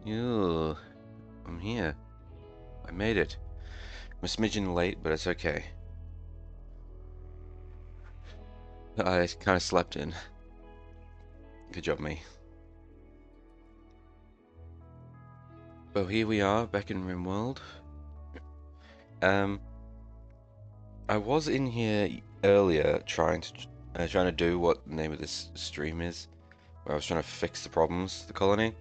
Ew, I'm here. I made it. I'm a smidgen late, but it's okay. I kind of slept in. Good job, me. Well, here we are, back in RimWorld. I was in here earlier trying to do what the name of this stream is, where I was trying to fix the problems, the colony.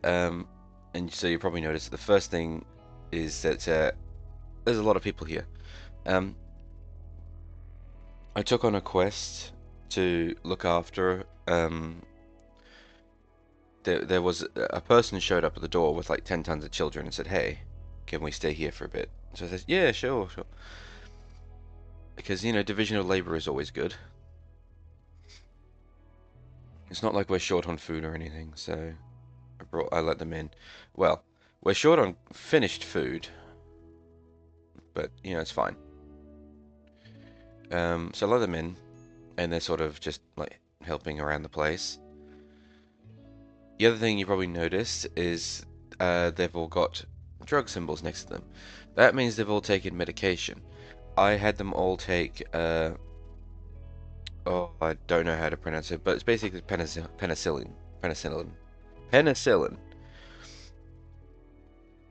And so you probably noticed the first thing is that there's a lot of people here. I took on a quest to look after. There was a person showed up at the door with like 10 tons of children and said, "Hey, can we stay here for a bit?" So I said, "Yeah, sure." Because, division of labor is always good. It's not like we're short on food or anything, so I let them in. Well, we're short on finished food, but, it's fine. So I let them in, and they're sort of just, like, helping around the place. The other thing you probably noticed is they've all got drug symbols next to them. That means they've all taken medication. I had them all take, I don't know how to pronounce it, but it's basically penicillin,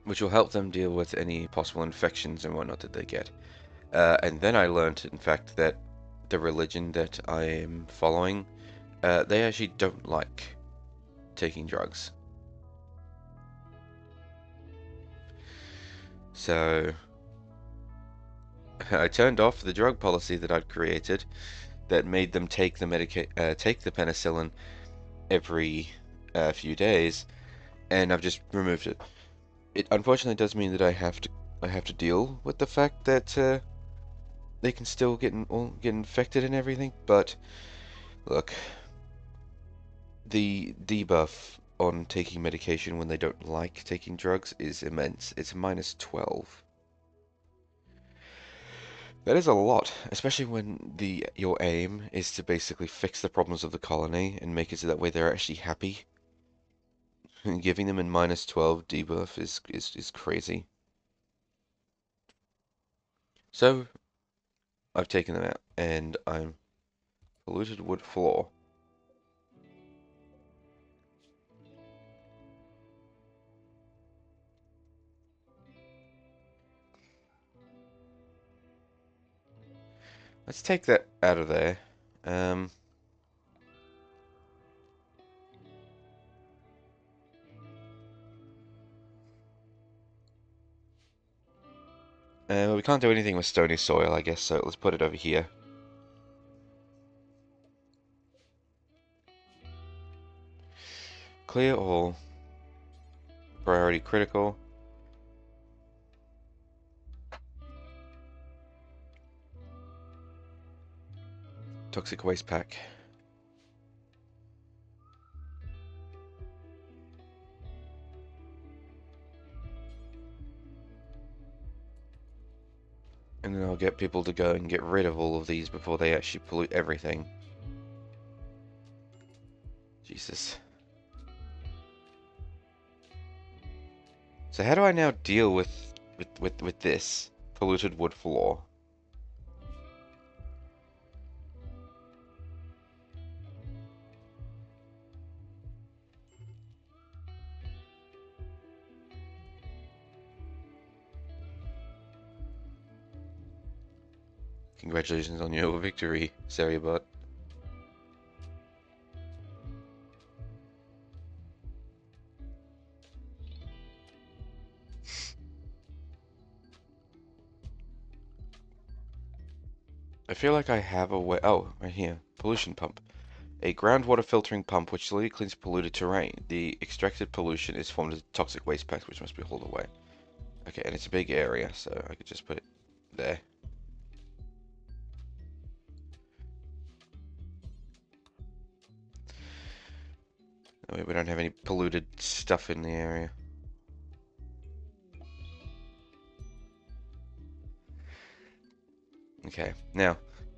which will help them deal with any possible infections and whatnot that they get. And then I learned, in fact, that the religion that I am following, they actually don't like taking drugs. So I turned off the drug policy that I'd created that made them take the penicillin every few days, and I've just removed it. It unfortunately does mean that I have to deal with the fact that they can still get infected and everything. But look, the debuff on taking medication when they don't like taking drugs is immense. It's -12. That is a lot, especially when your aim is to basically fix the problems of the colony and make it so that way they're actually happy. And giving them a -12 debuff is crazy. So I've taken them out, and I'm polluted wood floor. Let's take that out of there. Well, we can't do anything with stony soil, I guess, so let's put it over here. Clear all. Priority critical. Toxic waste pack. And then I'll get people to go and get rid of all of these before they actually pollute everything. Jesus. So how do I now deal with this polluted wood floor? Congratulations on your victory, Seriabot. I feel like I have a way. Oh, right here. Pollution pump. A groundwater filtering pump which slowly cleans polluted terrain. The extracted pollution is formed as toxic waste packs which must be hauled away. Okay, and it's a big area, so I could just put it there. Oh, we don't have any polluted stuff in the area. Okay, now,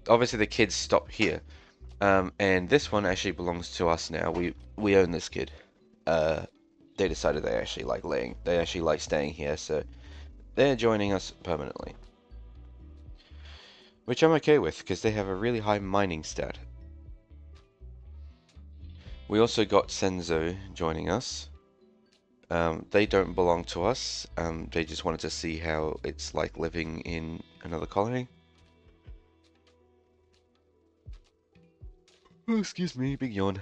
obviously the kids stop here. And this one actually belongs to us now. We own this kid. they decided they actually like staying here, so they're joining us permanently. Which I'm okay with, because they have a really high mining stat. We also got Senzo joining us. They don't belong to us. They just wanted to see how it's like living in another colony. Oh, excuse me, big yawn.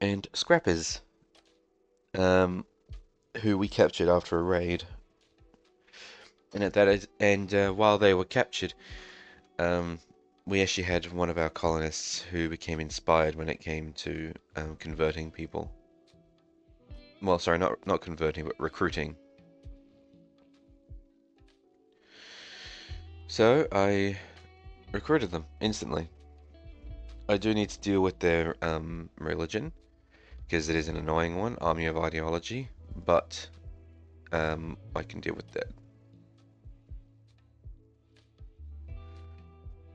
And Scrappers, who we captured after a raid. And while they were captured, um, we actually had one of our colonists who became inspired when it came to converting people. Well, sorry, not converting, but recruiting. So I recruited them instantly. I do need to deal with their religion, because it is an annoying one, army of ideology, but I can deal with that.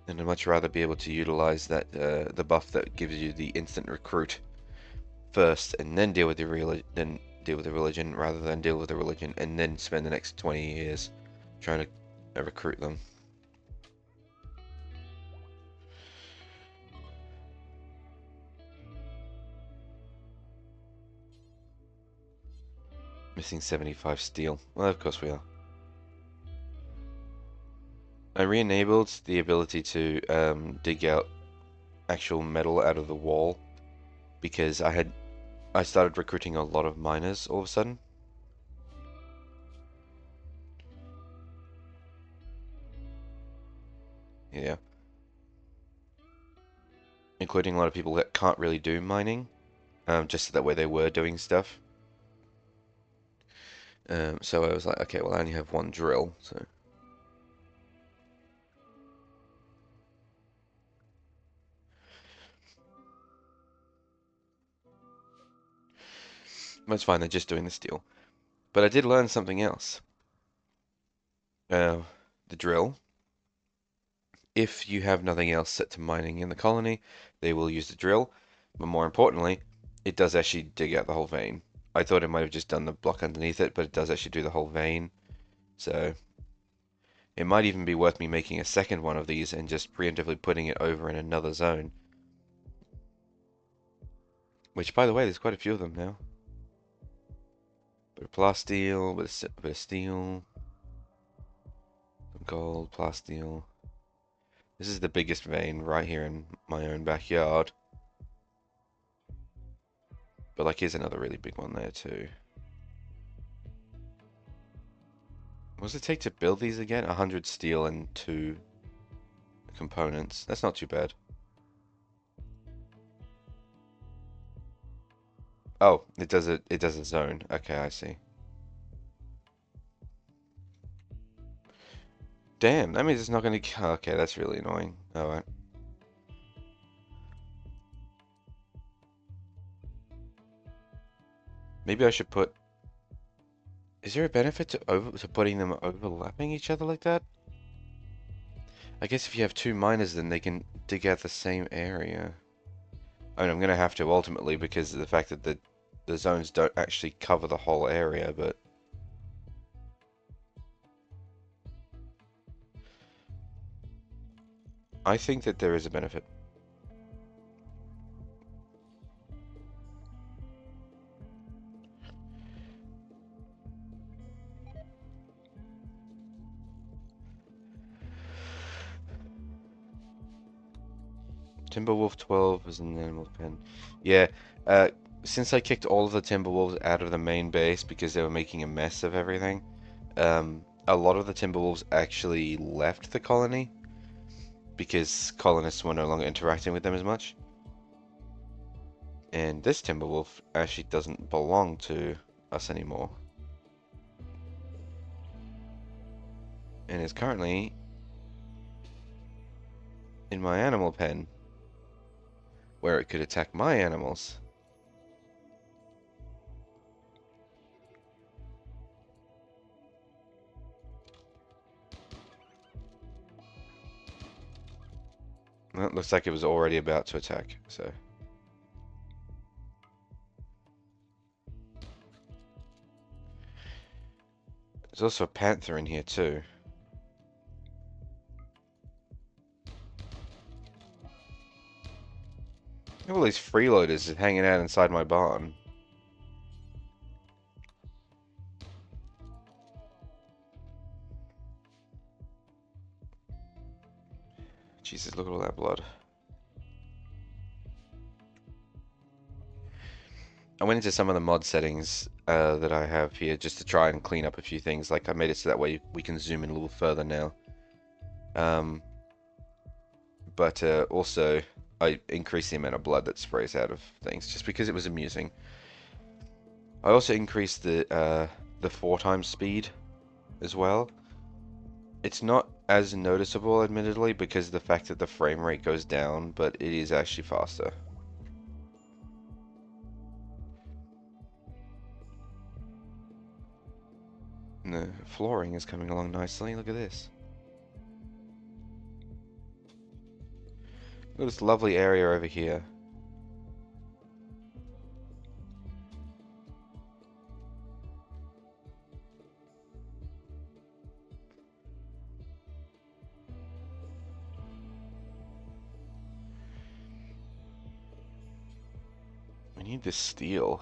And I'd much rather be able to utilize that the buff that gives you the instant recruit first, and then deal with the religion, rather than deal with the religion and then spend the next 20 years trying to recruit them. Missing 75 steel. Well, of course we are. I re-enabled the ability to dig out actual metal out of the wall, because I started recruiting a lot of miners all of a sudden. Yeah. Including a lot of people that can't really do mining, just so that way they were doing stuff. So I was like, okay, well I only have one drill, so. That's fine, they're just doing the steel. But I did learn something else. The drill. If you have nothing else set to mining in the colony, they will use the drill. But more importantly, it does actually dig out the whole vein. I thought it might have just done the block underneath it, but it does actually do the whole vein. So it might even be worth me making a second one of these and just preemptively putting it over in another zone. Which, by the way, there's quite a few of them now. Bit of plasteel, bit of steel, some gold, plasteel. This is the biggest vein right here in my own backyard. But like, here's another really big one there too. What does it take to build these again? 100 steel and 2 components. That's not too bad. Oh, it does a zone. Okay, I see. Damn, that means it's not gonna. Okay, that's really annoying. Alright. Maybe I should put. Is there a benefit to putting them overlapping each other like that? I guess if you have 2 miners, then they can dig out the same area. I mean, I'm gonna have to ultimately, because of the fact that the zones don't actually cover the whole area, but. I think that there is a benefit. Timberwolf 12 is an animal pen. Yeah, since I kicked all of the Timberwolves out of the main base because they were making a mess of everything, a lot of the Timberwolves actually left the colony because colonists were no longer interacting with them as much. And this Timberwolf actually doesn't belong to us anymore. And is currently in my animal pen, where it could attack my animals. Well, it looks like it was already about to attack, so. There's also a panther in here too. Look at all these freeloaders hanging out inside my barn. Jesus, look at all that blood. I went into some of the mod settings that I have here just to try and clean up a few things. Like I made it so that way we can zoom in a little further now. But also I increased the amount of blood that sprays out of things just because it was amusing. I also increased the 4 times speed as well. It's not as noticeable, admittedly, because of the fact that the frame rate goes down, but it is actually faster. And the flooring is coming along nicely. Look at this. Look at this lovely area over here. We need this steel.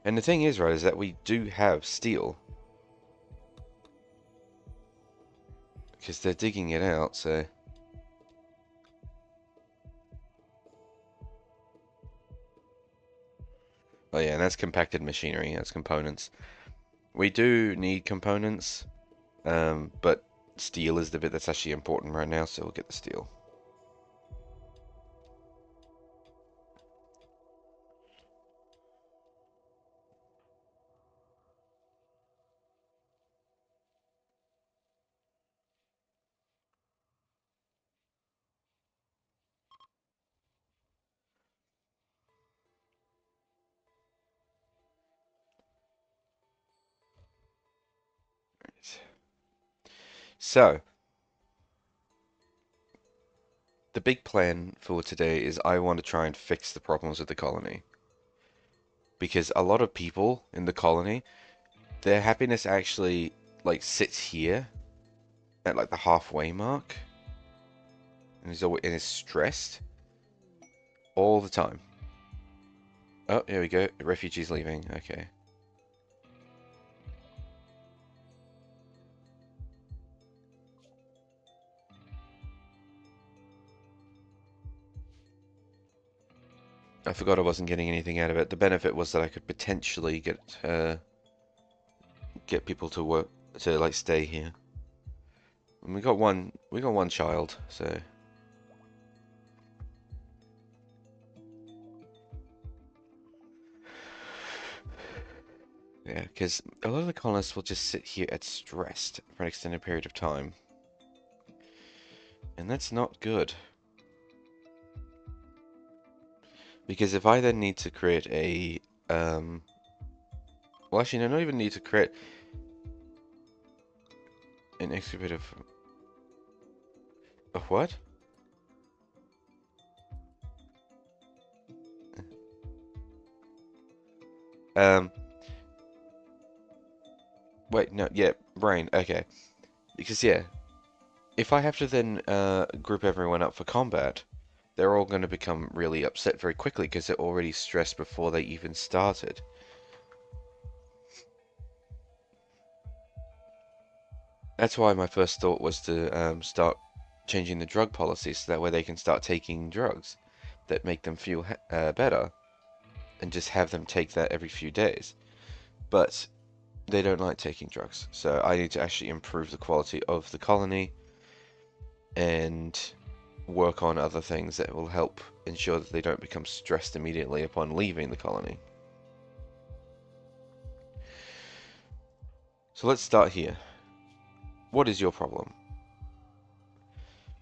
And the thing is, right, is that we do have steel. Because they're digging it out, so... Oh yeah, and that's compacted machinery, that's components. We do need components, but steel is the bit that's actually important right now, so we'll get the steel. So, the big plan for today is I want to try and fix the problems with the colony. Because a lot of people in the colony, their happiness actually, like, sits here at, like, the halfway mark. And is stressed all the time. Oh, here we go. The refugee's leaving. Okay. I forgot I wasn't getting anything out of it. The benefit was that I could potentially get people to work to like stay here. And we got one child, so yeah, because a lot of the colonists will just sit here at stressed for an extended period of time. And that's not good. Because if I then need to create a well, actually no, not even need to create an extra bit of what? Um Wait, no, yeah, brain, okay. Because yeah, if I have to then group everyone up for combat, they're all going to become really upset very quickly because they're already stressed before they even started. That's why my first thought was to start changing the drug policy so that way they can start taking drugs that make them feel better and just have them take that every few days. But they don't like taking drugs, so I need to actually improve the quality of the colony and work on other things that will help ensure that they don't become stressed immediately upon leaving the colony. So let's start here. What is your problem?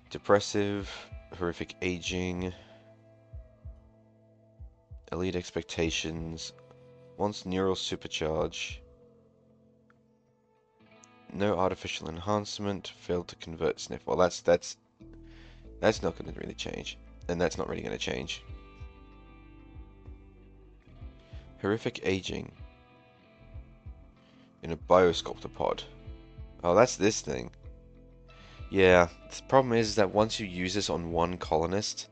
Depressive, horrific aging, elite expectations, wants neural supercharge, no artificial enhancement, failed to convert sniff. Well, that's not going to really change, and that's not really going to change. Horrific aging in a biosculptor pod. Oh, that's this thing. Yeah, the problem is that once you use this on one colonist,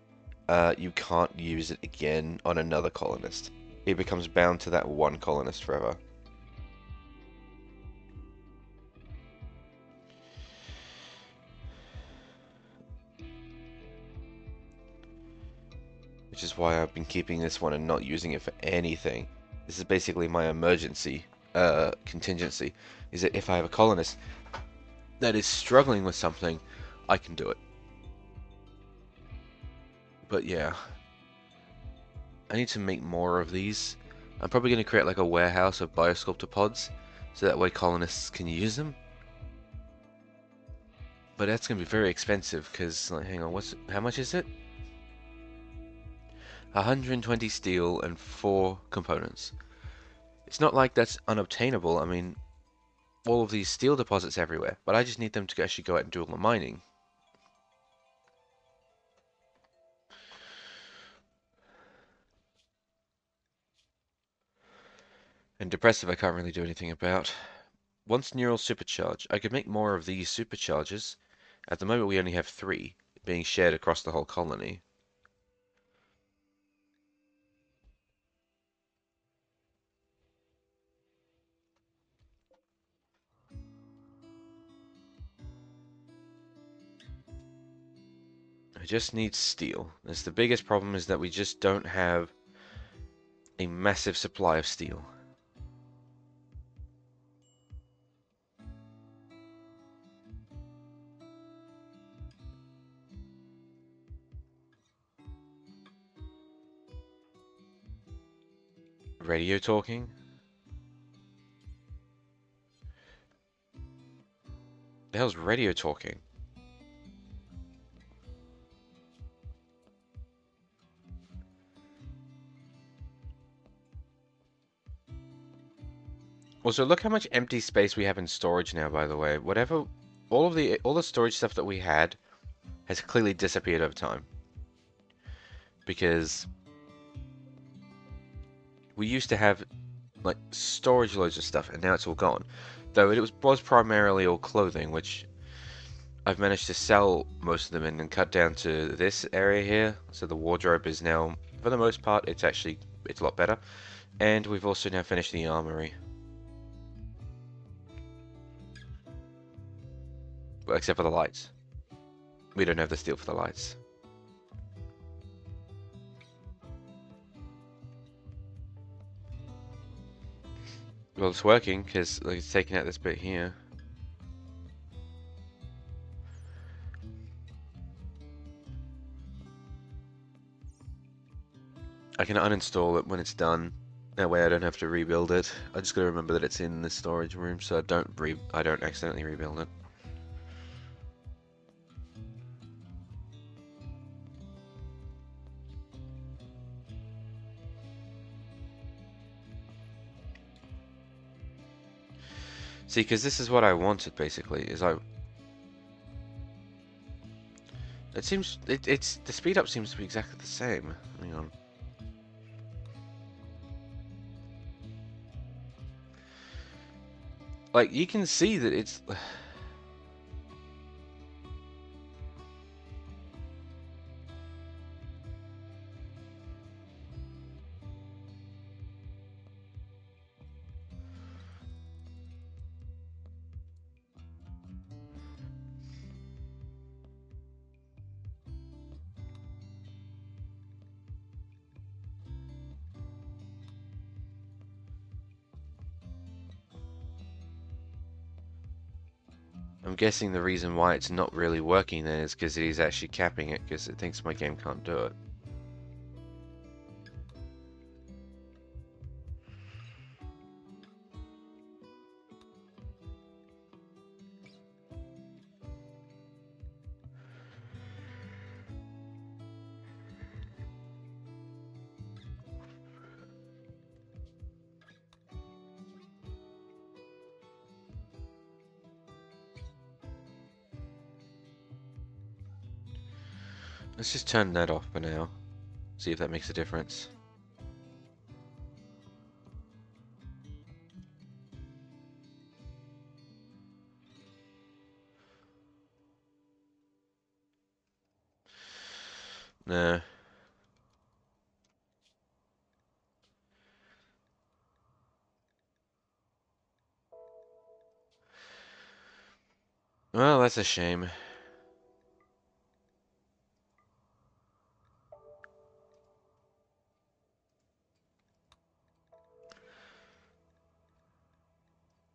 you can't use it again on another colonist. It becomes bound to that one colonist forever. Which is why I've been keeping this one and not using it for anything. This is basically my emergency contingency, is that if I have a colonist that is struggling with something, I can do it. But yeah, I need to make more of these. I'm probably going to create like a warehouse of biosculptor pods, so that way colonists can use them. But that's going to be very expensive, because, like, hang on, how much is it? 120 steel and 4 components. It's not like that's unobtainable. I mean, all of these steel deposits everywhere, but I just need them to actually go out and do all the mining. And depressive I can't really do anything about. Once neural supercharge, I could make more of these supercharges. At the moment we only have 3, being shared across the whole colony. I just need steel. That's the biggest problem, is that we just don't have a massive supply of steel. Radio talking? The hell's radio talking? Also, look how much empty space we have in storage now, by the way. All the storage stuff that we had has clearly disappeared over time. Because we used to have, like, storage loads of stuff, and now it's all gone. Though it was primarily all clothing, which I've managed to sell most of them in and cut down to this area here. So the wardrobe is now, for the most part, it's a lot better. And we've also now finished the armory. Well, except for the lights. We don't have the steel for the lights. Well, it's working, because like, it's taking out this bit here. I can uninstall it when it's done. That way I don't have to rebuild it. I just gotta remember that it's in the storage room, so I don't accidentally rebuild it. See, because this is what I wanted, basically, is it's the speed up seems to be exactly the same. Hang on. Like, you can see that it's... I'm guessing the reason why it's not really working then is because it is actually capping it, because it thinks my game can't do it. Let's just turn that off for now. See if that makes a difference. Nah. Well, that's a shame.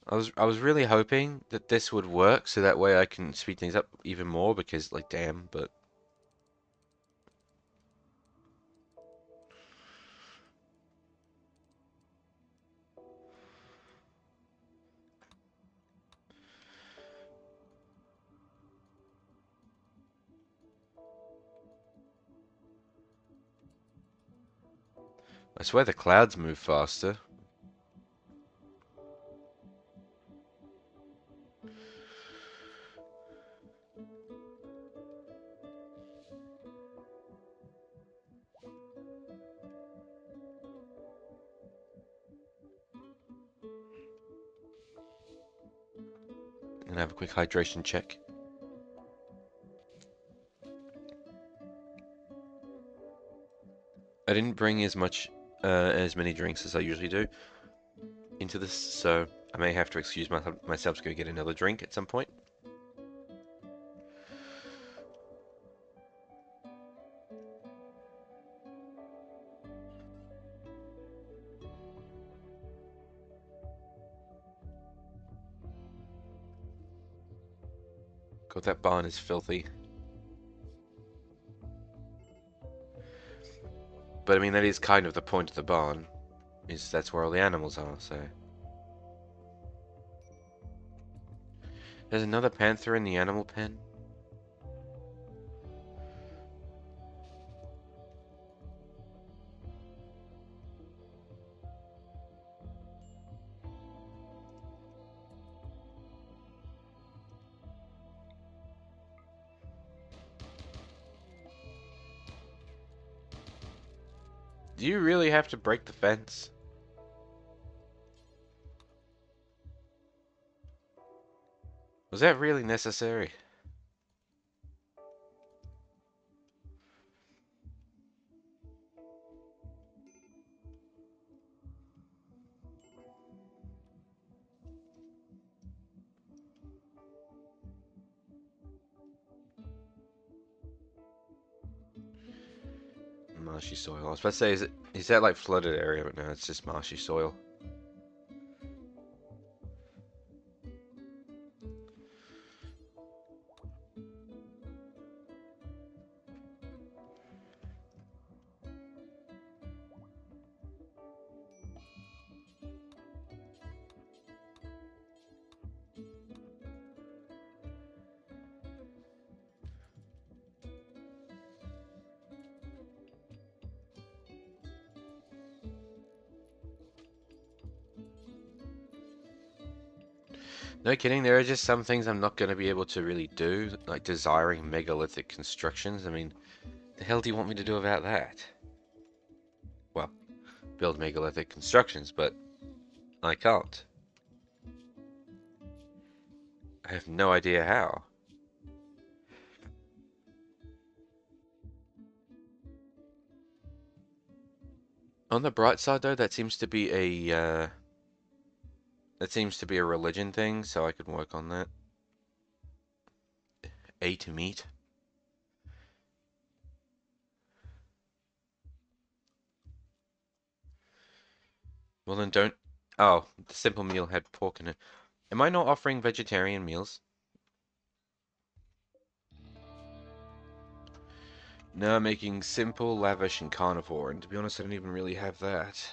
I was really hoping that this would work so that way I can speed things up even more because like damn, but I swear the clouds move faster. And have a quick hydration check. I didn't bring as many drinks as I usually do into this, so I may have to excuse myself to go get another drink at some point. God, that barn is filthy. But I mean, that is kind of the point of the barn, is that's where all the animals are, so. There's another panther in the animal pen. Do you really have to break the fence? Was that really necessary? Marshy soil. I was about to say, is that like flooded area? But no, it's just marshy soil. No kidding, there are just some things I'm not going to be able to really do, like desiring megalithic constructions. I mean, the hell do you want me to do about that? Well, build megalithic constructions, but I can't. I have no idea how. On the bright side, though, that seems to be a religion thing, so I could work on that. Ate meat. Well, then don't. Oh, the simple meal had pork in it. Am I not offering vegetarian meals? No, I'm making simple, lavish, and carnivore, and to be honest, I don't even really have that.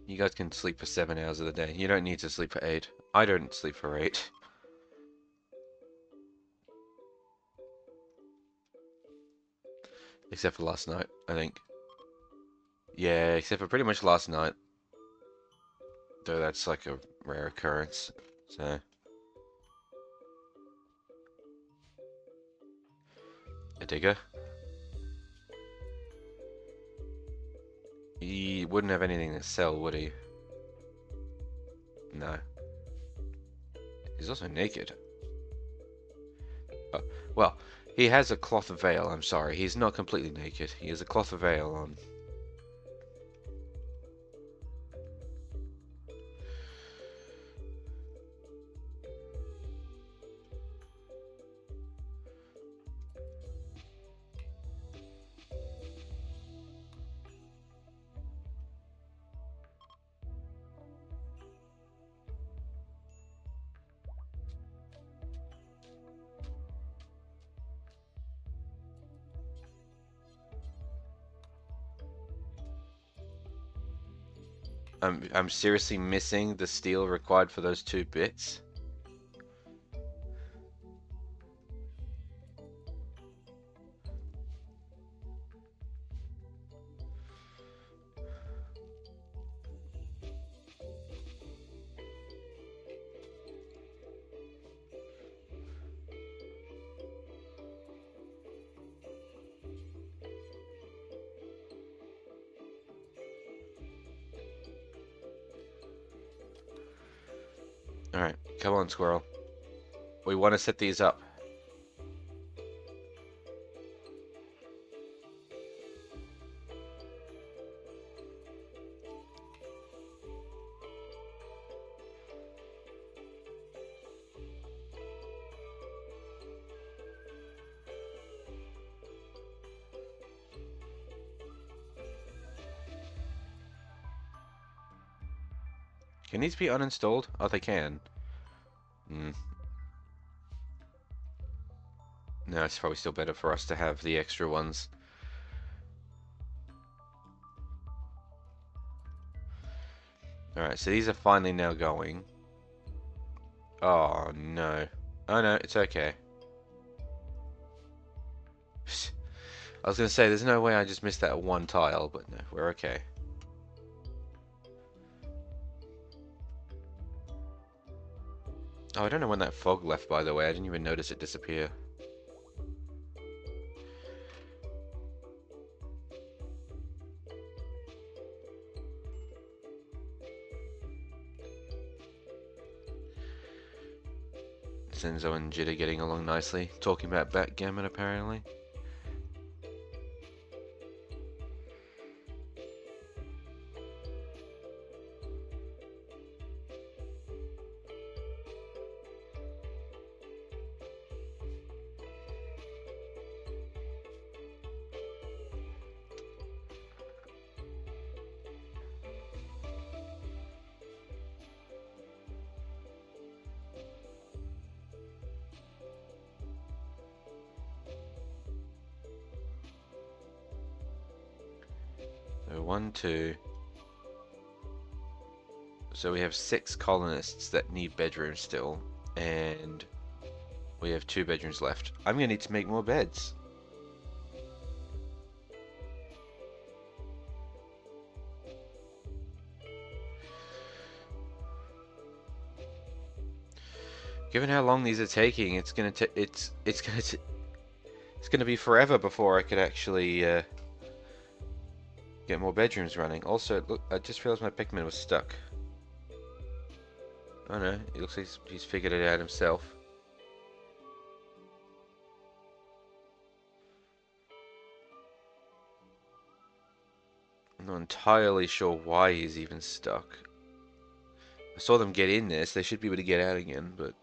You guys can sleep for 7 hours of the day. You don't need to sleep for 8. I don't sleep for 8. Except for last night, I think. Yeah, except for pretty much last night. Though that's like a rare occurrence. So, a digger. He wouldn't have anything to sell, would he? No. He's also naked. Oh, well, he has a cloth veil, I'm sorry. He's not completely naked. He has a cloth veil on. I'm seriously missing the steel required for those 2 bits. Alright, come on, squirrel. We want to set these up. Can these be uninstalled? Oh, they can. Hmm. No, it's probably still better for us to have the extra ones. Alright, so these are finally now going. Oh, no. Oh, no, it's okay. I was going to say, there's no way I just missed that one tile, but no, we're okay. Oh, I don't know when that fog left, by the way. I didn't even notice it disappear. Senzo and Jid are getting along nicely, talking about backgammon apparently. So 1, 2. So we have 6 colonists that need bedrooms still, and we have 2 bedrooms left. I'm gonna need to make more beds. Given how long these are taking, it's gonna be forever before I could actually get more bedrooms running. Also, look, I just realized my Pikmin was stuck. Oh no, it looks like he's figured it out himself. I'm not entirely sure why he's even stuck. I saw them get in there, so they should be able to get out again, but...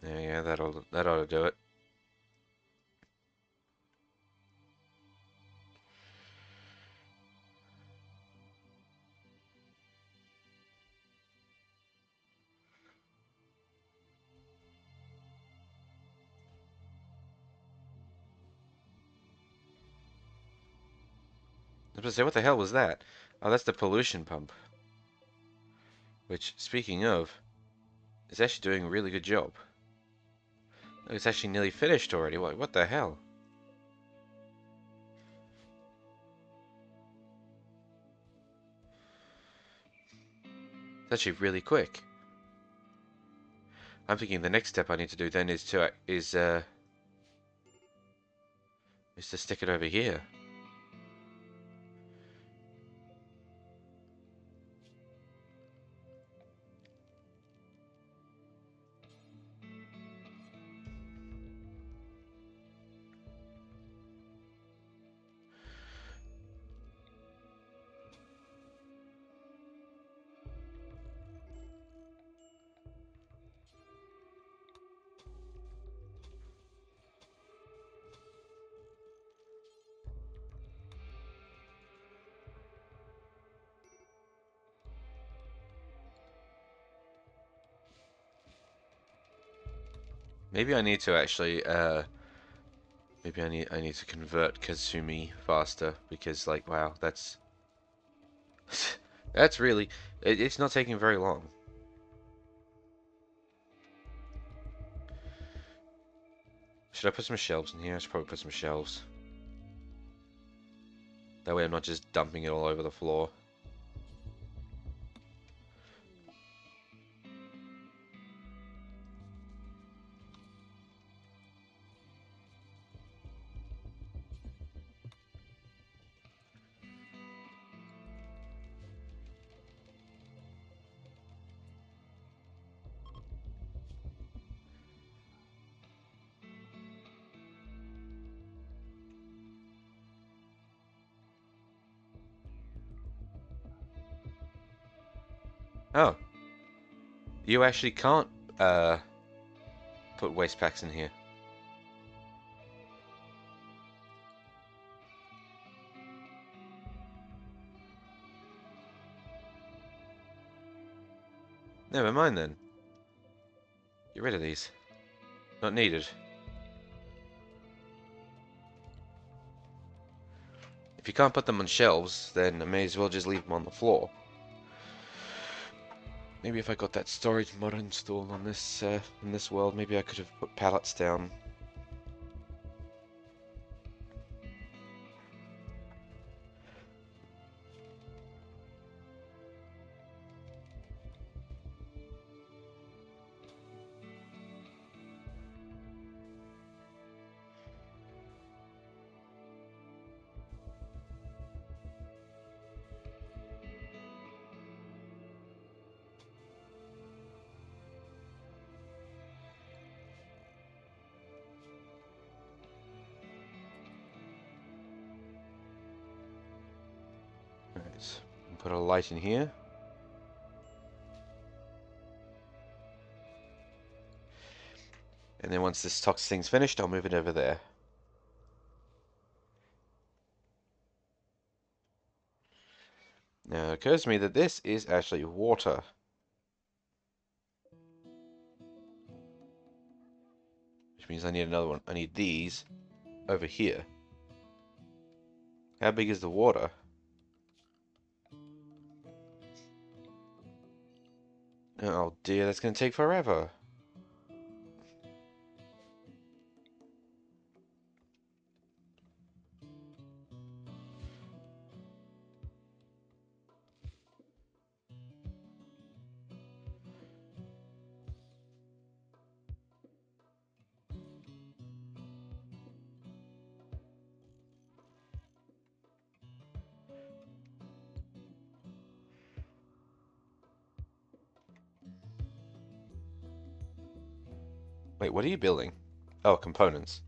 Yeah, that ought to do it. I was gonna say, what the hell was that? Oh, that's the pollution pump. Which, speaking of, is actually doing a really good job. Oh, it's actually nearly finished already. What the hell? It's actually really quick. I'm thinking the next step I need to do then is to stick it over here. Maybe I need to actually maybe I need to convert Kazumi faster because like wow, that's that's really it's not taking very long. Should I put some shelves in here? I should probably put some shelves. That way I'm not just dumping it all over the floor. Oh, you actually can't uh put waste packs in here. Never mind then. Get rid of these. Not needed. If you can't put them on shelves, then I may as well just leave them on the floor. Maybe if I got that storage mod installed on this in this world, maybe I could have put pallets down. Alright, put a light in here. And then once this toxic thing's finished, I'll move it over there. Now it occurs to me that this is actually water. Which means I need another one. I need these over here. How big is the water? Oh dear, that's going to take forever. Wait, what are you building? Oh, components.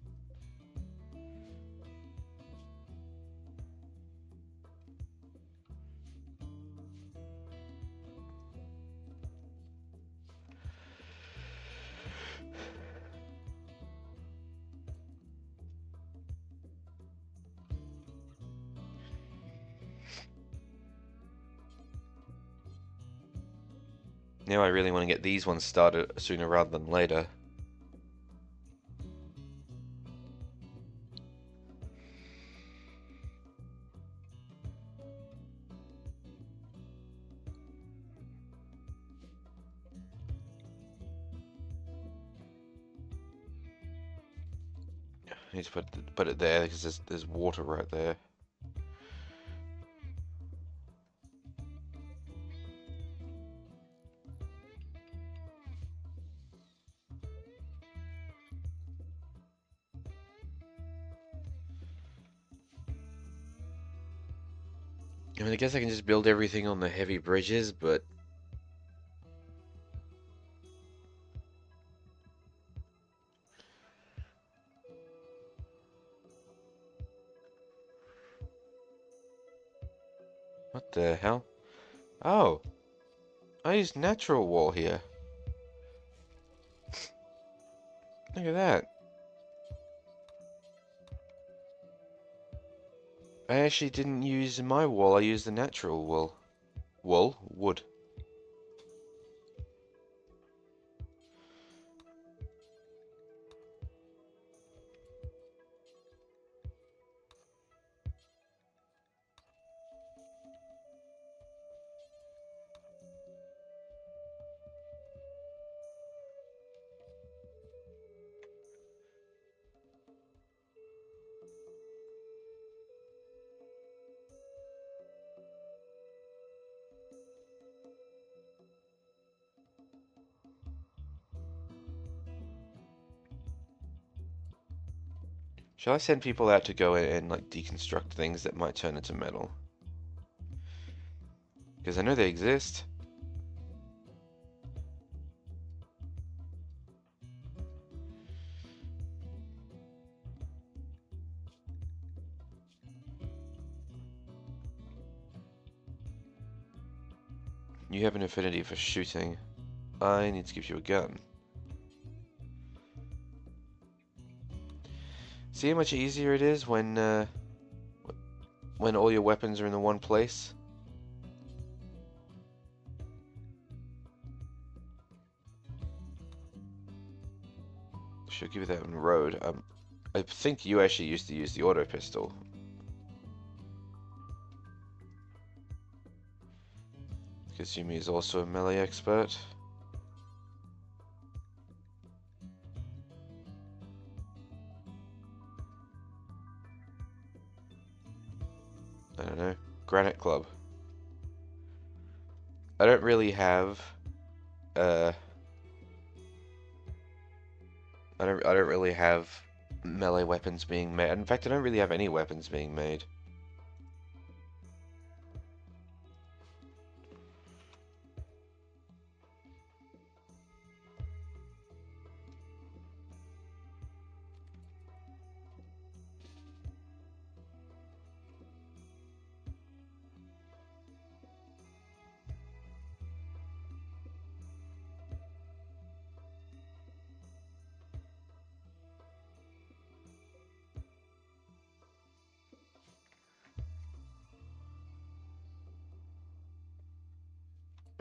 Now I really want to get these ones started sooner rather than later. I need to put it there because there's water right there. I mean, I guess I can just build everything on the heavy bridges, but what the hell? Oh, I used natural wall here. Look at that. I actually didn't use my wall, I used the natural wall. Wood. Shall I send people out to go in and like deconstruct things that might turn into metal? Because I know they exist. You have an affinity for shooting. I need to give you a gun. See how much easier it is when all your weapons are in the one place? Should give you that on road. I think you actually used to use the auto pistol. Kasumi is also a melee expert. I don't know. Granite Club. I don't really have uh I don't really have melee weapons being made. In fact, I don't really have any weapons being made.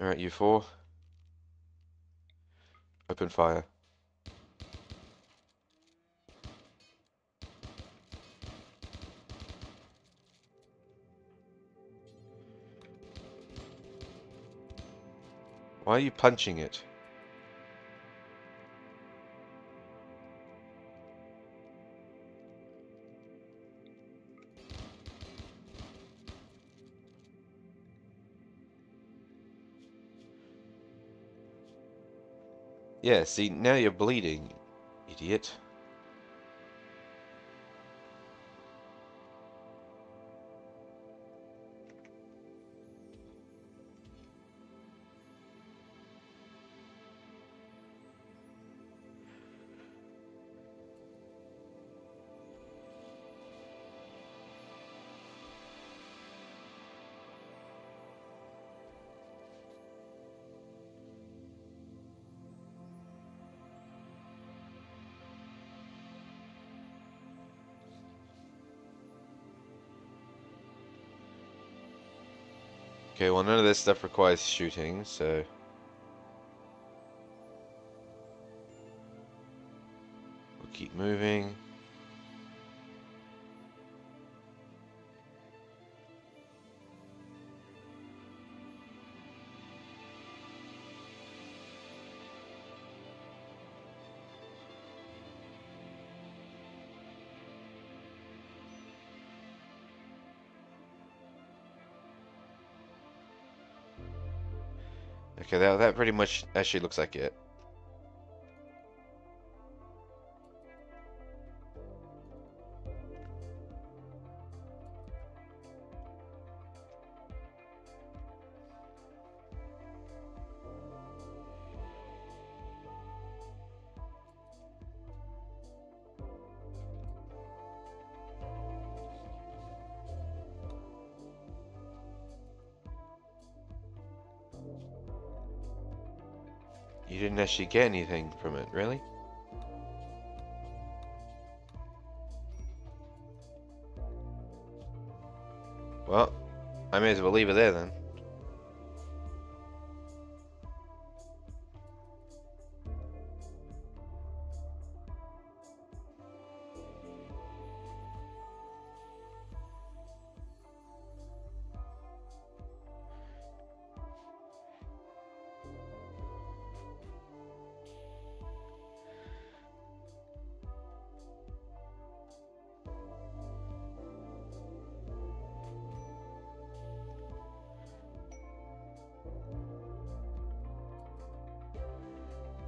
Alright, you four. Open fire. Why are you punching it? Yeah, see, now you're bleeding, idiot. Okay, well none of this stuff requires shooting, so... keep moving. Okay, that pretty much actually looks like it. You didn't actually get anything from it, really? Well, I may as well leave it there then.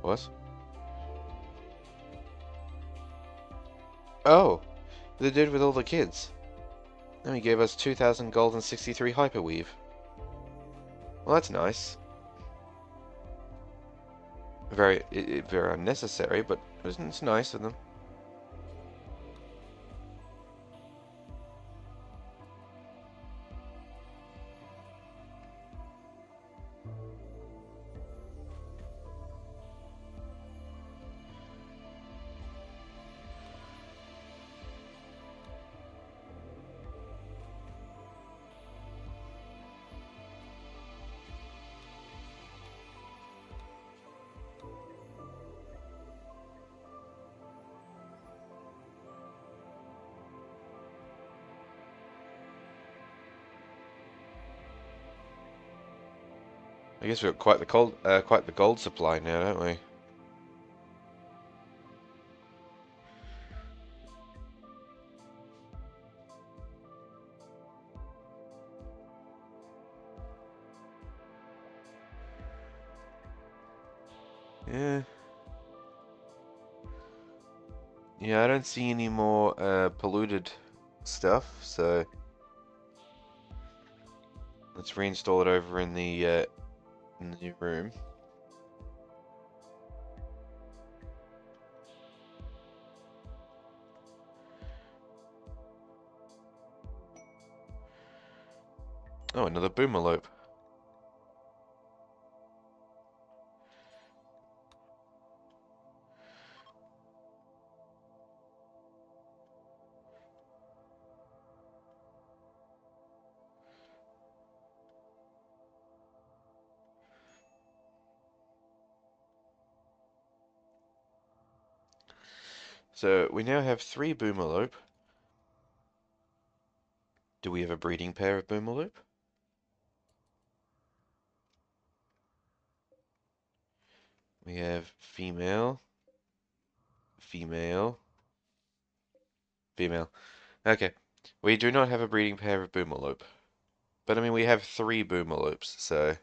What? Oh, they did with all the kids. And he gave us 2,000 gold and 63 hyperweave. Well, that's nice. Very unnecessary, but it's nice of them. I guess we've got quite the gold supply now, don't we? Yeah. Yeah, I don't see any more polluted stuff, so let's reinstall it over in the new room. Oh, another boomerlope. So we now have 3 boomerlope. Do we have a breeding pair of boomerlope? We have female, female, female. Okay. We do not have a breeding pair of boomerlope. But I mean, we have 3 boomerlopes, so...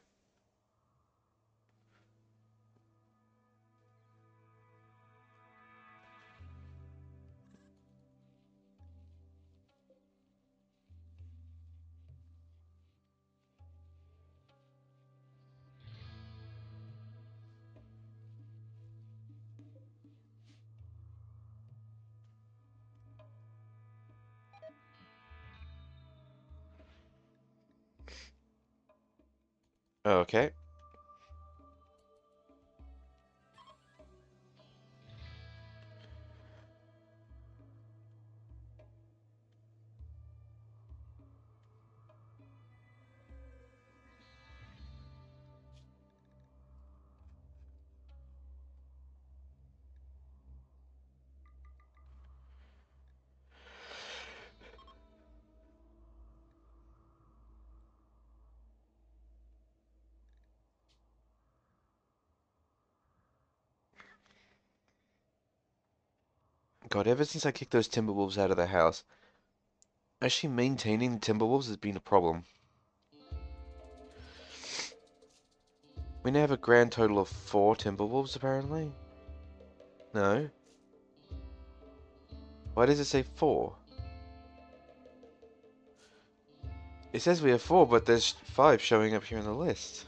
Okay. God, ever since I kicked those Timberwolves out of the house, actually maintaining the Timberwolves has been a problem. We now have a grand total of 4 Timberwolves, apparently. No? Why does it say 4? It says we have 4, but there's 5 showing up here on the list.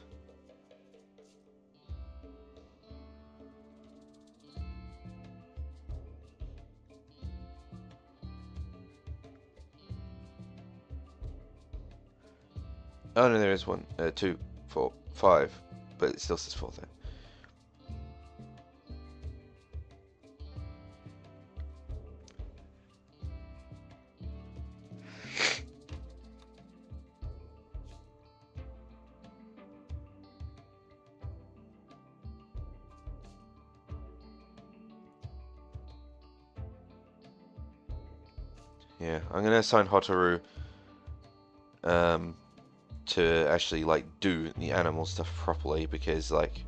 Oh no, there is 1, 2, 4, 5, but it still says 4 there. Yeah, I'm gonna assign Hotaru to actually like do the animal stuff properly because like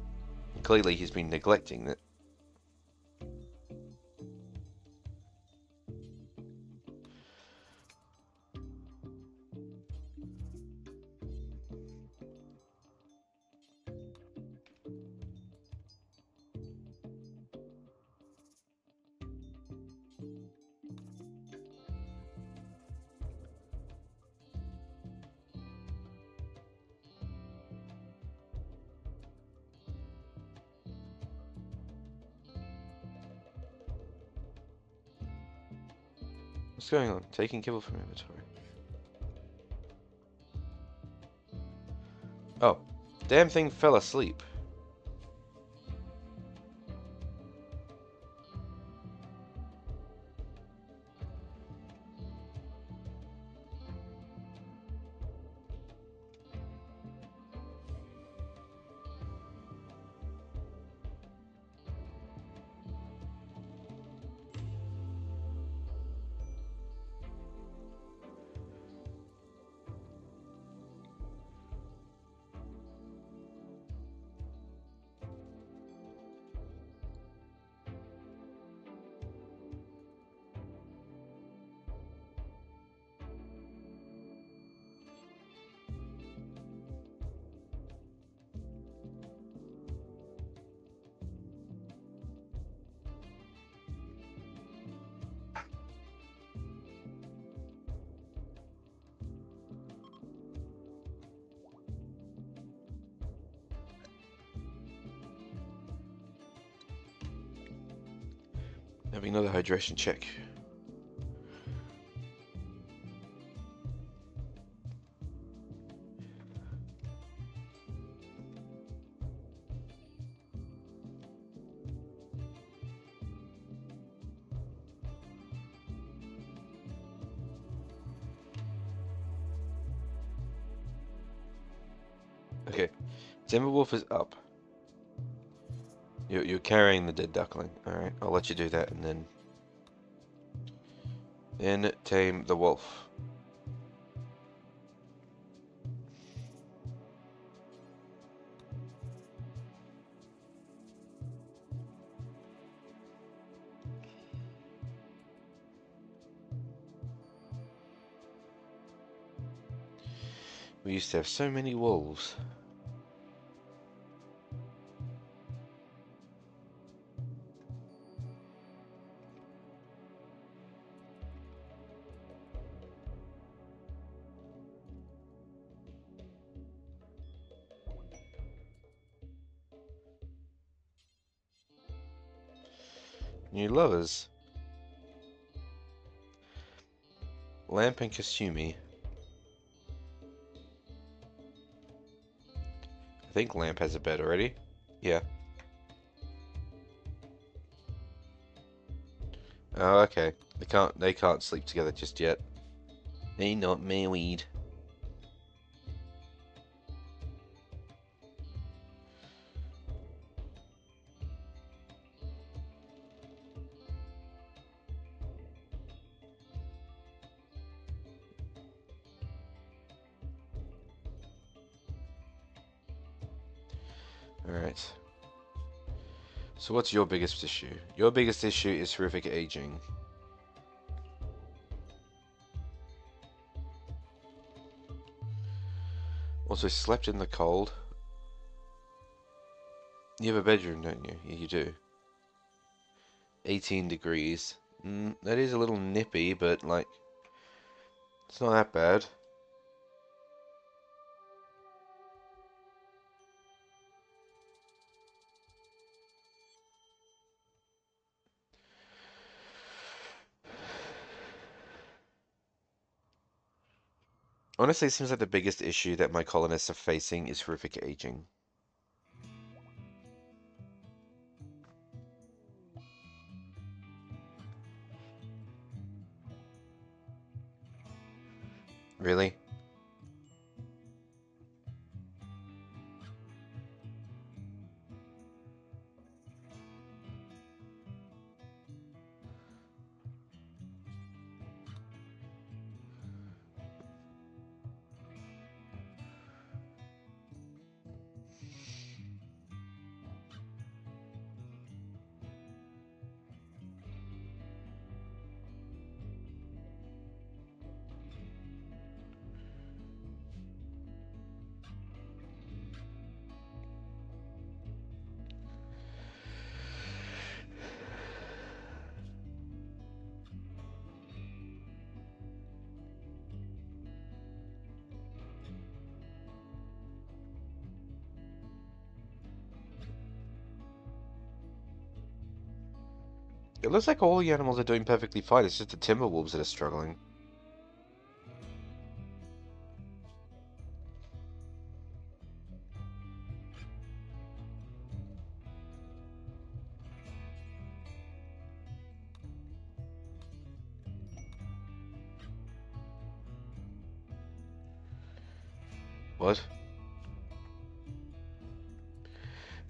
clearly he's been neglecting it. What's going on? Taking kibble from inventory. Oh, damn thing fell asleep. Having another hydration check. Okay, Timberwolf is up. You're carrying the dead duckling. Alright, I'll let you do that and then tame the wolf. We used to have so many wolves. New lovers. Lamp and Kasumi. I think Lamp has a bed already. Yeah. Oh, okay. They can't sleep together just yet. They not married. Alright. So what's your biggest issue? Your biggest issue is horrific aging. Also slept in the cold. You have a bedroom, don't you? Yeah, you do. 18 degrees. That is a little nippy, but like, it's not that bad. Honestly, it seems like the biggest issue that my colonists are facing is horrific aging. Really? It looks like all the animals are doing perfectly fine. It's just the timber wolves that are struggling. What?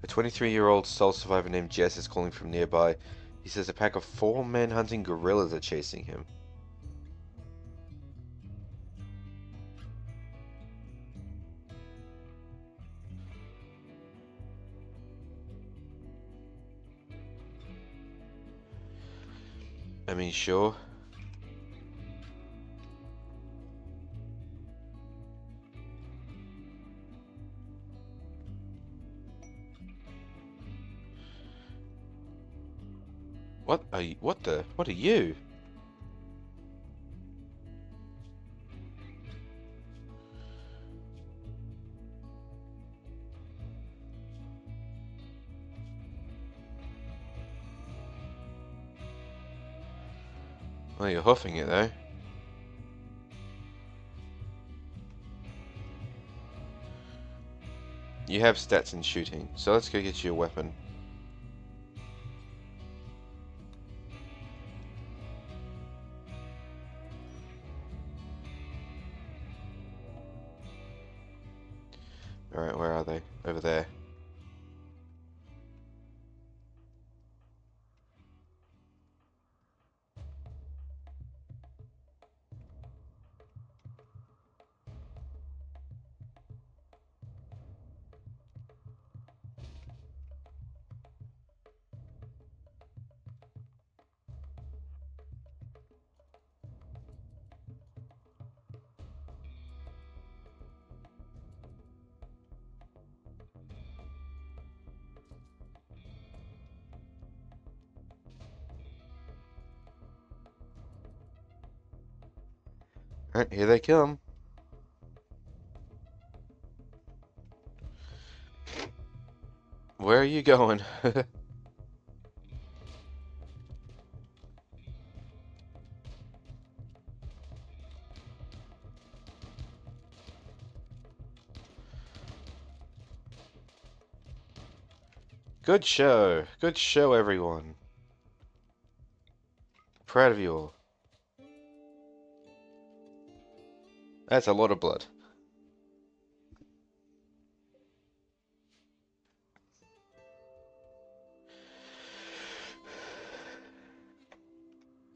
A 23-year-old sole survivor named Jess is calling from nearby. He says a pack of 4 men hunting gorillas are chasing him. I mean, sure. What are you? What are you? Well, you're huffing it though. You have stats in shooting, so let's go get you a weapon. Alright, where are they? Over there. Alright, here they come. Where are you going? Good show. Good show, everyone. Proud of you all. That's a lot of blood.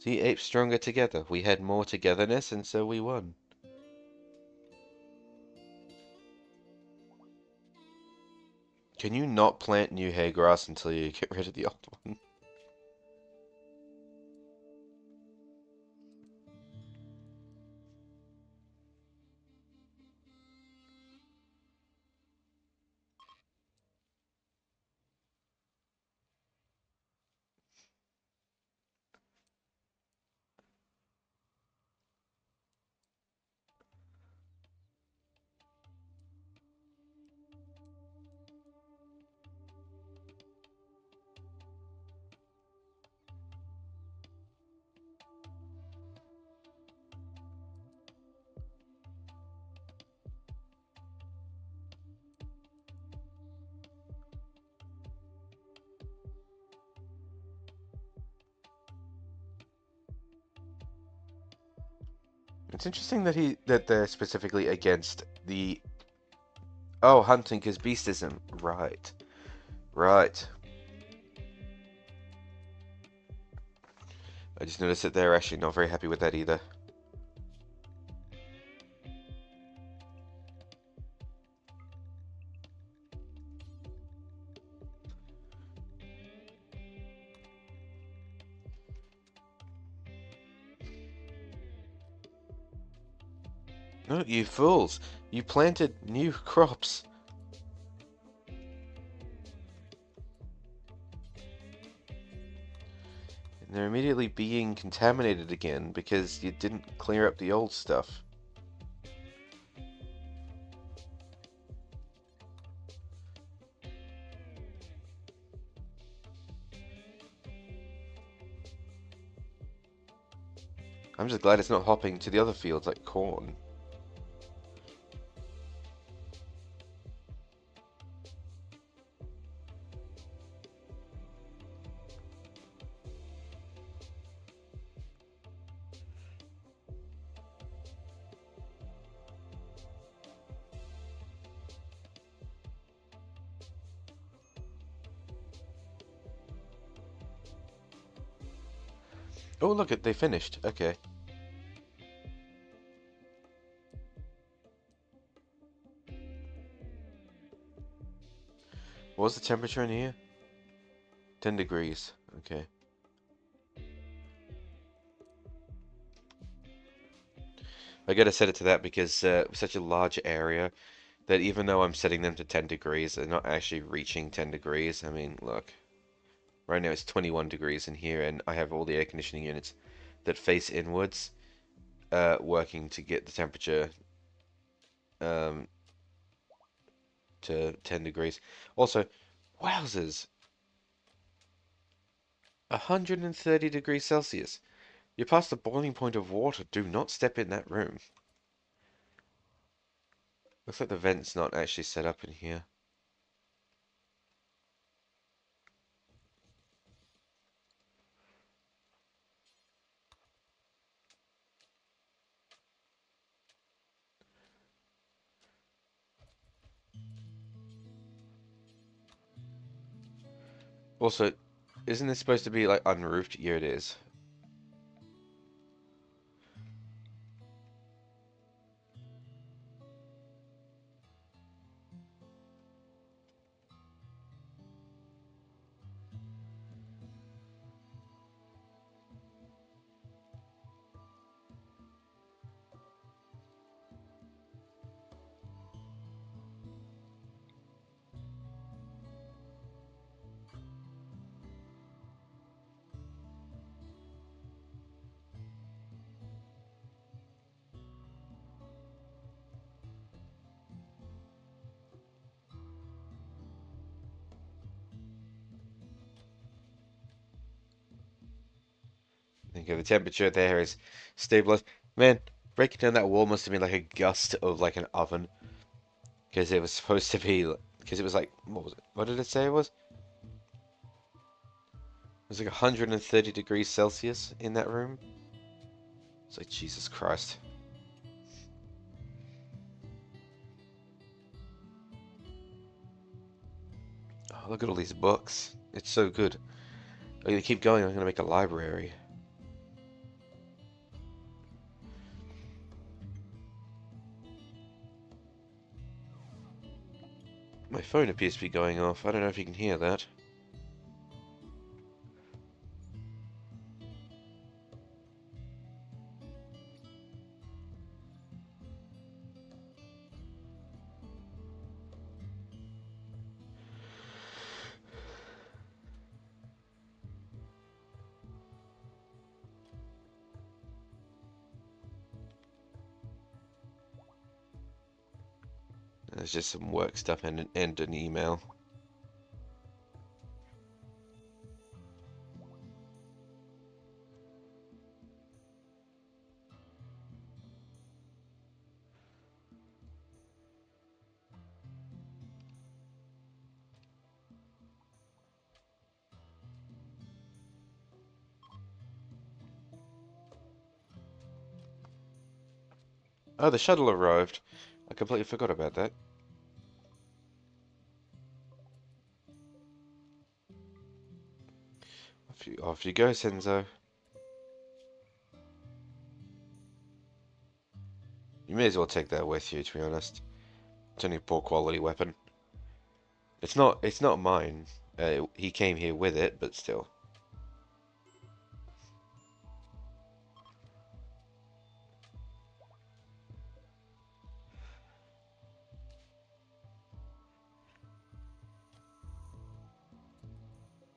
The apes stronger together. We had more togetherness, and so we won. Can you not plant new hair grass until you get rid of the old one? It's interesting that they're specifically against the hunting because beastism. Right, right. I just noticed that they're actually not very happy with that either. No, you fools! You planted new crops. And they're immediately being contaminated again because you didn't clear up the old stuff. I'm just glad it's not hopping to the other fields like corn. Oh, look, they finished. Okay. What was the temperature in here? 10 degrees. Okay. I gotta set it to that because such a large area that even though I'm setting them to 10 degrees, they're not actually reaching 10 degrees. I mean, look. Right now it's 21 degrees in here, and I have all the air conditioning units that face inwards, working to get the temperature um, to 10 degrees. Also, wowzers, 130 degrees Celsius. You're past the boiling point of water. Do not step in that room. Looks like the vent's not actually set up in here. Also, isn't this supposed to be like unroofed? Here it is. Okay, the temperature there is stabilized. Man, breaking down that wall must have been like a gust of like an oven. Because it was supposed to be, because it was like, what was it? What did it say it was? It was like 130 degrees Celsius in that room. It's like, Jesus Christ. Oh, look at all these books. It's so good. I'm gonna keep going. I'm gonna make a library. My phone appears to be going off. I don't know if you can hear that. There's just some work stuff and an email. Oh, the shuttle arrived. I completely forgot about that. Off you go, Senzo. You may as well take that with you, to be honest. It's only a poor quality weapon. It's not mine. He came here with it, but still.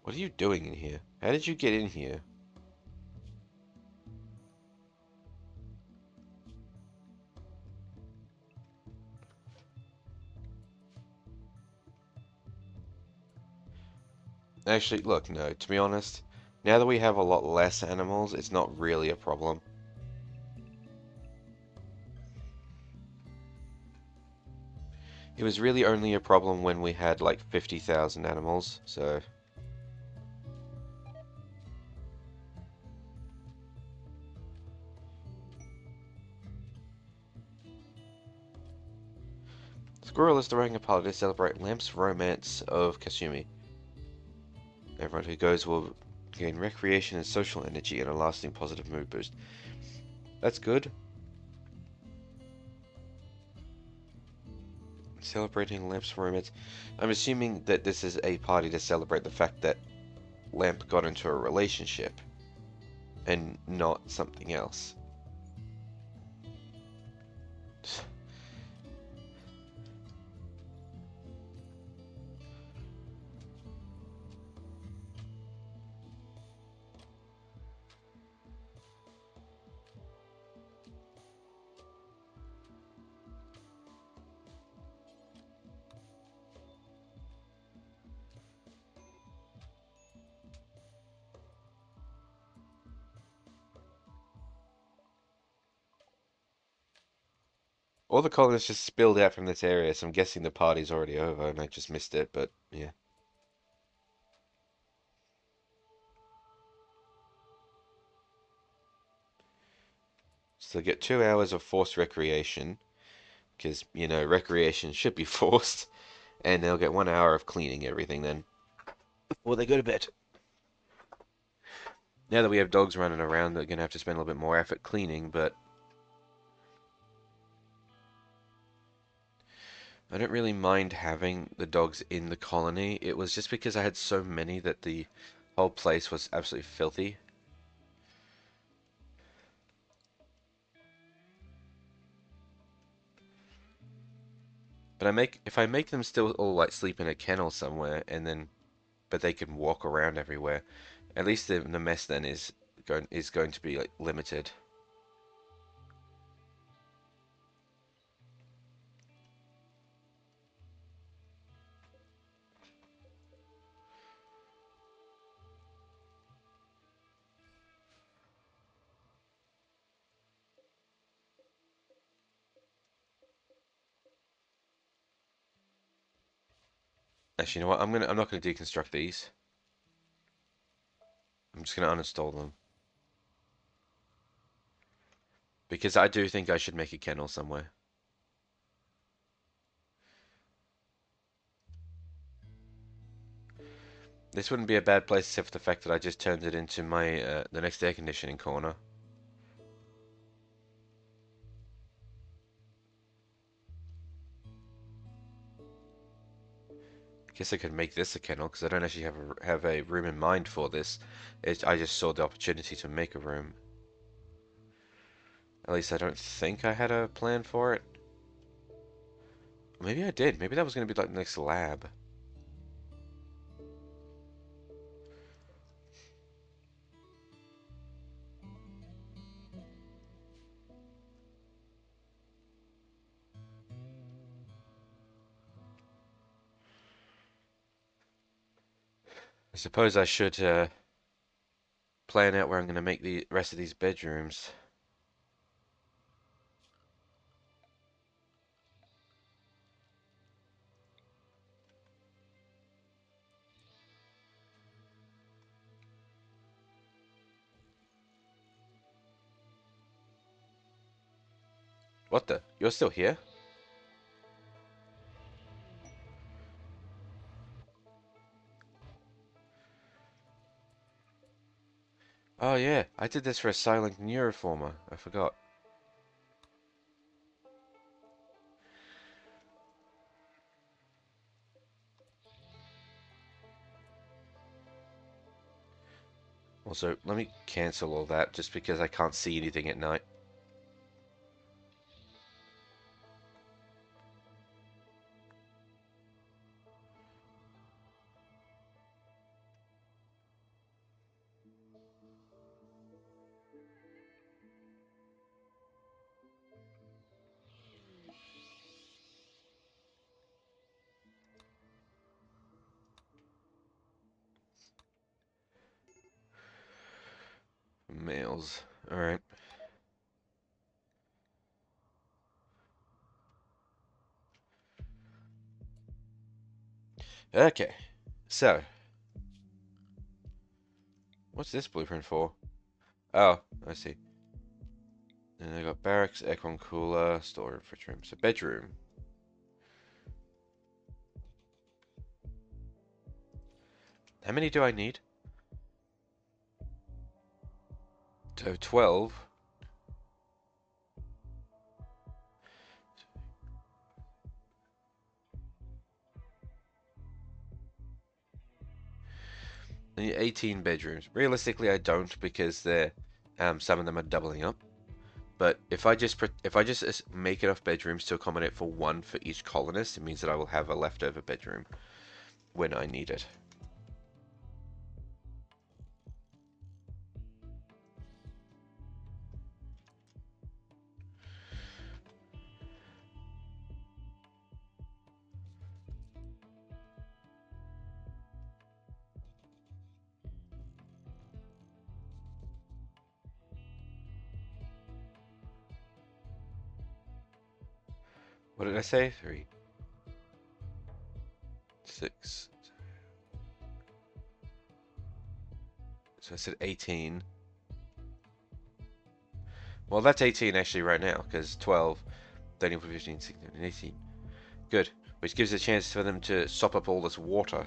What are you doing in here? How did you get in here? Actually, look, no, to be honest, now that we have a lot less animals, it's not really a problem. It was really only a problem when we had like 50,000 animals, so... Squirrel is throwing a party to celebrate Lamp's romance of Kasumi. Everyone who goes will gain recreation and social energy and a lasting positive mood boost. That's good. Celebrating Lamp's romance. I'm assuming that this is a party to celebrate the fact that Lamp got into a relationship and not something else. All the colonists just spilled out from this area, so I'm guessing the party's already over and I just missed it, but yeah. So they get 2 hours of forced recreation, because, recreation should be forced, and they'll get 1 hour of cleaning everything then. Or they go to bed. Now that we have dogs running around, they're going to have to spend a little bit more effort cleaning, but I don't really mind having the dogs in the colony. It was just because I had so many that the whole place was absolutely filthy. But if I make them still all like sleep in a kennel somewhere, and then but they can walk around everywhere, at least the mess then is going to be like limited. Actually, you know what? I'm not gonna deconstruct these. I'm just gonna uninstall them because I do think I should make a kennel somewhere. This wouldn't be a bad place except for the fact that I just turned it into my the next air conditioning corner. I guess I could make this a kennel because I don't actually have a room in mind for this. I just saw the opportunity to make a room. At least I don't think I had a plan for it. Maybe I did. Maybe that was going to be like the next lab. I suppose I should plan out where I'm going to make the rest of these bedrooms. What the? You're still here? Oh yeah, I did this for a silent neuroformer. I forgot. Also, let me cancel all that just because I can't see anything at night. Mails. Alright. Okay. So, what's this blueprint for? Oh, I see. And I got barracks, aircon cooler, store fridge room. So bedroom. How many do I need? So 12. I need 18 bedrooms. Realistically, I don't because they're some of them are doubling up. But if I just make enough bedrooms to accommodate for one for each colonist, it means that I will have a leftover bedroom when I need it. What did I say? 3, 6. So I said 18. Well, that's 18 actually right now, because 12, 13, 14, 15, 16, 18. Good. Which gives a chance for them to sop up all this water.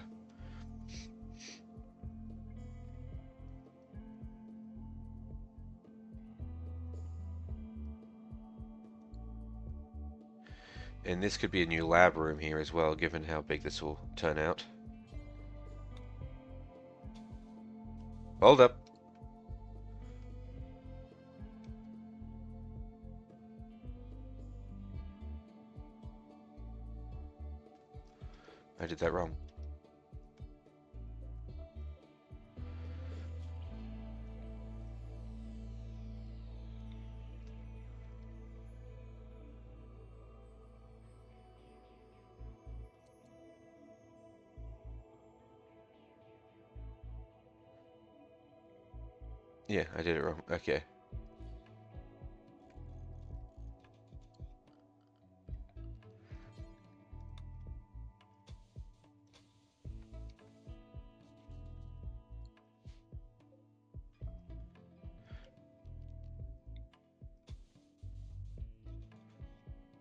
And this could be a new lab room here as well, given how big this will turn out. Hold up. I did that wrong. Yeah, I did it wrong. Okay.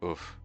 Oof.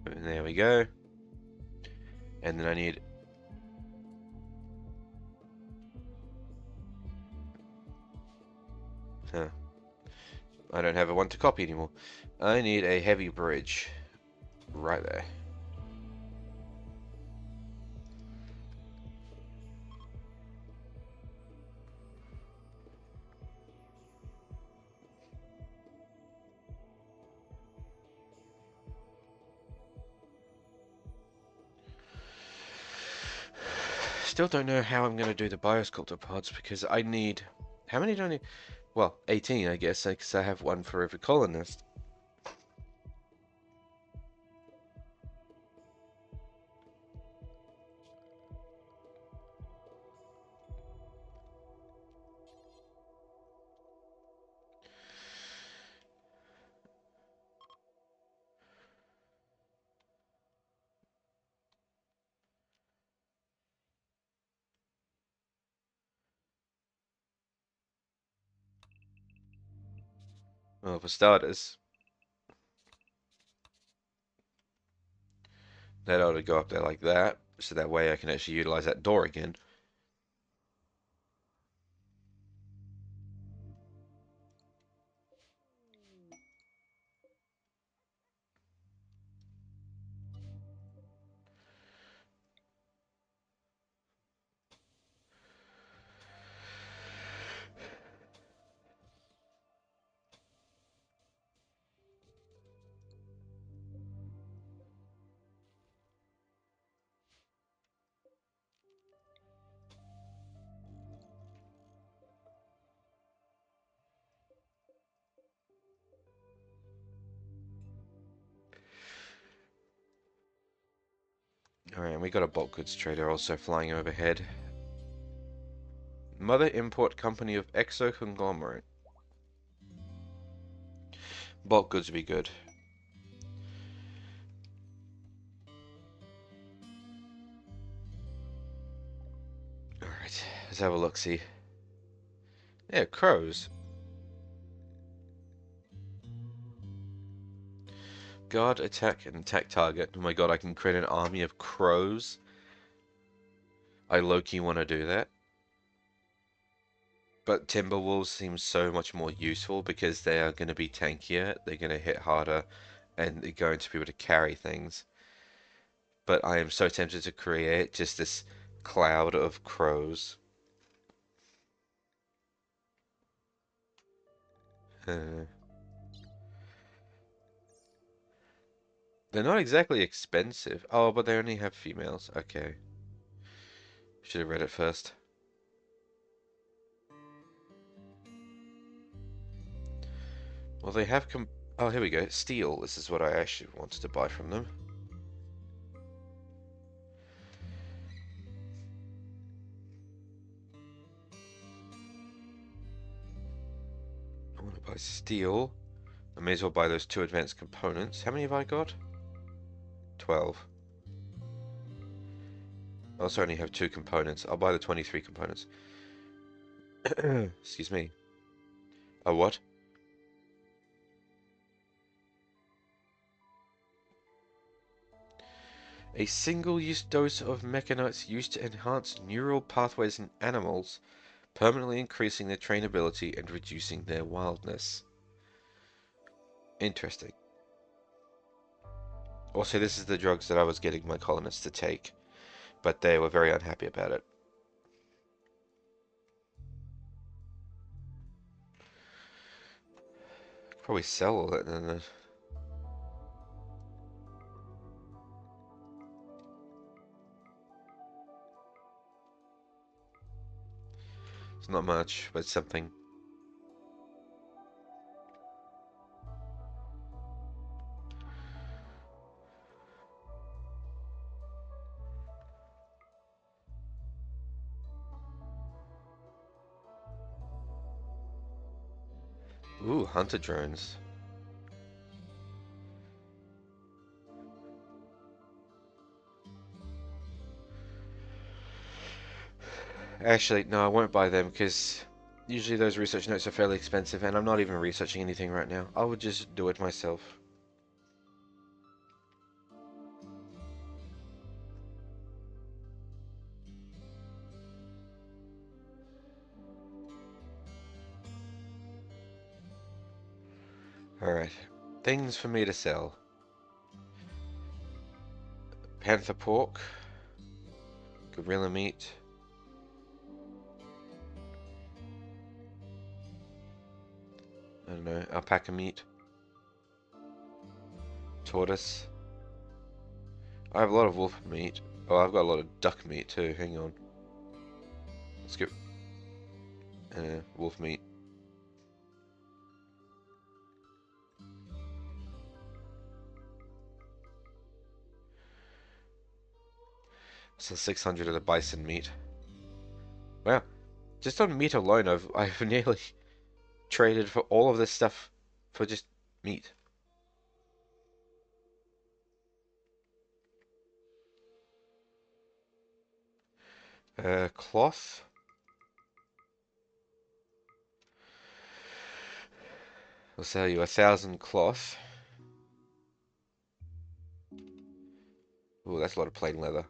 And there we go. And then I need... Huh. I don't have a one to copy anymore. I need a heavy bridge. Right there. still don't know how I'm going to do the biosculptor pods because I need... How many do I need? Well, 18, I guess, because I have one for every colonist. Well, for starters, that ought to go up there like that, so that way I can actually utilize that door again. Alright, and we got a bulk goods trader also flying overhead. Mother Import Company of Exo Conglomerate. Bulk goods would be good. Alright, let's have a look-see. Yeah, crows. Guard, attack, and attack target. Oh my god, I can create an army of crows. I low-key want to do that. But Timberwolves seem so much more useful because they are going to be tankier, they're going to hit harder, and they're going to be able to carry things. But I am so tempted to create just this cloud of crows. They're not exactly expensive. Oh, but they only have females. Okay. Should have read it first. Well, they have oh, here we go. Steel. This is what I actually wanted to buy from them. I want to buy steel. I may as well buy those 2 advanced components. How many have I got? 12. I also only have 2 components. I'll buy the 23 components. Excuse me. A what? A single-use dose of mechanites used to enhance neural pathways in animals, permanently increasing their trainability and reducing their wildness. Interesting. Also, this is the drugs that I was getting my colonists to take, but they were very unhappy about it. Could probably sell all that then. It's not much, but something. Ooh, hunter drones. Actually, no, I won't buy them because usually those research notes are fairly expensive and I'm not even researching anything right now. I would just do it myself. Alright, things for me to sell. Panther pork, gorilla meat, I don't know, alpaca meat, tortoise. I have a lot of wolf meat. Oh, I've got a lot of duck meat too, hang on. Let's get wolf meat. So 600 of the bison meat. Wow, just on meat alone, I've nearly traded for all of this stuff for just meat. Cloth. I'll sell you 1,000 cloth. Oh, that's a lot of plain leather.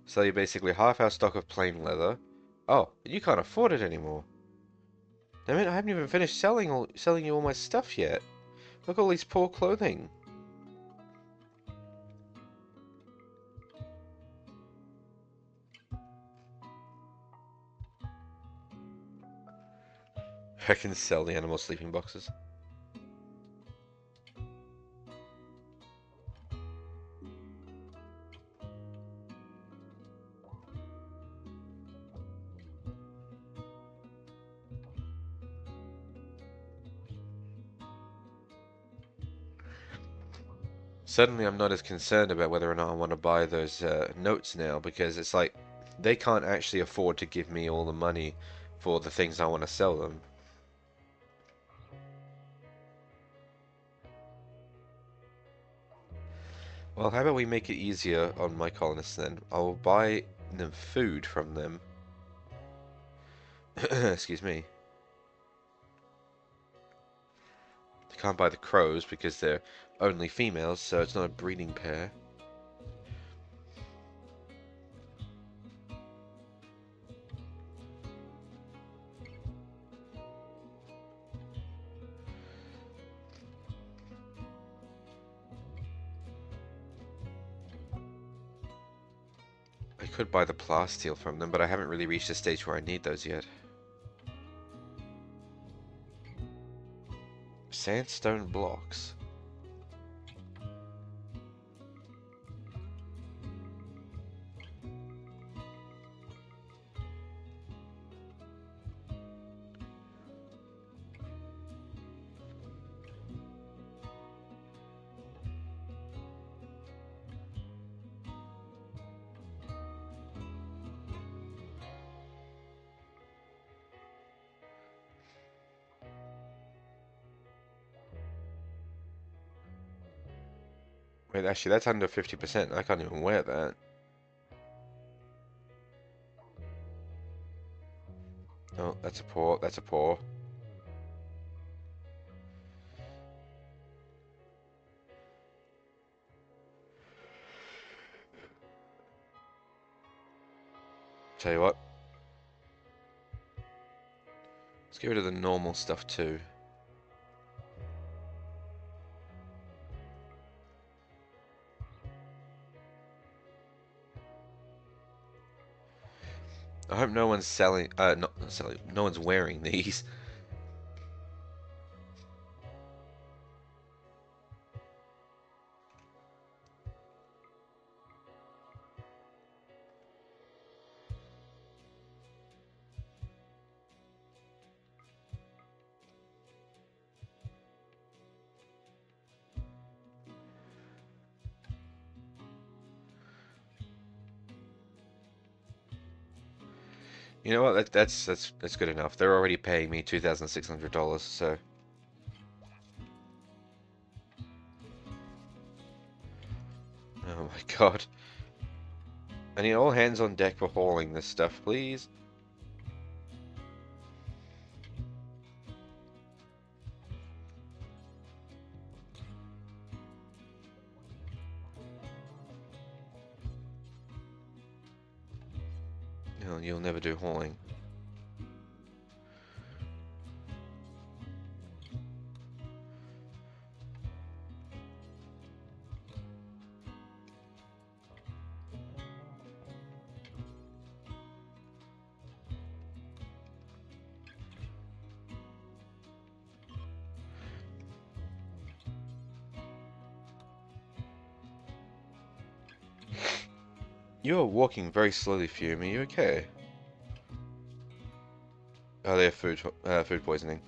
Sell you basically half our stock of plain leather. Oh, you can't afford it anymore. Damn it, I haven't even finished selling you all my stuff yet. Look at all these poor clothing. I can sell the animal sleeping boxes. Suddenly I'm not as concerned about whether or not I want to buy those notes now, because it's like they can't actually afford to give me all the money for the things I want to sell them. Well, how about we make it easier on my colonists then? I'll buy them food from them. Excuse me. I can't buy the crows because they're only females, so it's not a breeding pair. I could buy the plasteel from them, but I haven't really reached a stage where I need those yet. Sandstone blocks. Wait, actually, that's under 50%. I can't even wear that. Oh, that's a paw. That's a paw. Tell you what. Let's get rid of the normal stuff too. I hope no one's selling, not selling, no one's wearing these. You know what? That's good enough. They're already paying me $2,600, so. Oh my god. I need all hands on deck for hauling this stuff, please. No, you'll never do hauling. You're walking very slowly, Fume. Are you okay? Oh, they have food poisoning.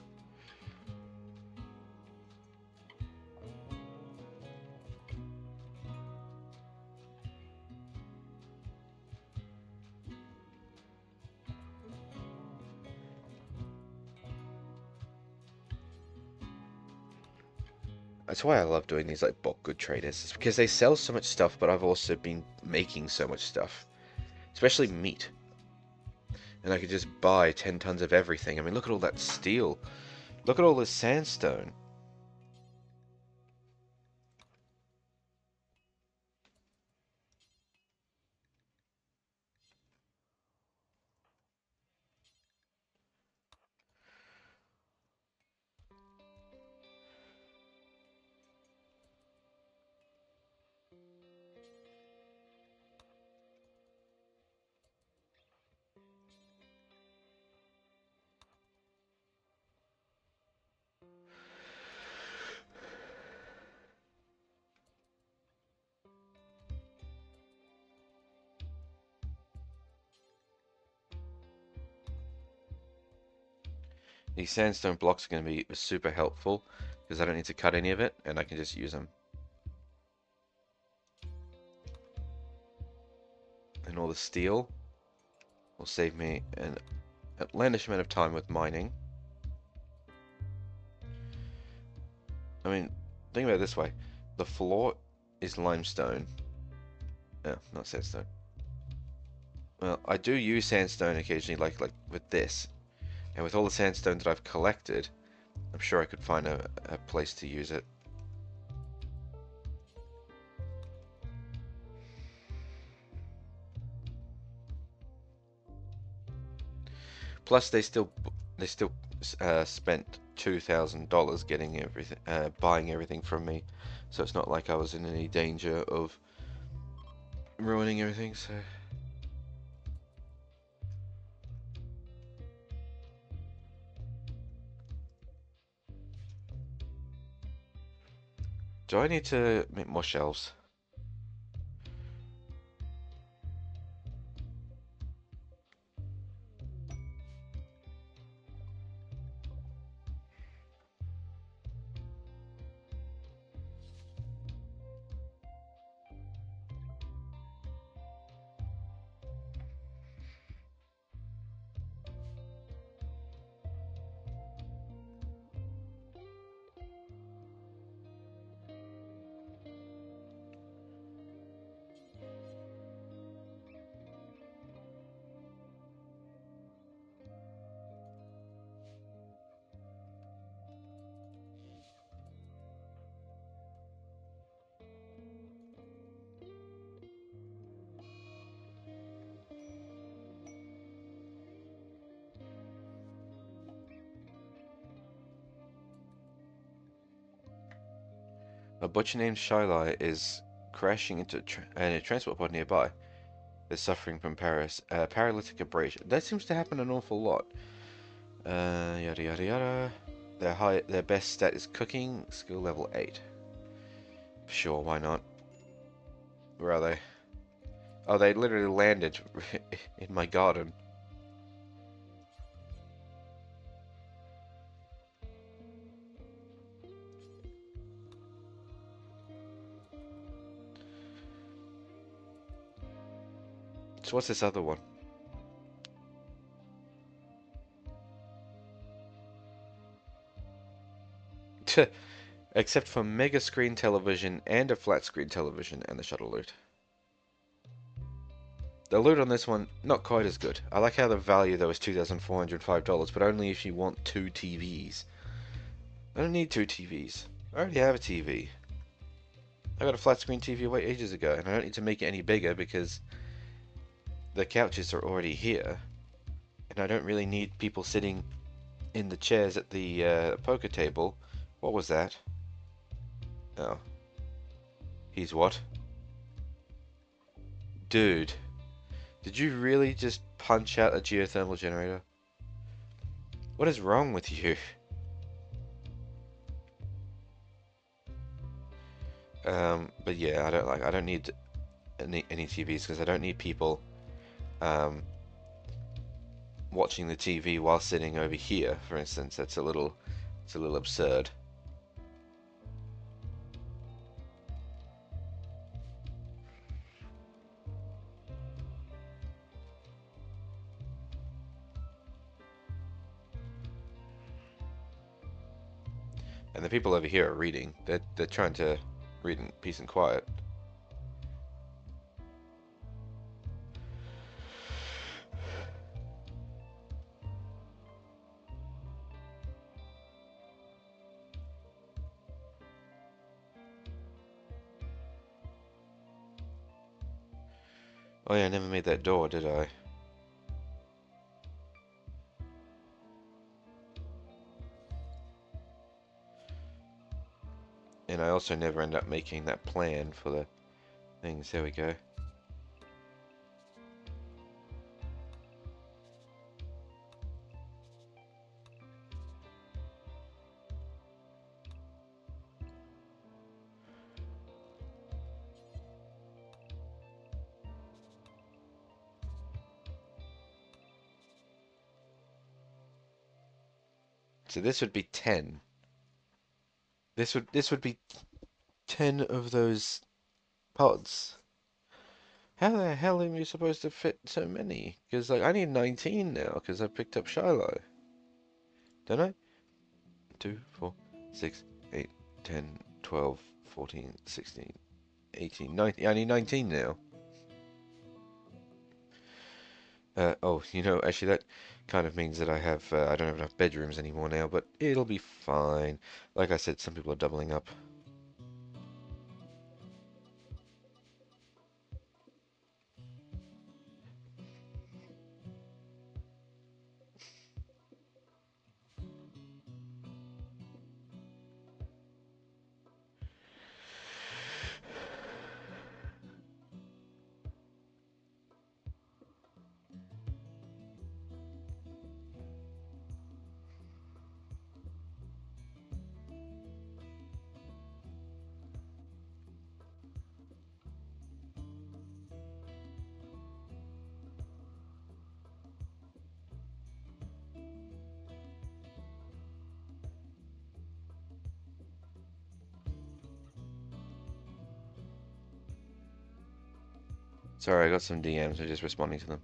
That's why I love doing these like bulk good traders. It's because they sell so much stuff, but I've also been making so much stuff, especially meat. And I could just buy 10 tons of everything. I mean, look at all that steel. Look at all this sandstone. These sandstone blocks are going to be super helpful because I don't need to cut any of it and I can just use them. And all the steel will save me an outlandish amount of time with mining. I mean, think about it this way. The floor is limestone. No, not sandstone. Well, I do use sandstone occasionally, like with this. And with all the sandstone that I've collected, I'm sure I could find a place to use it. Plus, they still spent $2,000 getting everything, buying everything from me, so it's not like I was in any danger of ruining everything. So, do I need to make more shelves? A butcher named Shylai is crashing into a transport pod nearby. They're suffering from paralytic abrasion. That seems to happen an awful lot. Yada yada yada. Their best stat is cooking, skill level 8. Sure, why not? Where are they? Oh, they literally landed in my garden. So what's this other one? Except for mega screen television and a flat screen television and the shuttle loot. The loot on this one, not quite as good. I like how the value though is $2,405, but only if you want 2 TVs. I don't need 2 TVs. I already have a TV. I got a flat screen TV away ages ago, and I don't need to make it any bigger because the couches are already here. And I don't really need people sitting in the chairs at the poker table. What was that? Oh. He's what? Dude. Did you really just punch out a geothermal generator? What is wrong with you? But yeah, I don't need any TVs because I don't need people um, watching the TV while sitting over here, for instance. It's a little absurd. And the people over here are reading. They're trying to read in peace and quiet. Oh yeah, I never made that door, did I? And I also never end up making that plan for the things. There we go. So this would be 10. This would be 10 of those pods. How the hell am you supposed to fit so many? Because like I need 19 now because I picked up Shiloh. Don't I? 2, 4, 6, 8, 10, 12, 14, 16, 18, 19. I need 19 now. Oh, actually that kind of means that I don't have enough bedrooms anymore now, but it'll be fine. Like I said, some people are doubling up. Sorry, I got some DMs. I'm just responding to them.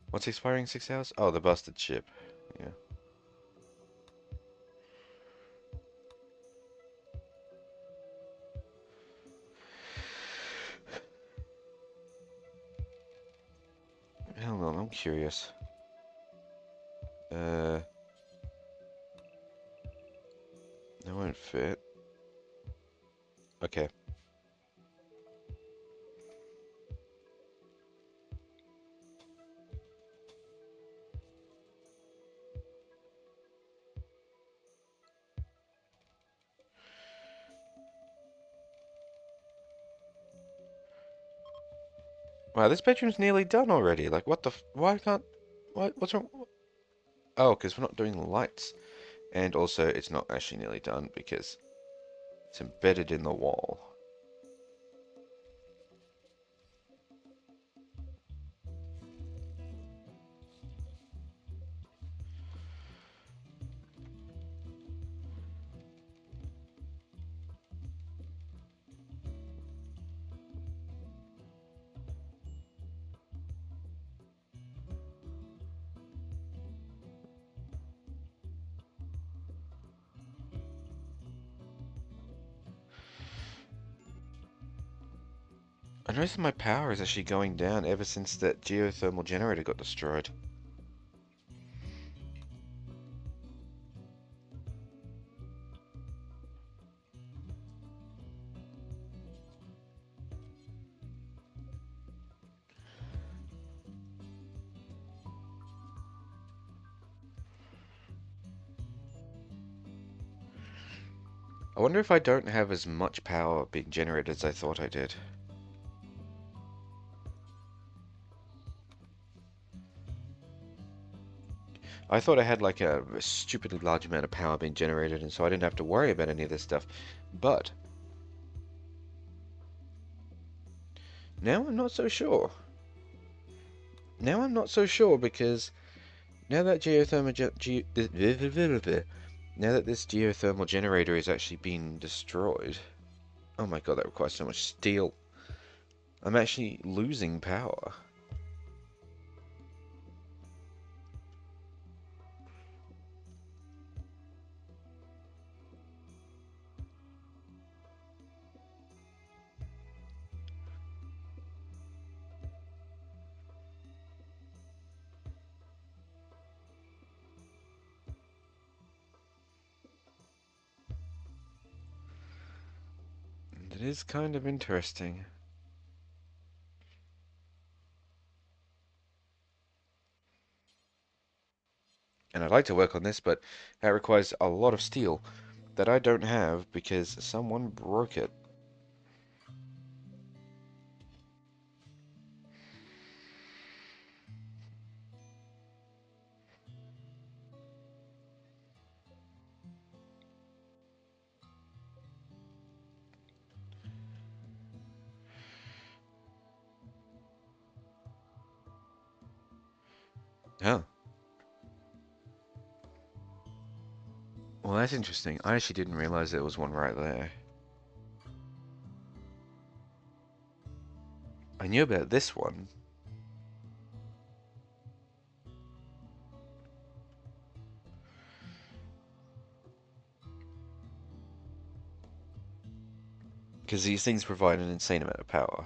What's expiring 6 hours? Oh, the busted ship. Yeah. Hang on, I'm curious. That won't fit. Okay. Wow, this bedroom's nearly done already. Like, what the why can't... What's wrong? Oh, because we're not doing the lights. And also, it's not actually nearly done because it's embedded in the wall. noticed my power is actually going down ever since that geothermal generator got destroyed. I wonder if I don't have as much power being generated as I thought I did. I thought I had like a stupidly large amount of power being generated, and so I didn't have to worry about any of this stuff. But now I'm not so sure. Now I'm not so sure because now that now that this geothermal generator is actually being destroyed. Oh my god, that requires so much steel. I'm actually losing power. And it is kind of interesting. And I'd like to work on this, but that requires a lot of steel that I don't have because someone broke it. Huh. Well, that's interesting. I actually didn't realize there was one right there. I knew about this one. Because these things provide an insane amount of power.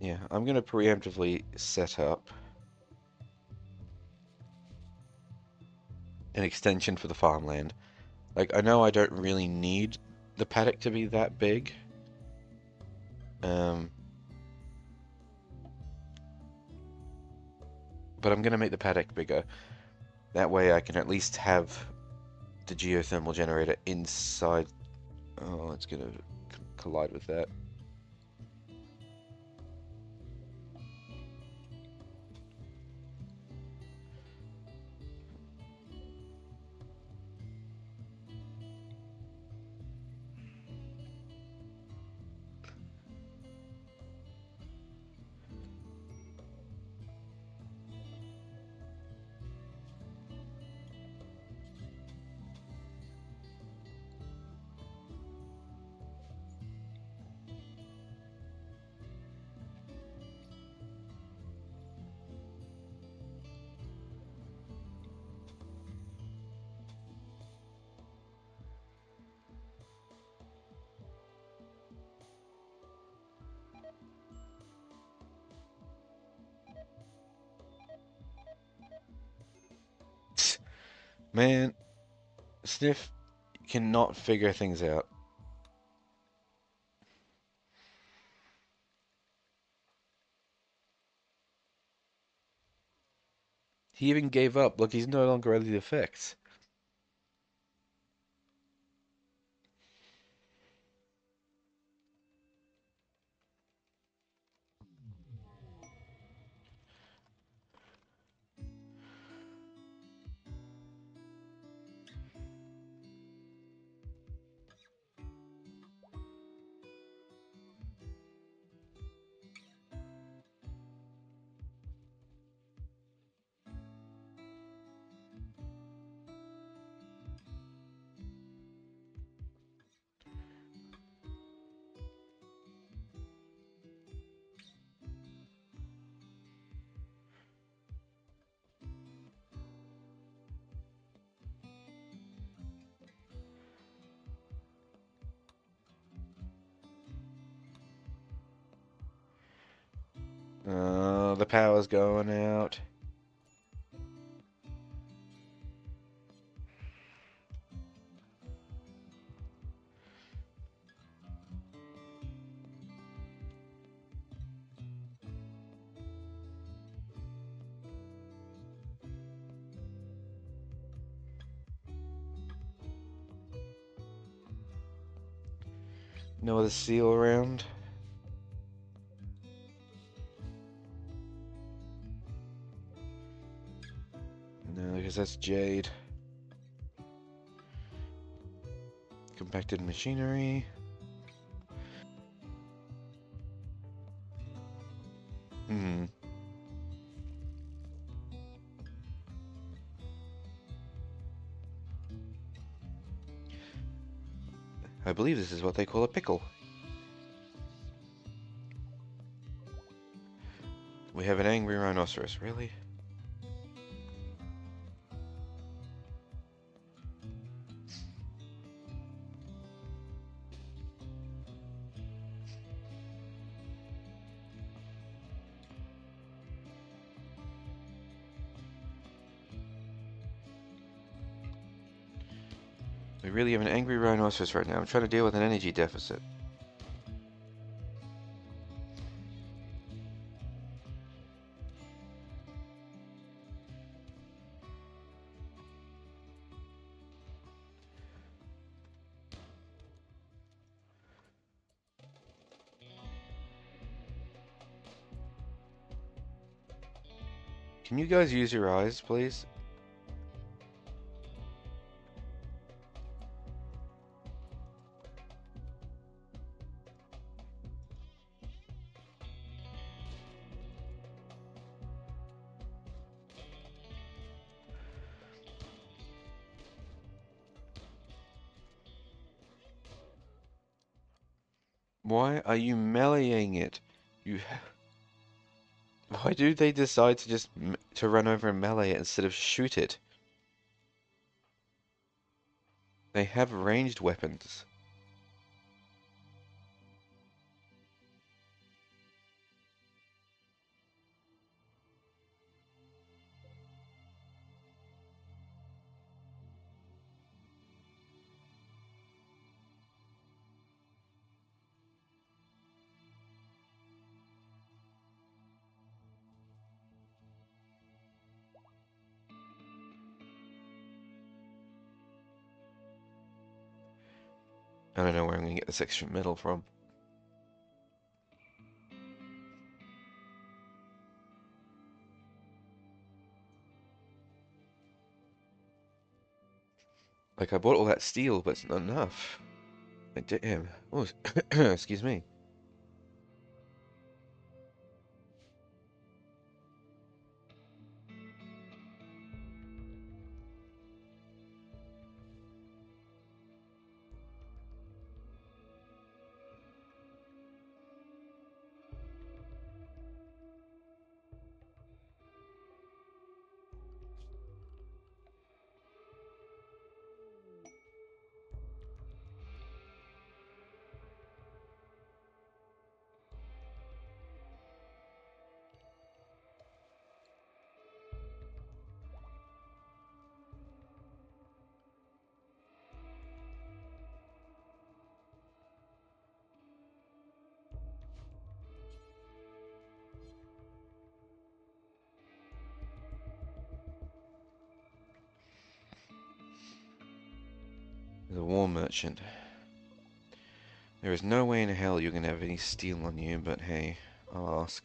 Yeah, I'm going to preemptively set up an extension for the farmland Like, I know I don't really need the paddock to be that big. Um, but I'm gonna make the paddock bigger. That way I can at least have the geothermal generator inside. Oh, it's gonna collide with that. Man, Sniff cannot figure things out. He even gave up. Look, he's no longer under the effects. The power's going out. No other seal around. No, because that's jade. Compacted machinery. Hmm. I believe this is what they call a pickle. We have an angry rhinoceros, really? We really have an angry rhinoceros right now. I'm trying to deal with an energy deficit. Can you guys use your eyes, please? Why are you meleeing it? You. Why do they decide to just to run over and melee it instead of shoot it? They have ranged weapons. I don't know where I'm gonna get this extra metal from. Like, I bought all that steel, but it's not enough. Like, damn. Oh, excuse me. The war merchant. There is no way in hell you're gonna have any steel on you, but hey, I'll ask.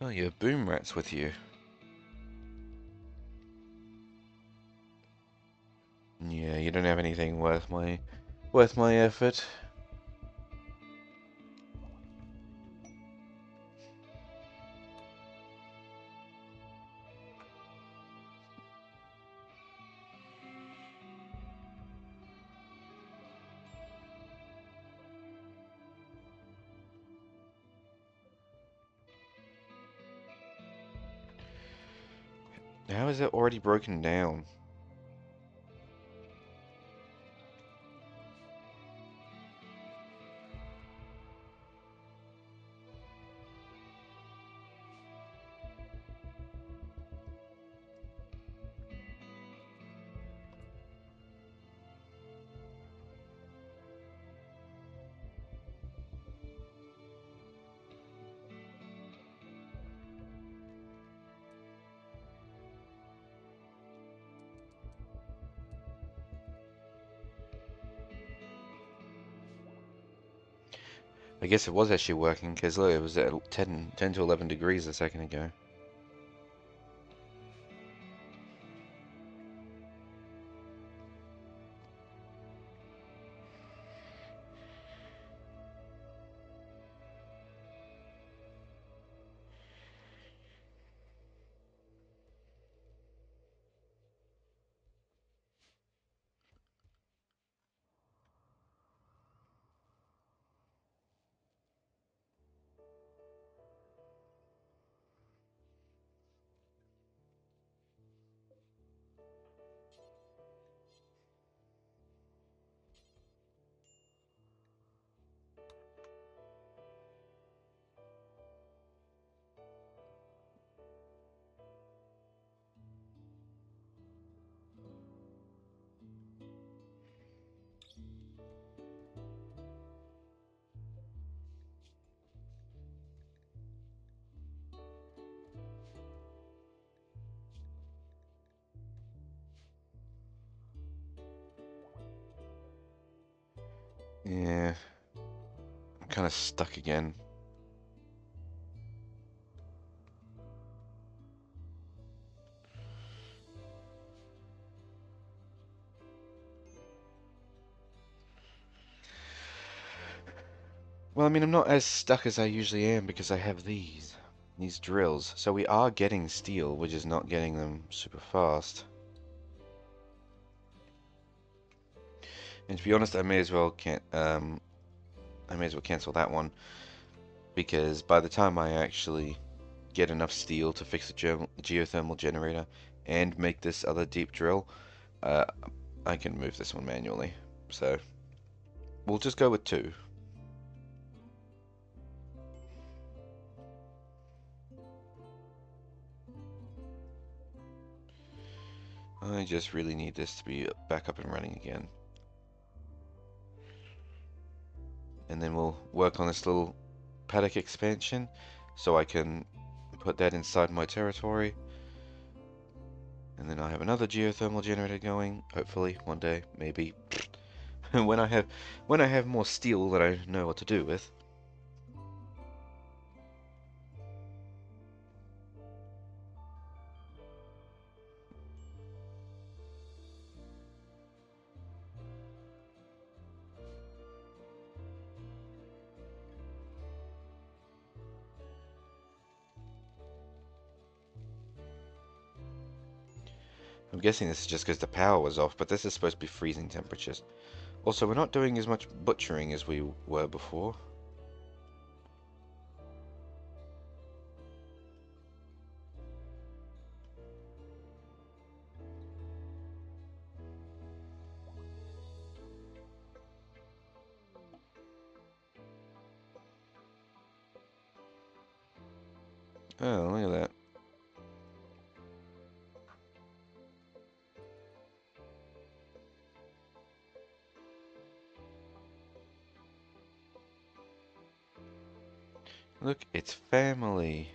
Oh, you have boom rats with you. Yeah, you don't have anything worth my effort. How is it already broken down? I guess it was actually working, because look, it was at 10 to 11 degrees a second ago. Yeah, I'm kind of stuck again. Well, I mean, I'm not as stuck as I usually am because I have these drills. So we are getting steel, we're just not getting them super fast. And to be honest, I may as well cancel that one, because by the time I actually get enough steel to fix the geothermal generator and make this other deep drill, uh, I can move this one manually. So we'll just go with 2. I just really need this to be back up and running again. And then we'll work on this little paddock expansion so I can put that inside my territory. And then I have another geothermal generator going, hopefully one day, maybe. when I have more steel that I know what to do with. I'm guessing this is just because the power was off, but this is supposed to be freezing temperatures. Also, we're not doing as much butchering as we were before. Oh, look at that. Look, it's family.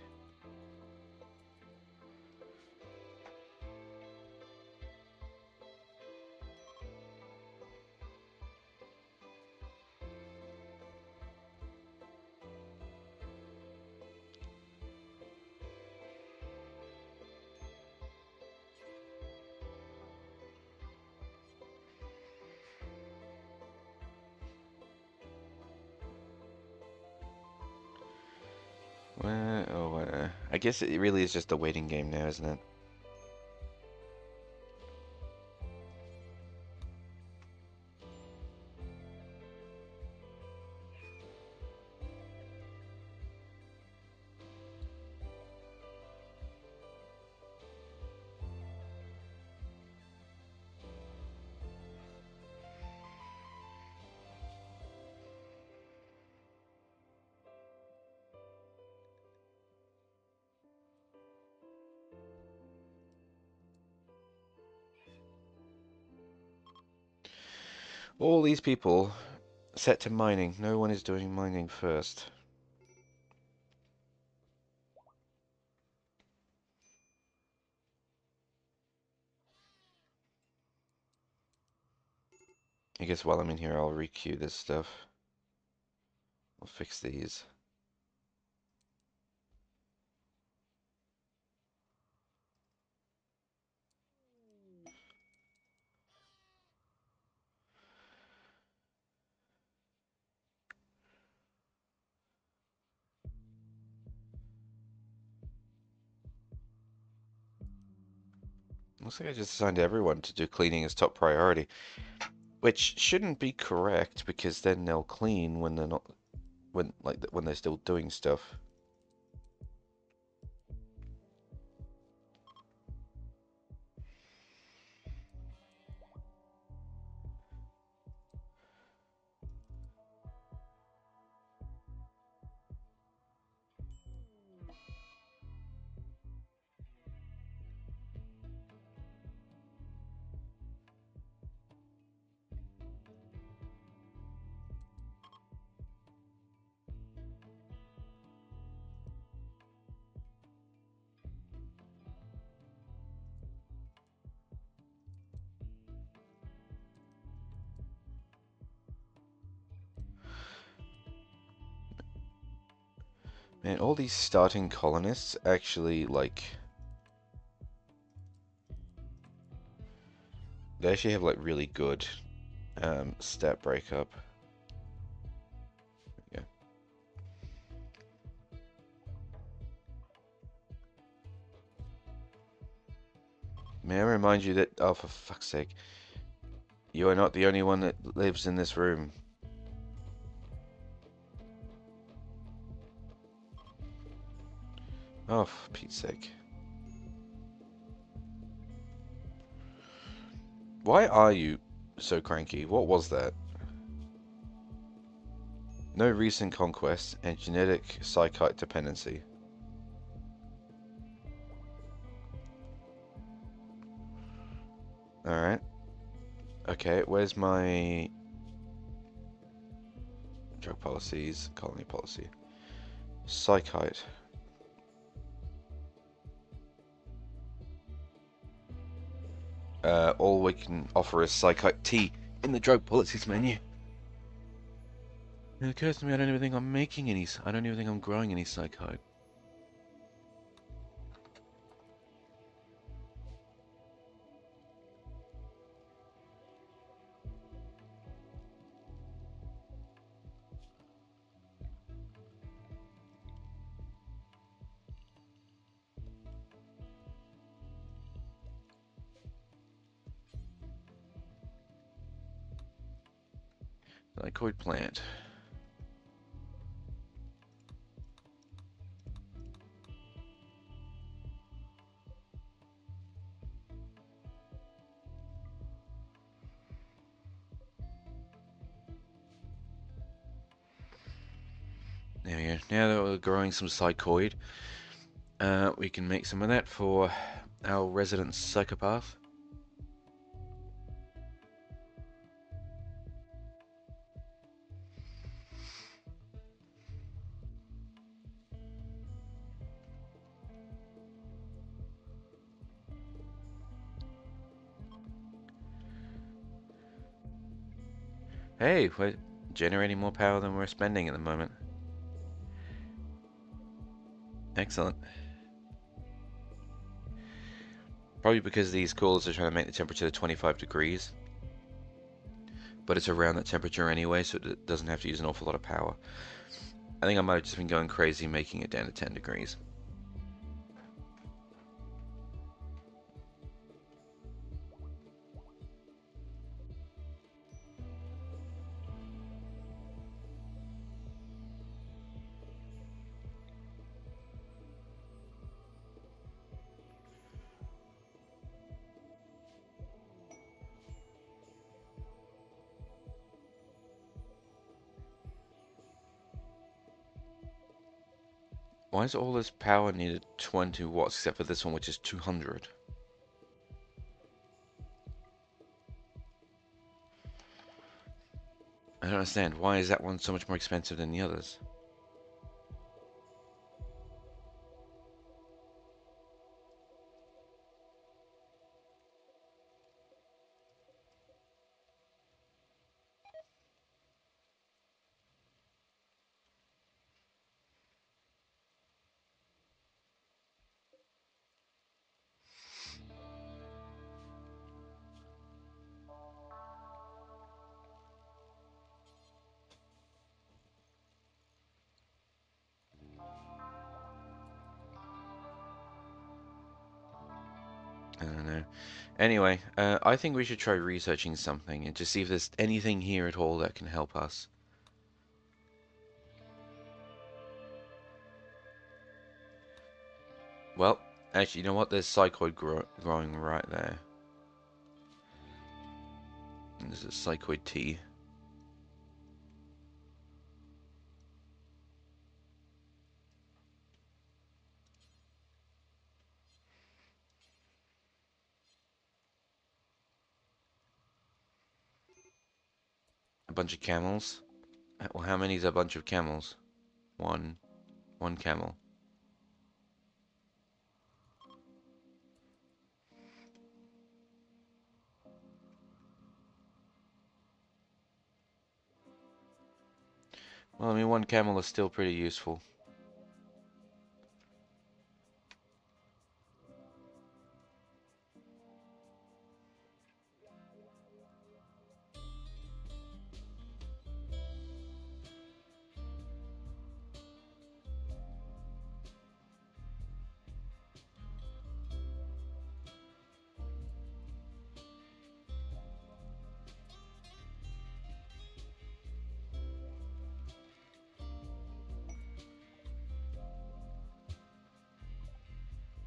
I guess it really is just a waiting game now, isn't it? All these people set to mining. No one is doing mining first. I guess while I'm in here, I'll requeue this stuff. I'll fix these. Looks like I just assigned everyone to do cleaning as top priority, which shouldn't be correct because then they'll clean when they're not, when they're still doing stuff. Man, all these starting colonists actually, like... They actually have, like, really good stat breakup. Yeah. May I remind you that... Oh, for fuck's sake. You are not the only one that lives in this room. Oh, for Pete's sake. Why are you so cranky? What was that? No recent conquests and genetic psychite dependency. Alright. Okay, where's my drug policies, colony policy? Psychite. All we can offer is Psychite tea in the drug policies menu. It occurs to me I don't even think I'm making any. I don't even think I'm growing any Psychite. Psychoid plant. There we go. Now that we're growing some psychoid, we can make some of that for our resident psychopath. Hey, we're generating more power than we're spending at the moment. Excellent. Probably because these coolers are trying to make the temperature to 25 degrees. But it's around that temperature anyway, so it doesn't have to use an awful lot of power. I think I might have just been going crazy making it down to 10 degrees. Why is all this power needed 20 watts except for this one, which is 200? I don't understand. Why is that one so much more expensive than the others? I don't know. Anyway, I think we should try researching something and just see if there's anything here at all that can help us. Well, actually, you know what? There's psychoid growing right there. And there's a psychoid tea. A bunch of camels. Well, how many is a bunch of camels? One camel. Well, I mean, one camel is still pretty useful.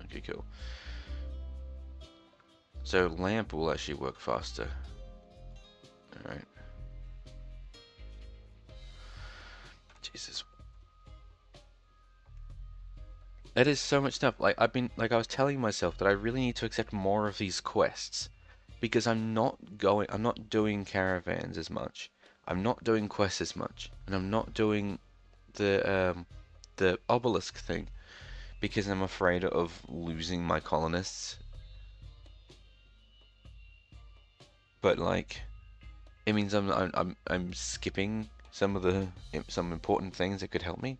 Okay, cool. So lamp will actually work faster. Alright. Jesus. That is so much stuff. Like I was telling myself that I really need to accept more of these quests because I'm not doing caravans as much. I'm not doing quests as much, and I'm not doing the obelisk thing because I'm afraid of losing my colonists. But like, it means I'm skipping some important things that could help me.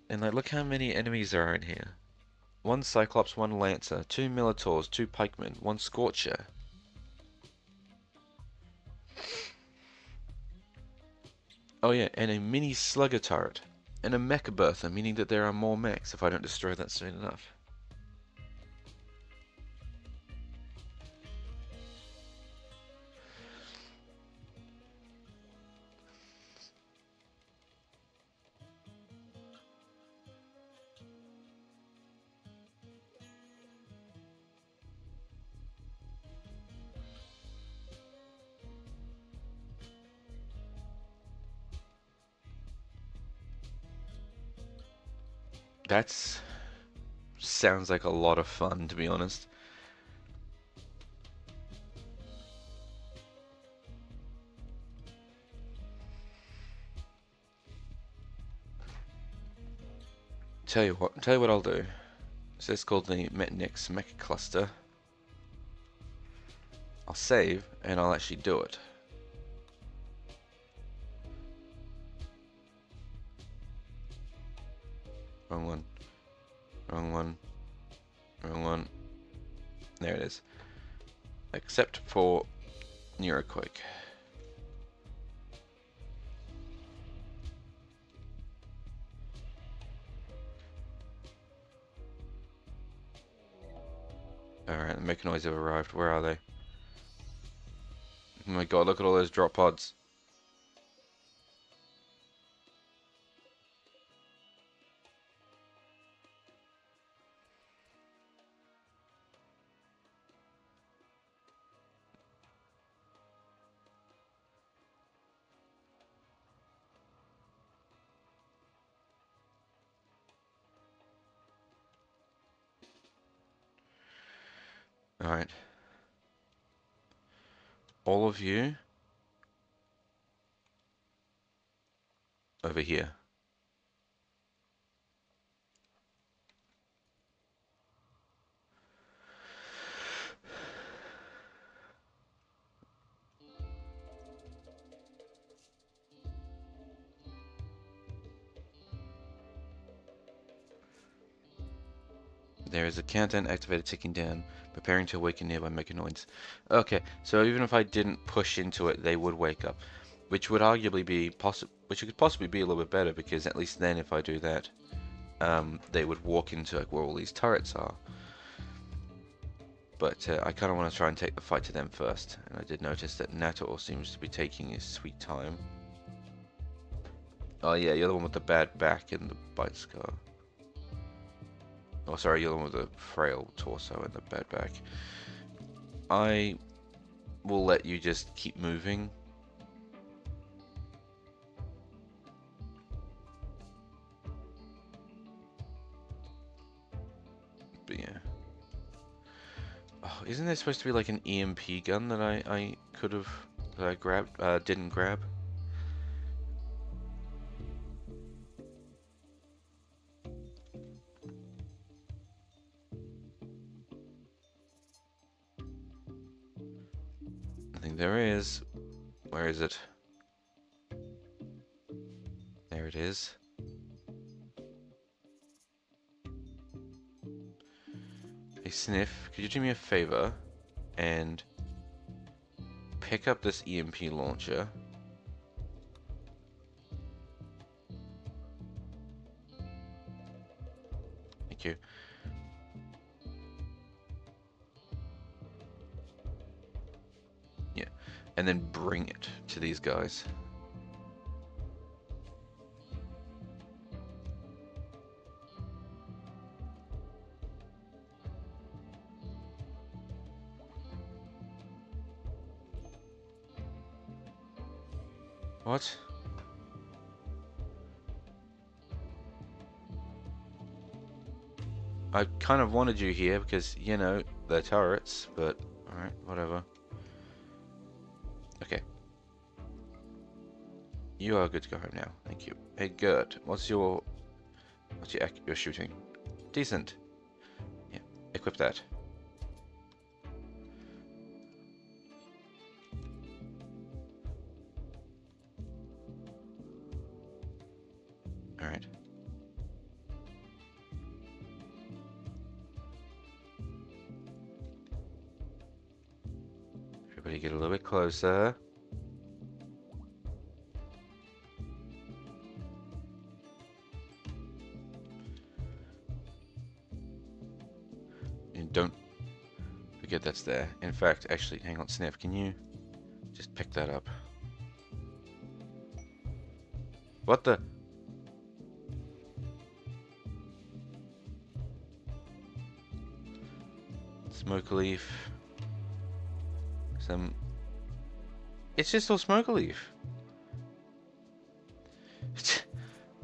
And like, look how many enemies there are in here. One Cyclops, one Lancer, two Minotaurs, two Pikemen, one Scorcher. Oh yeah, and a mini Slugger turret. And a Mecha Bertha, meaning that there are more mechs if I don't destroy that soon enough. That's sounds like a lot of fun, to be honest. Tell you what I'll do. So it's called the Metnix Mecha Cluster. I'll save, and I'll actually do it. Wrong one. Wrong one. Wrong one. There it is. Except for Neuroquake. Alright, the Mechanoids have arrived. Where are they? Oh my god, look at all those drop pods. Alright. All of you over here. There is a countdown activated ticking down, preparing to awaken nearby mechanoids. Okay, so even if I didn't push into it, they would wake up, which would arguably be which could possibly be a little bit better, because at least then if I do that, they would walk into like where all these turrets are. But I kind of want to try and take the fight to them first, and I did notice that Nator seems to be taking his sweet time. Oh yeah, you're the one with the bad back and the bite scar. Oh, sorry, you're the one with the frail torso and the bad back. I will let you just keep moving. But yeah. Oh, isn't there supposed to be like an EMP gun that I could have that I grabbed didn't grab? I think there is. Where is it? There it is. Hey Sniff, could you do me a favor and pick up this EMP launcher? Thank you. Yeah, and then bring it to these guys. What? I kind of wanted you here because, you know, they're turrets, but alright, whatever. Okay. You are good to go home now. Thank you. Hey, Gert, what's your shooting? Decent. Yeah, equip that. Alright. Everybody get a little bit closer. And don't forget that's there. In fact, actually, hang on, Sniff, can you just pick that up? What the? Smoke leaf. Some... It's just all smoke leaf.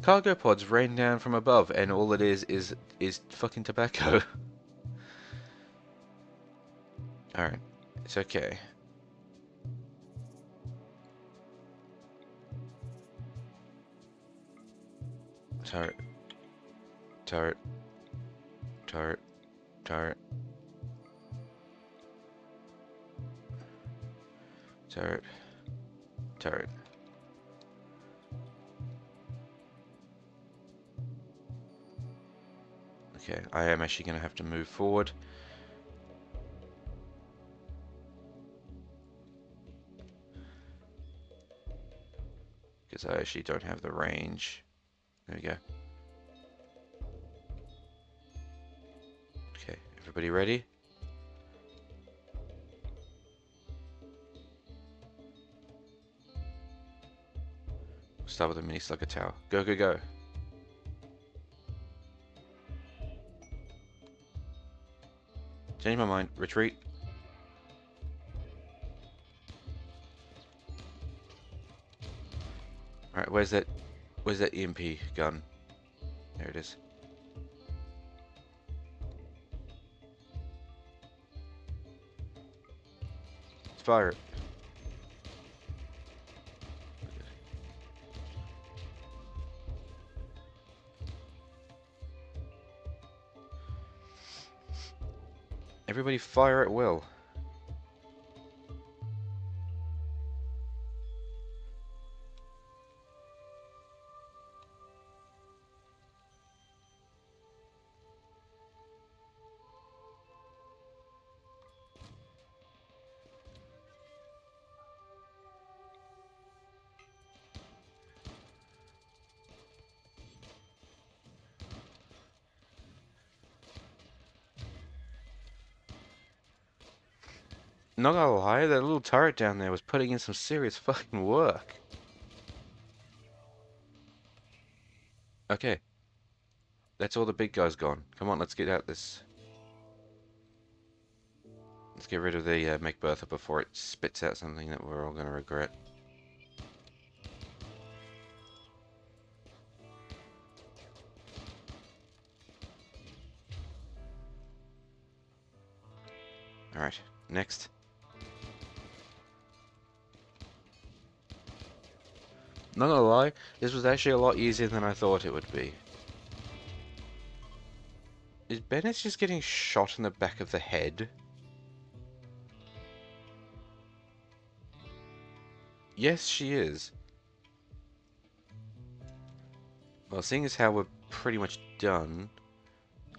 Cargo pods rain down from above, and all it is fucking tobacco. Alright, it's okay. Turret. Turret. Turret. Turret. Turret. Turret. Okay, I am actually going to have to move forward. Because I actually don't have the range. There we go. Okay, everybody ready? We'll start with a mini slugger tower. Go, go, go. Change my mind. Retreat. Alright, where's that EMP gun? There it is. Let's fire it. Everybody fire at will. Not gonna lie, that little turret down there was putting in some serious fucking work. Okay. That's all the big guys gone. Come on, let's get out this. Let's get rid of the Make Bertha before it spits out something that we're all gonna regret. Alright, next. Not gonna lie, this was actually a lot easier than I thought it would be. Is Bennett just getting shot in the back of the head? Yes, she is. Well, seeing as how we're pretty much done...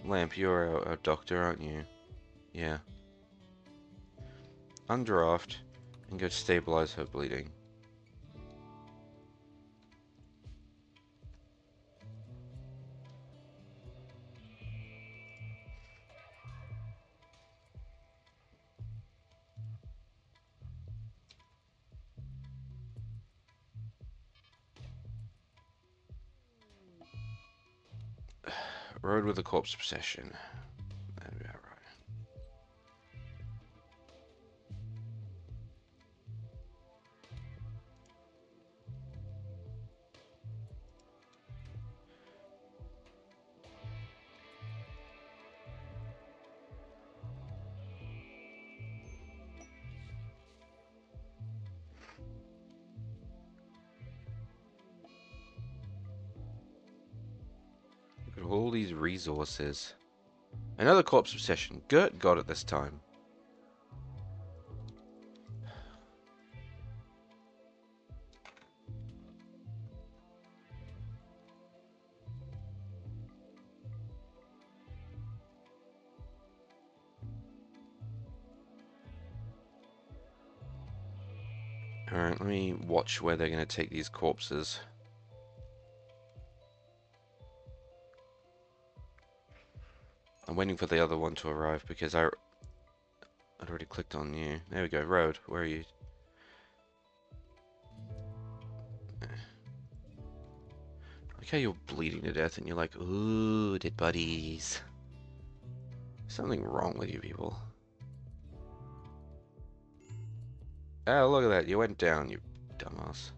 Lamp, you're our doctor, aren't you? Yeah. Undraft, and go stabilize her bleeding. Road with a corpse procession. That'd be alright. All these resources. Another corpse obsession. Gert got it this time. Alright, let me watch where they're going to take these corpses. I'm waiting for the other one to arrive because I'd already clicked on you. There we go, road. Where are you? Okay, you're bleeding to death and you're like, ooh, dead buddies. Something wrong with you people. Oh, look at that. You went down, you dumbass.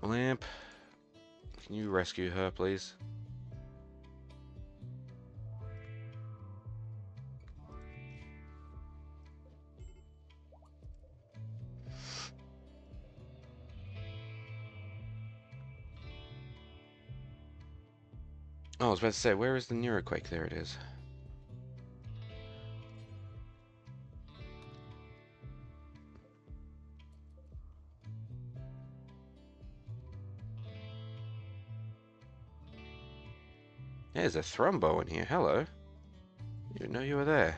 Lamp. Can you rescue her, please? Oh, I was about to say, where is the Neuroquake? There it is. There's a Thrumbo in here. Hello. You didn't know you were there.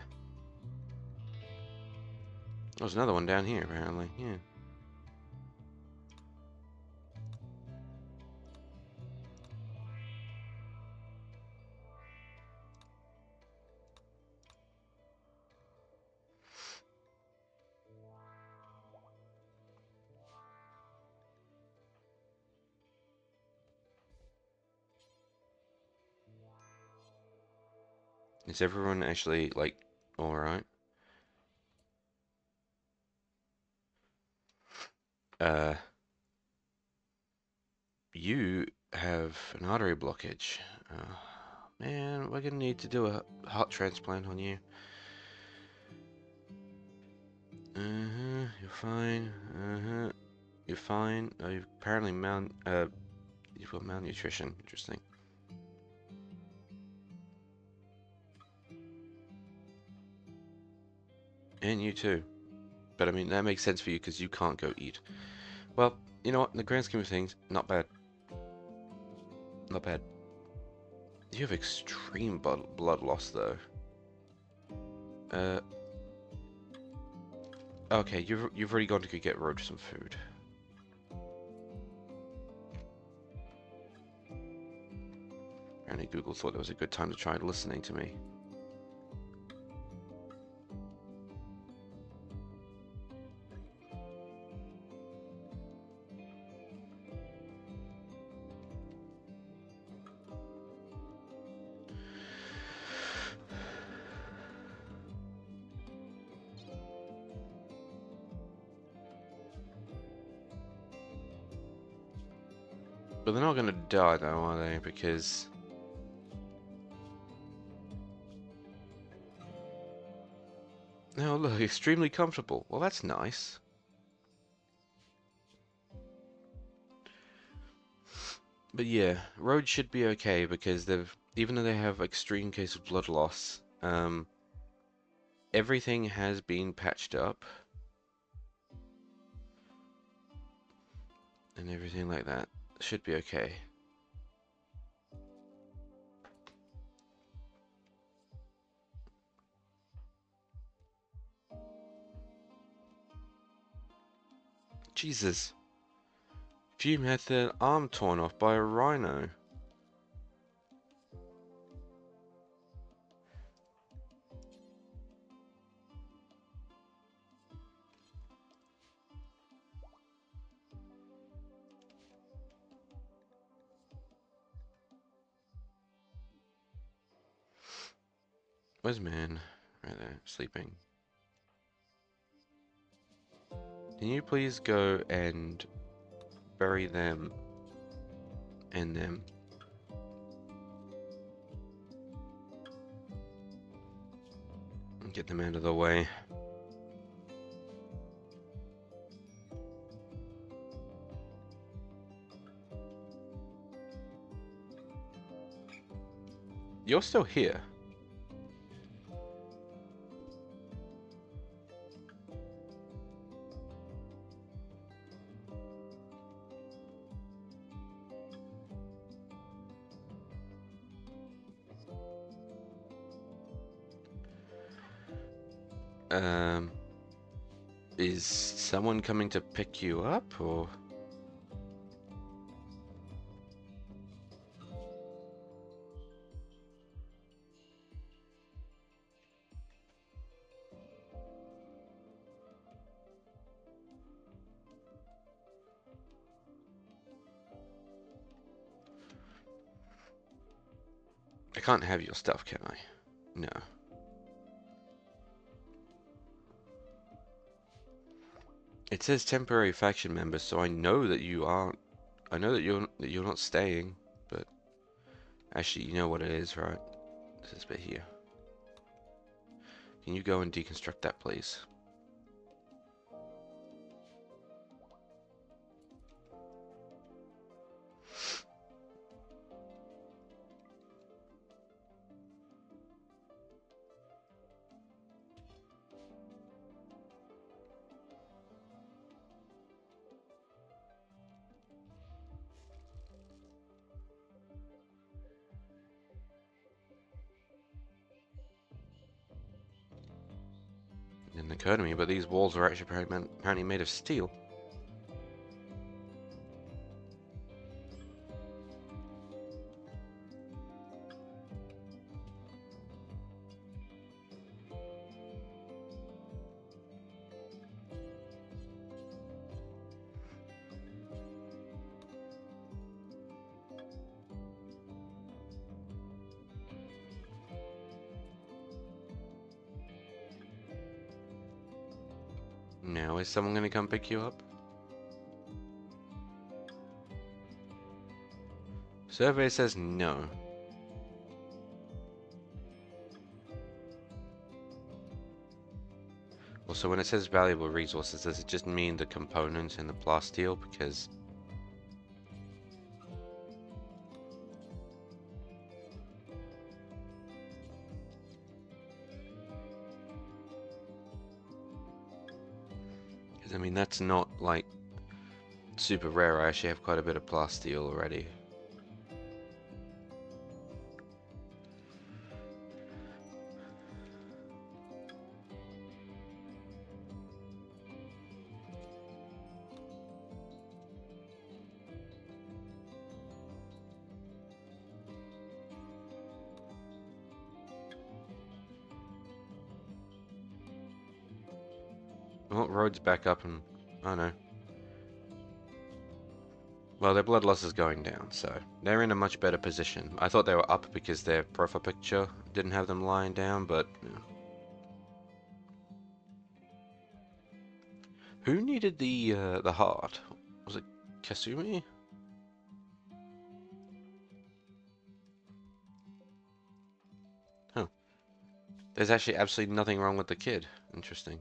There's another one down here, apparently. Yeah. Is everyone actually, like, alright? You have an artery blockage. Man, we're gonna need to do a heart transplant on you. You're fine. You're fine. Oh, you've apparently you've got malnutrition. Interesting. And you too. But I mean, that makes sense for you because you can't go eat. Well, you know what? In the grand scheme of things, not bad. Not bad. You have extreme blood loss, though. Okay, you've already gone to go get Roach some food. Apparently Google thought it was a good time to try listening to me. But they're not going to die, though, are they? Because... Oh, look, extremely comfortable. Well, that's nice. But yeah, roads should be okay because even though they have extreme case of blood loss, everything has been patched up. And everything like that should be okay. Jesus. Fume had their arm torn off by a rhino. Where's man? Right there, sleeping. Can you please go and bury them and them? And get them out of the way. you're still here. Um, is someone coming to pick you up, or? I can't have your stuff, can I? No. It says temporary faction members, so I know that you aren't. I know that you're not staying, but actually, you know what it is, right? This bit here. Can you go and deconstruct that, please? It didn't occur to me, but these walls are actually apparently made of steel. Now, is someone going to come pick you up? Survey says no. Also, when it says valuable resources, does it just mean the components in the plasteel? Because I mean, that's not like super rare. I actually have quite a bit of plasteel already. Well, road's back up and... oh no. Well, their blood loss is going down, so they're in a much better position. I thought they were up because their profile picture didn't have them lying down, but... yeah. Who needed the heart? Was it Kasumi? Huh. There's actually absolutely nothing wrong with the kid. Interesting.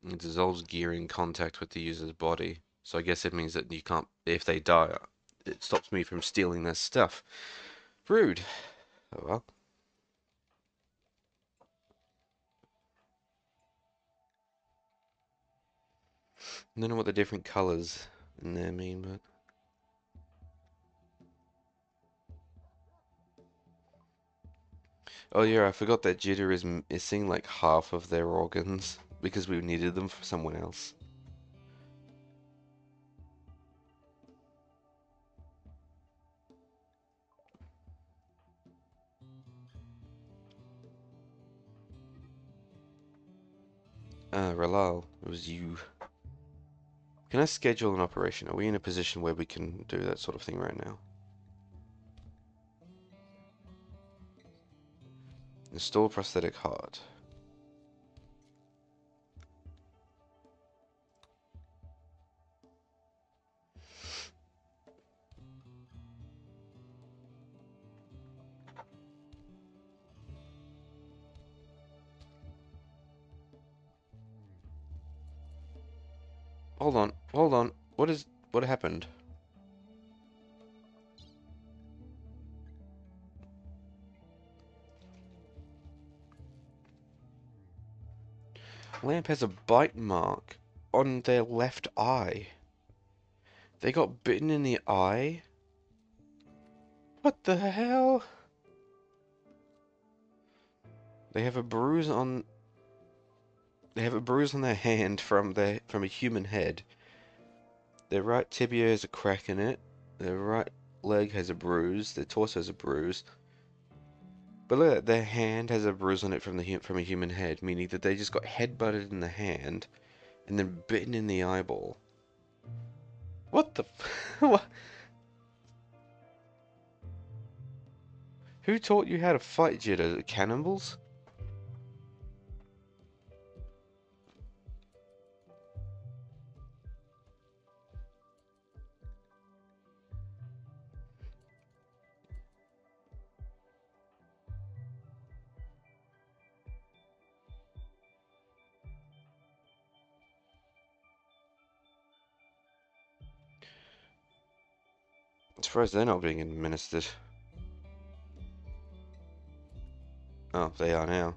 It dissolves gear in contact with the user's body. So I guess it means that you can't, if they die, it stops me from stealing their stuff. Rude. Oh well. I don't know what the different colors in there mean, but... oh yeah, I forgot that Jitter is missing like half of their organs because we needed them for someone else. Ralal, it was you. Can I schedule an operation? Are we in a position where we can do that sort of thing right now? Install prosthetic heart. Hold on, hold on. What happened? Lamp has a bite mark on their left eye. They got bitten in the eye? What the hell? They have a bruise on their hand from a human head. Their right tibia has a crack in it. Their right leg has a bruise. Their torso has a bruise. But look, their hand has a bruise on it from a human head, meaning that they just got headbutted in the hand and then bitten in the eyeball. What the what? Who taught you how to fight, Jitter? Cannibals? I'm surprised they're not being administered. Oh, they are now.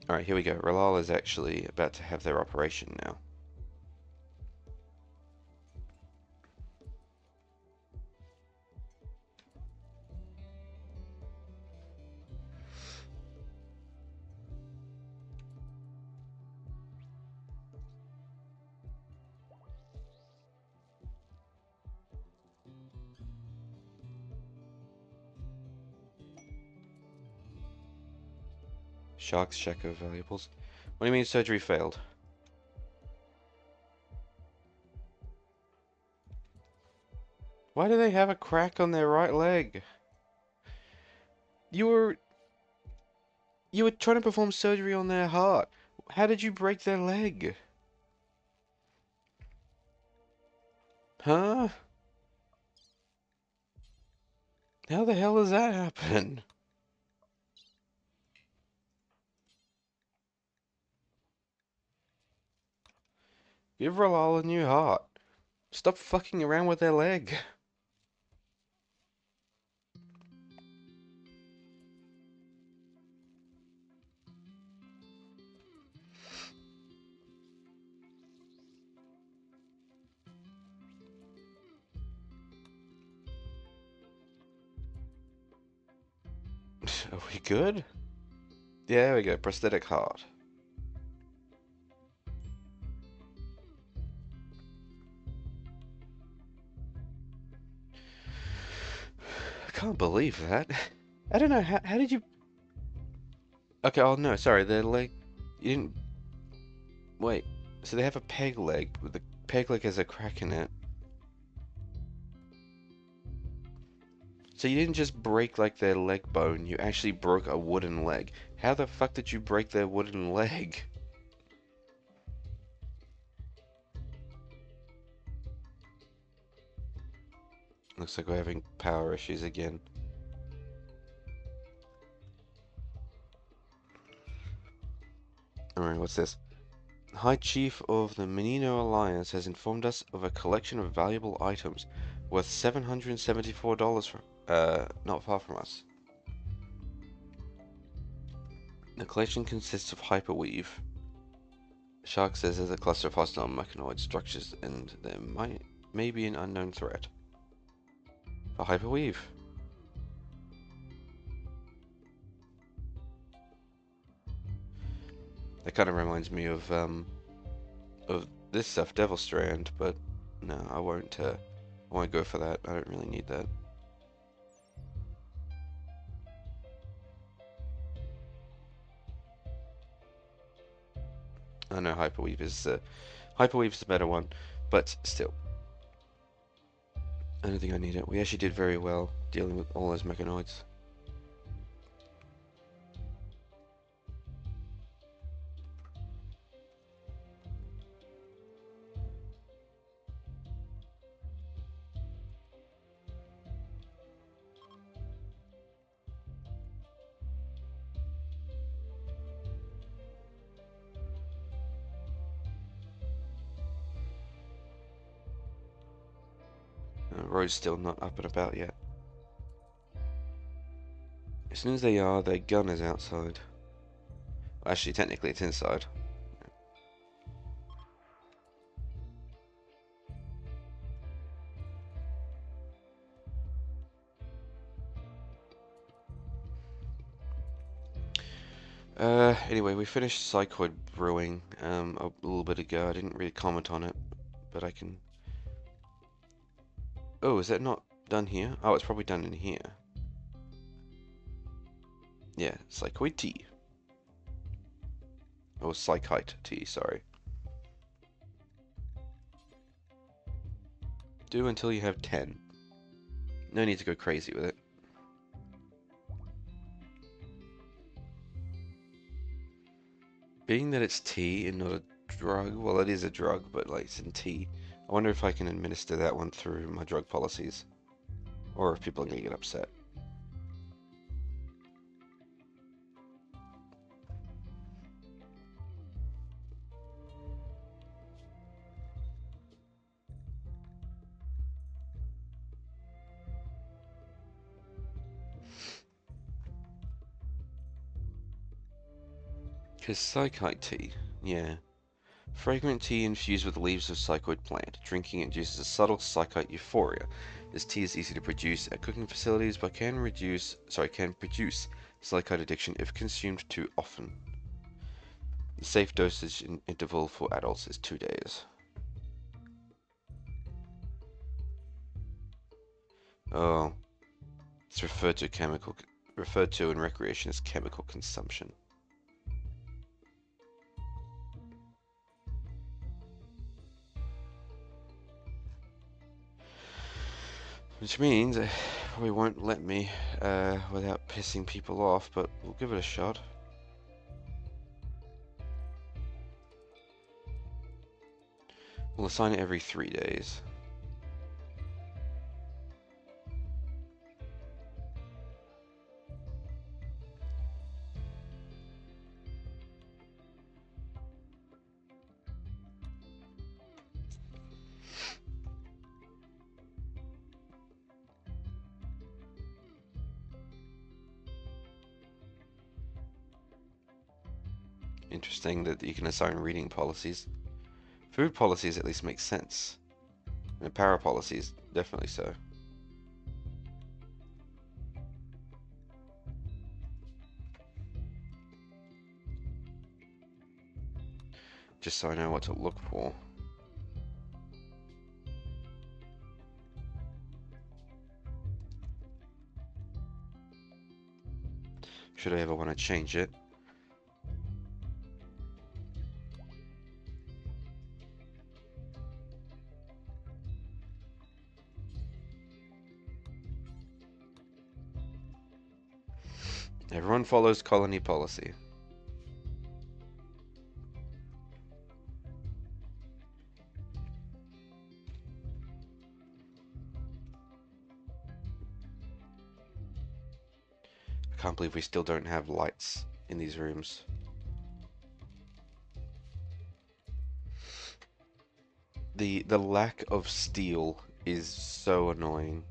Alright, here we go. Ralal is actually about to have their operation now. Sharks check of valuables. What do you mean surgery failed? Why do they have a crack on their right leg? You were trying to perform surgery on their heart. How did you break their leg? Huh? How the hell does that happen? Give Ralal a new heart. Stop fucking around with their leg. Are we good? Yeah, there we go. Prosthetic heart. I can't believe that. I don't know, how did you... Okay, oh no, sorry, their leg... You didn't... Wait, so they have a peg leg, but the peg leg has a crack in it. So you didn't just break, like, their leg bone, you actually broke a wooden leg. How the fuck did you break their wooden leg? Looks like we're having power issues again. Alright, what's this? High Chief of the Menino Alliance has informed us of a collection of valuable items worth $774 from, not far from us. The collection consists of hyperweave. Shark says there's a cluster of hostile mechanoid structres and there may be an unknown threat. For hyperweave. That kind of reminds me of this stuff, Devil Strand, but no, I won't go for that. I don't really need that. I know Hyperweave's the better one, but still, I don't think I need it. We actually did very well dealing with all those mechanoids. road's still not up and about yet. As soon as they are, their gun is outside. Well, actually, technically it's inside. Anyway, we finished Psychoid brewing a little bit ago. I didn't really comment on it, but I can... Oh, is that not done here? Oh, it's probably done in here. Yeah, Psychoid tea. Oh, Psychite tea, sorry. Do until you have 10. No need to go crazy with it. Being that it's tea and not a drug, well, it is a drug, but like it's in tea. I wonder if I can administer that one through my drug policies, or if people are going to get upset. Because Psychite tea, yeah. Fragrant tea infused with leaves of psychoid plant. Drinking it induces a subtle psychite euphoria. This tea is easy to produce at cooking facilities, but can produce psychite addiction if consumed too often. The safe dosage interval for adults is 2 days. Oh, it's referred to in recreation as chemical consumption. Which means it probably won't let me without pissing people off, but we'll give it a shot. We'll assign it every 3 days. Interesting that you can assign reading policies. Food policies at least make sense. And power policies, definitely so. Just so I know what to look for. Should I ever want to change it. Everyone follows colony policy. I can't believe we still don't have lights in these rooms. The lack of steel is so annoying.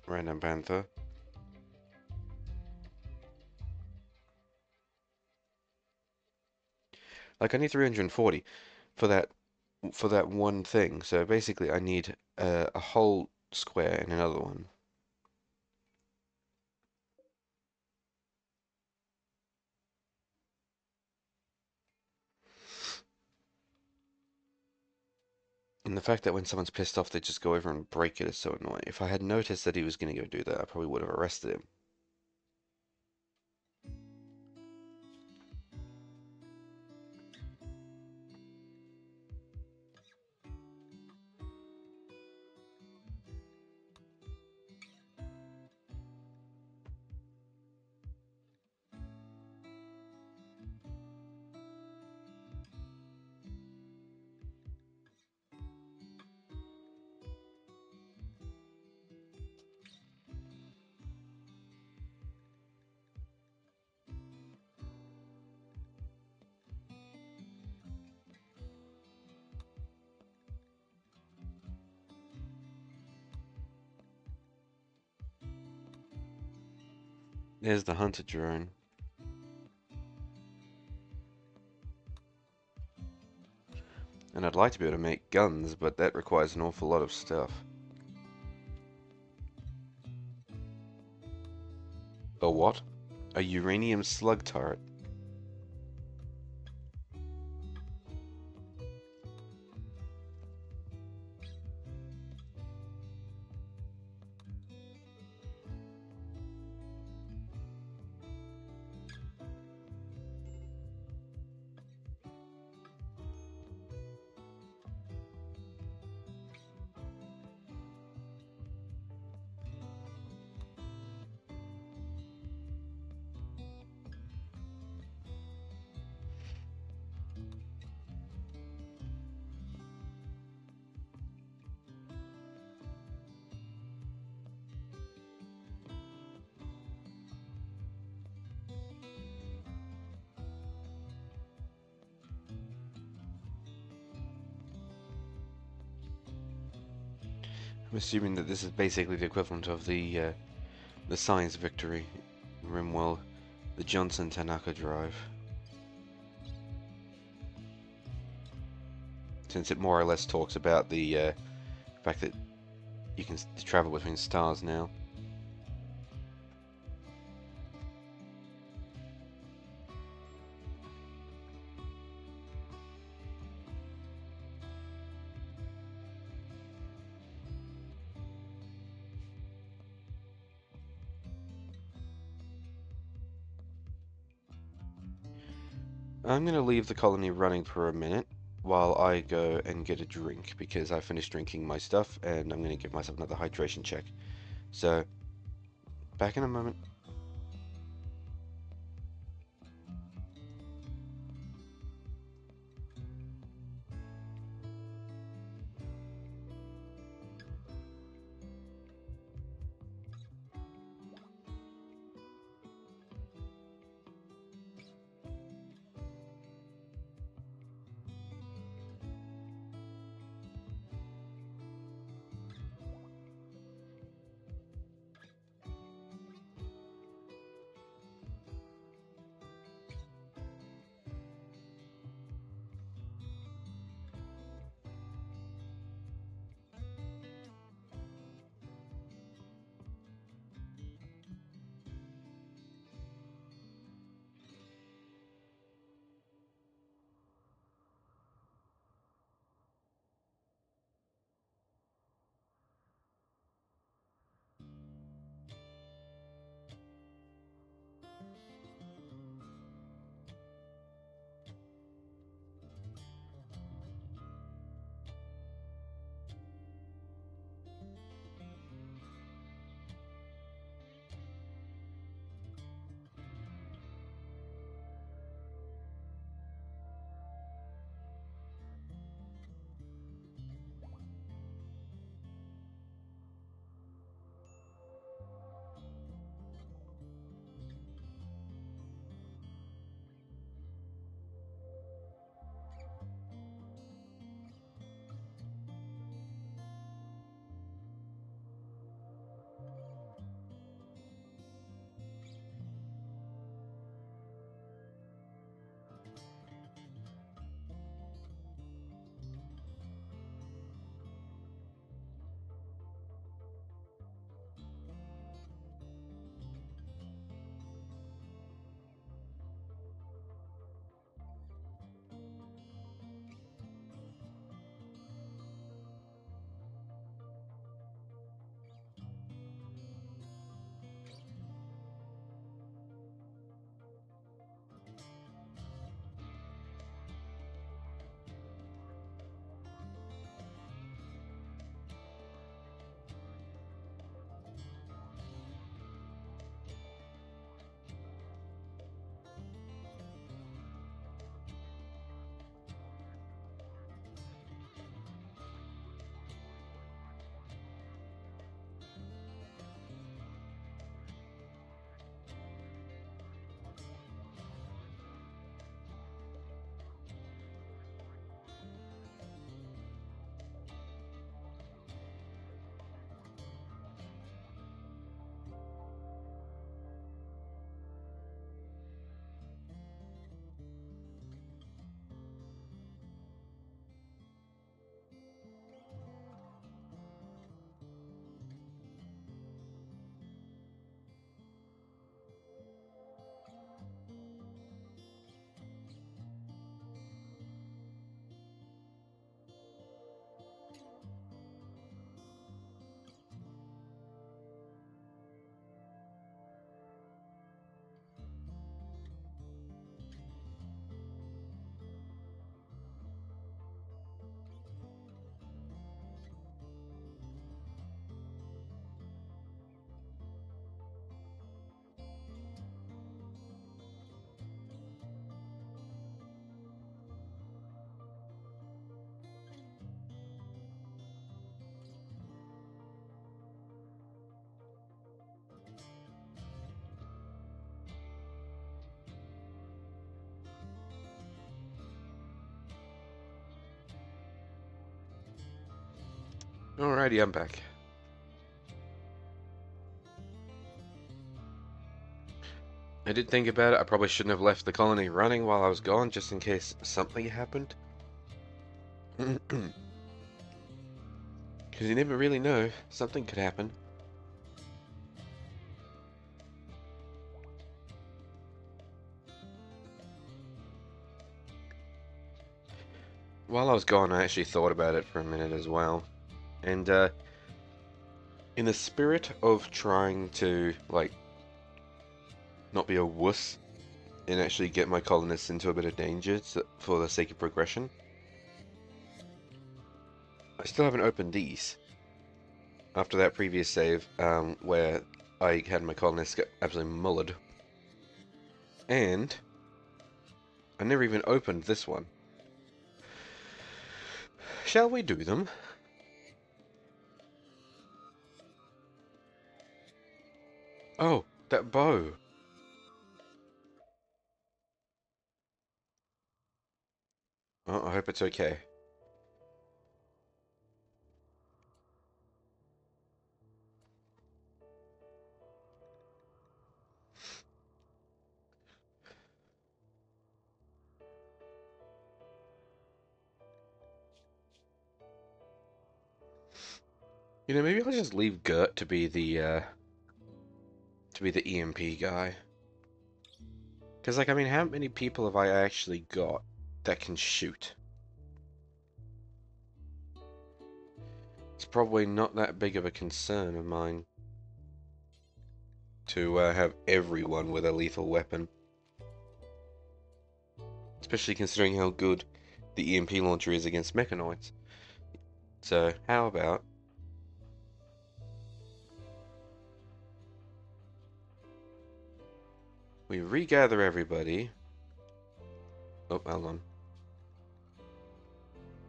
Random Panther. Like I need 340 for that one thing. So basically I need a whole square in another one. And the fact that when someone's pissed off they just go over and break it is so annoying. If I had noticed that he was going to go do that, I probably would have arrested him. There's the hunter drone. And I'd like to be able to make guns, but that requires an awful lot of stuff. A what? A uranium slug turret. I'm assuming that this is basically the equivalent of the science victory in RimWorld, the Johnson Tanaka drive. Since it more or less talks about the fact that you can travel between stars now. I'm going to leave the colony running for a minute while I go and get a drink because I finished drinking my stuff and I'm going to give myself another hydration check. So, back in a moment. Alrighty, I'm back. I did think about it. I probably shouldn't have left the colony running while I was gone, just in case something happened. Because you never really know. Something could happen. While I was gone, I actually thought about it for a minute as well. And, in the spirit of trying to, like, not be a wuss and actually get my colonists into a bit of danger for the sake of progression, I still haven't opened these. After that previous save, where I had my colonists get absolutely mullered. And I never even opened this one. Shall we do them? Oh, that bow. Oh, I hope it's okay. You know, maybe I'll just leave Gert to be the EMP guy. Because, like, I mean, how many people have I actually got that can shoot? It's probably not that big of a concern of mine to have everyone with a lethal weapon. Especially considering how good the EMP launcher is against mechanoids. So, how about we regather everybody. Oh, hold on.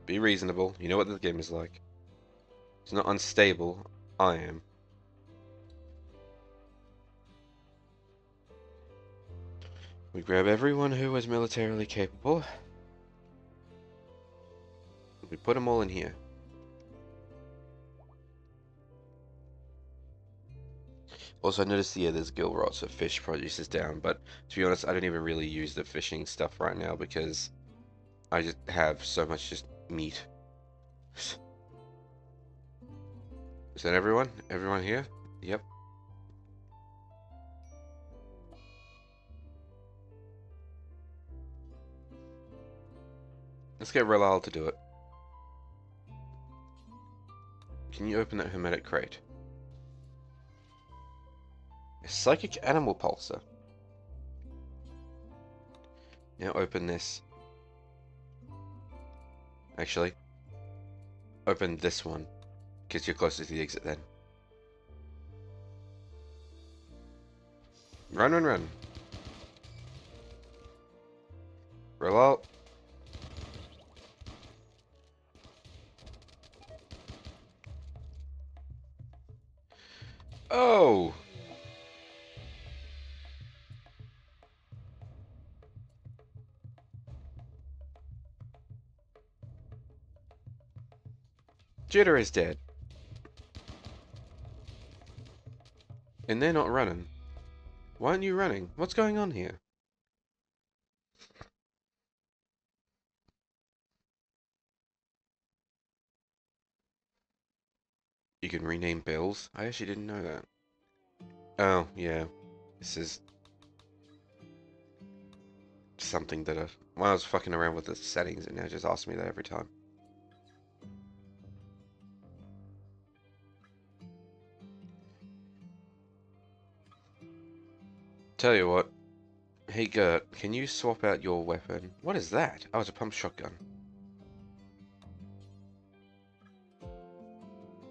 Be reasonable. You know what the game is like. It's not unstable. I am. We grab everyone who was militarily capable. We put them all in here. Also, I noticed, yeah, there's gill rot, so fish produce is down, but to be honest, I don't even really use the fishing stuff right now because I just have so much just meat. Is that everyone? Everyone here? Yep. Let's get Relal to do it. Can you open that hermetic crate? A psychic animal pulsar. Now open this. Actually, open this one, because you're closest to the exit then. Run, run, run. Roll out. Oh! Jitter is dead. And they're not running. Why aren't you running? What's going on here? You can rename bills? I actually didn't know that. Oh, yeah. This is something that when I was fucking around with the settings, it now just asks me that every time. Tell you what. Hey Gert, can you swap out your weapon? What is that? Oh, it's a pump shotgun.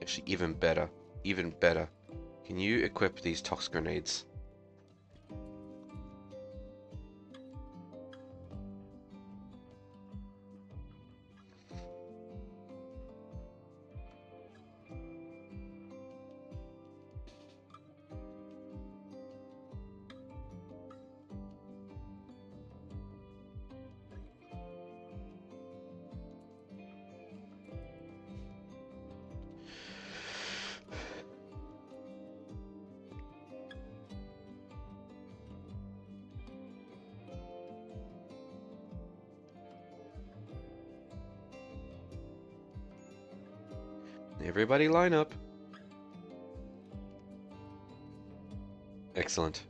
Actually, even better. Even better. Can you equip these tox grenades? Everybody line up. Excellent.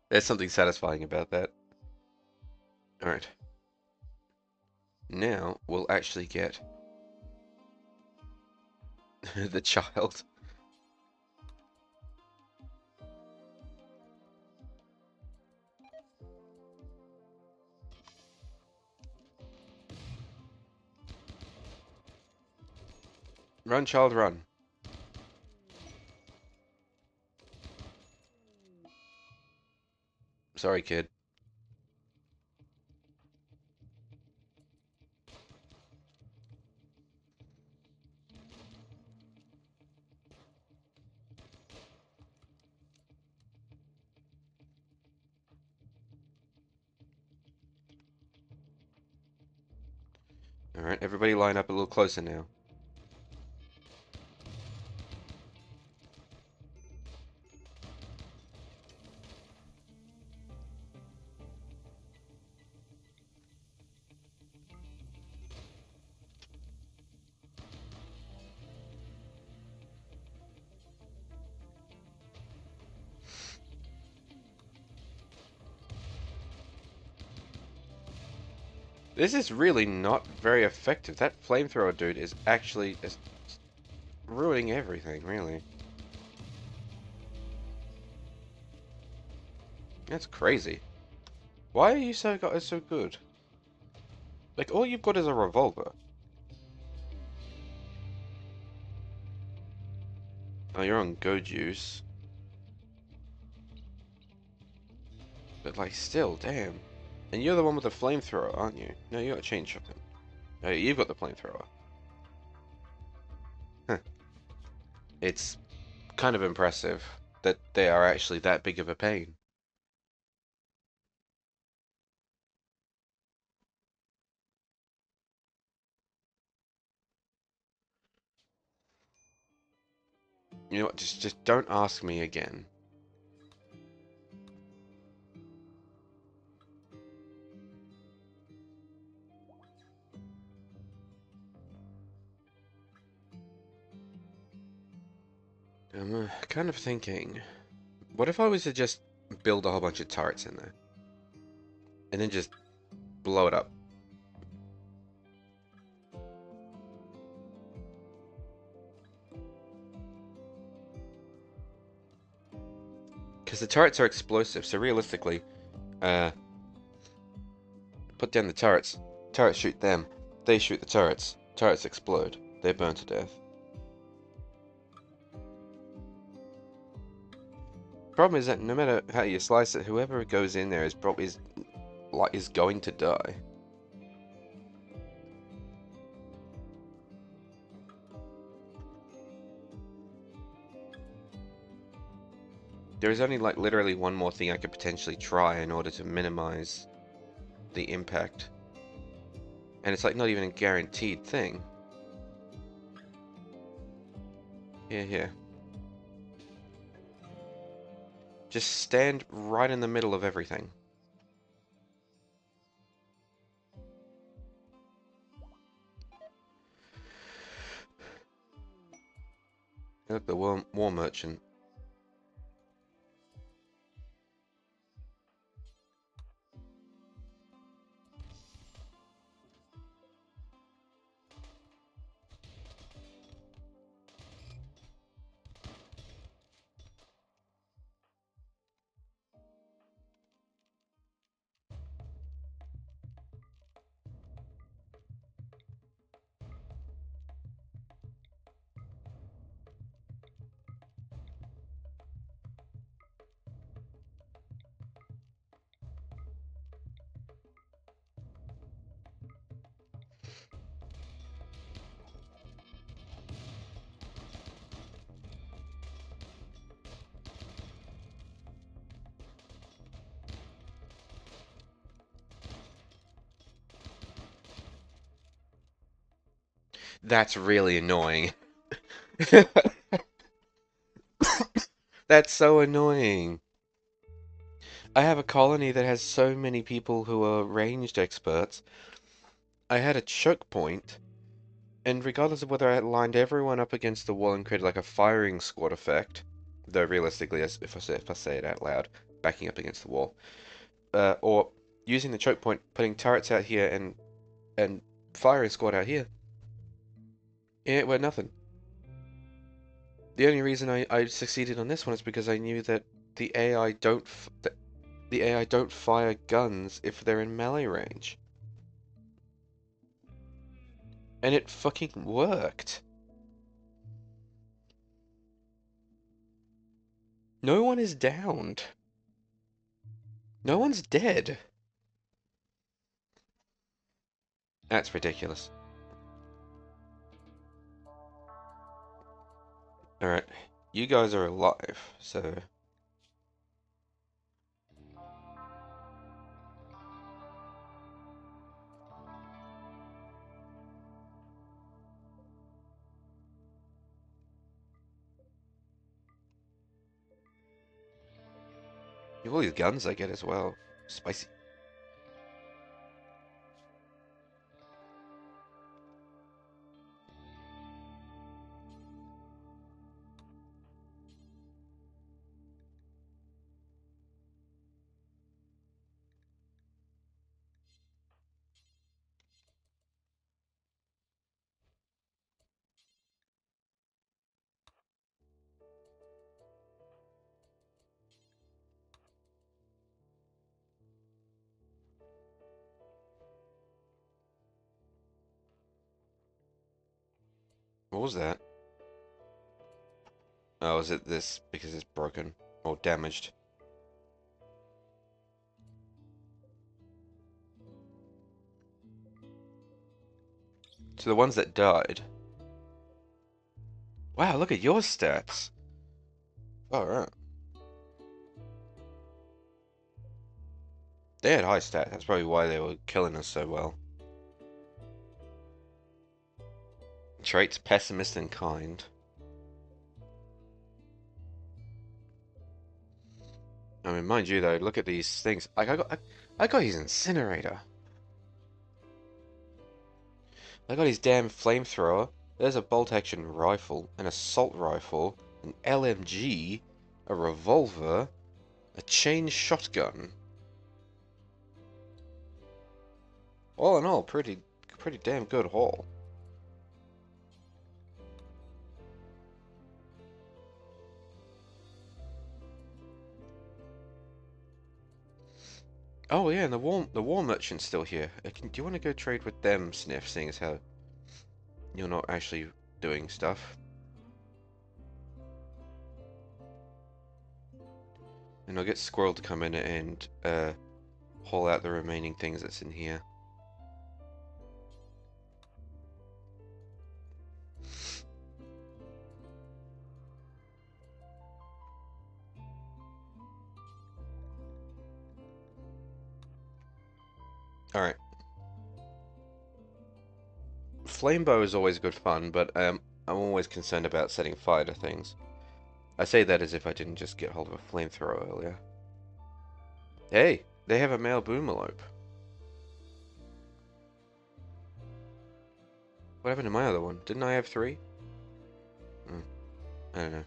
There's something satisfying about that. Alright. Now we'll actually get the child. Run, child, run. Sorry, kid. Alright, everybody line up a little closer now. This is really not very effective. That flamethrower dude is actually ruining everything, really. That's crazy. Why are you so good? Like, all you've got is a revolver. Oh, you're on go juice. But, like, still, damn. And you're the one with the flamethrower, aren't you? No, you got a chain shotgun. Oh, you've got the flamethrower. Huh. It's kind of impressive that they are actually that big of a pain. You know what? Just don't ask me again. I'm kind of thinking, what if I was to just build a whole bunch of turrets in there? And then just blow it up? Because the turrets are explosive, so realistically, put down the turrets. Turrets shoot them. They shoot the turrets. Turrets explode. They burn to death. Problem is that no matter how you slice it, whoever goes in there is probably is going to die. There is only like literally one more thing I could potentially try in order to minimize the impact. And it's like not even a guaranteed thing. Here. Just stand right in the middle of everything. Look, the war merchant. That's really annoying. That's so annoying. I have a colony that has so many people who are ranged experts. I had a choke point, and regardless of whether I lined everyone up against the wall and created like a firing squad effect, though realistically, if I say it out loud, backing up against the wall, or using the choke point, putting turrets out here and firing squad out here, it were nothing. The only reason I succeeded on this one is because I knew that the AI don't f the AI don't fire guns if they're in melee range. And it fucking worked. No one is downed. No one's dead. That's ridiculous. Alright. You guys are alive, so... All these guns I get as well. Spicy. What was that? Oh, is it this because it's broken or damaged? So the ones that died. Wow, look at your stats. Alright. They had high stats. That's probably why they were killing us so well. Traits: pessimist and kind. I mean, mind you though, look at these things. Like I got his incinerator. I got his damn flamethrower. There's a bolt-action rifle, an assault rifle, an LMG, a revolver, a chain shotgun. All in all, pretty damn good haul. Oh yeah, and the war merchant's still here. Do you want to go trade with them, Sniff, seeing as how you're not actually doing stuff? And I'll get Squirrel to come in and haul out the remaining things that's in here. Alright. Flamebow is always good fun, but I'm always concerned about setting fire to things. I say that as if I didn't just get hold of a flamethrower earlier. Hey, they have a male boomalope. What happened to my other one? Didn't I have 3? Hmm, I don't know.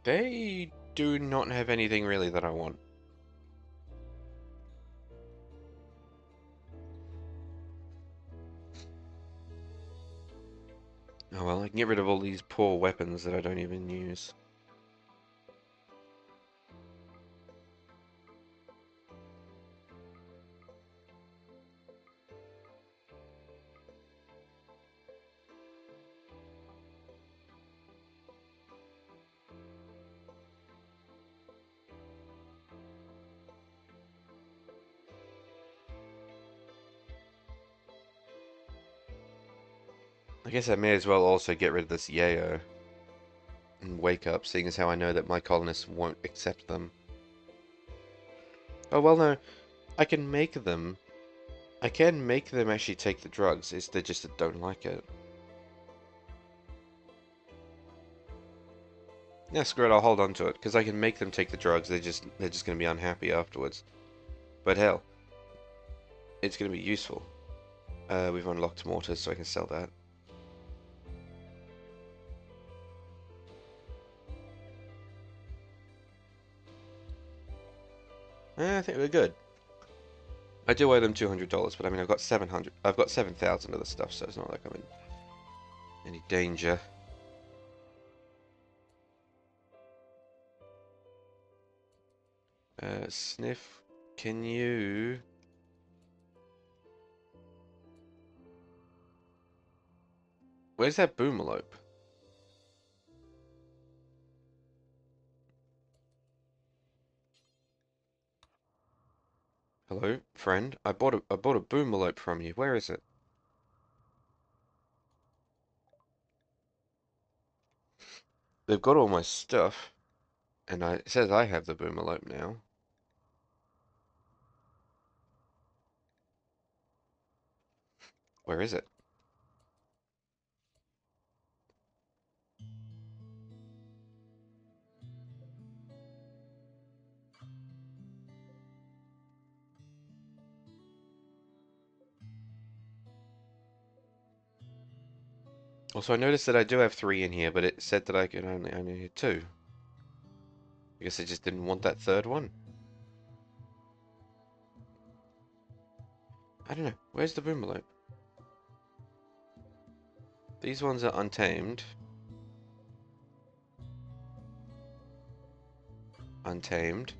They do not have anything really that I want. Oh well, I can get rid of all these poor weapons that I don't even use. guess I may as well also get rid of this yayo and wake up, seeing as how I know that my colonists won't accept them. Oh, well, no. I can make them. I can make them actually take the drugs. It's they just don't like it. Yeah, screw it. I'll hold on to it because I can make them take the drugs. They're just gonna be unhappy afterwards. But hell, it's gonna be useful. We've unlocked mortars, so I can sell that. I think we're good. I do owe them $200, but I mean I've got 700. I've got 7,000 of the stuff, so it's not like I'm in any danger. Sniff, can you? Where's that boomalope? Hello, friend. I bought a boomalope from you. Where is it? They've got all my stuff, and it says I have the boomalope now. Where is it? Also, I noticed that I do have 3 in here, but it said that I could only need 2. I guess I just didn't want that third one. I don't know. Where's the boomalope? These ones are untamed. Untamed.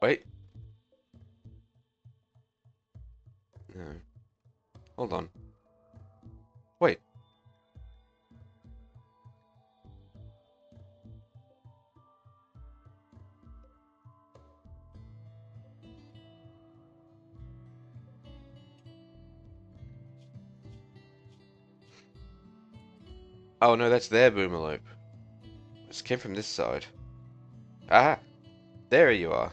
Wait. No. Hold on. Wait. Oh no, that's their boomalope. This came from this side. Ah! There you are.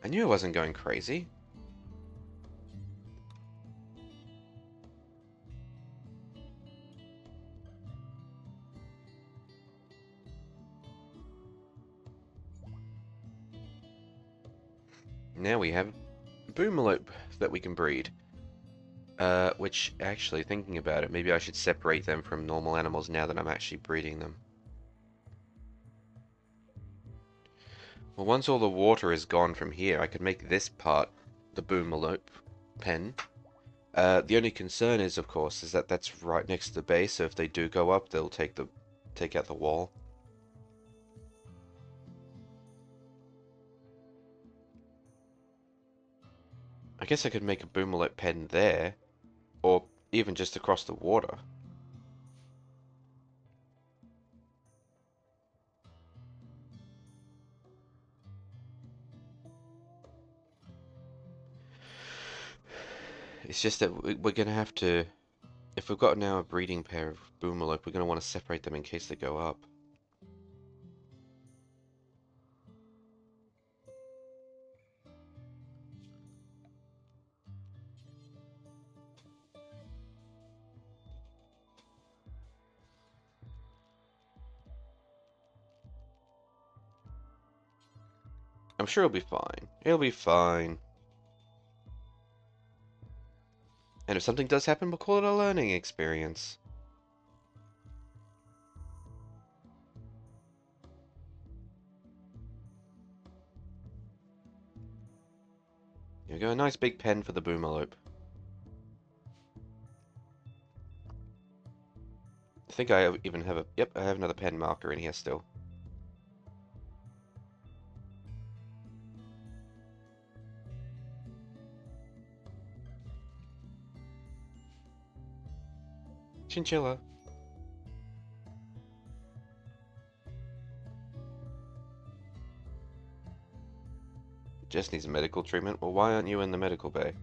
I knew I wasn't going crazy. Now we have a boomalope that we can breed. Which, actually, thinking about it, maybe I should separate them from normal animals now that I'm actually breeding them. Well, once all the water is gone from here, I could make this part the boomalope pen. The only concern is, of course, is that that's right next to the base, so if they do go up, they'll take out the wall. I guess I could make a boomalope pen there, or even just across the water. It's just that we're gonna have to, if we've got now a breeding pair of boomalope, we're gonna want to separate them in case they go up. I'm sure it'll be fine. It'll be fine. And if something does happen, we'll call it a learning experience. Here we go, a nice big pen for the boomalope. I think I even have a... Yep, I have another pen marker in here still. Chinchilla. Jess needs medical treatment. Well, why aren't you in the medical bay?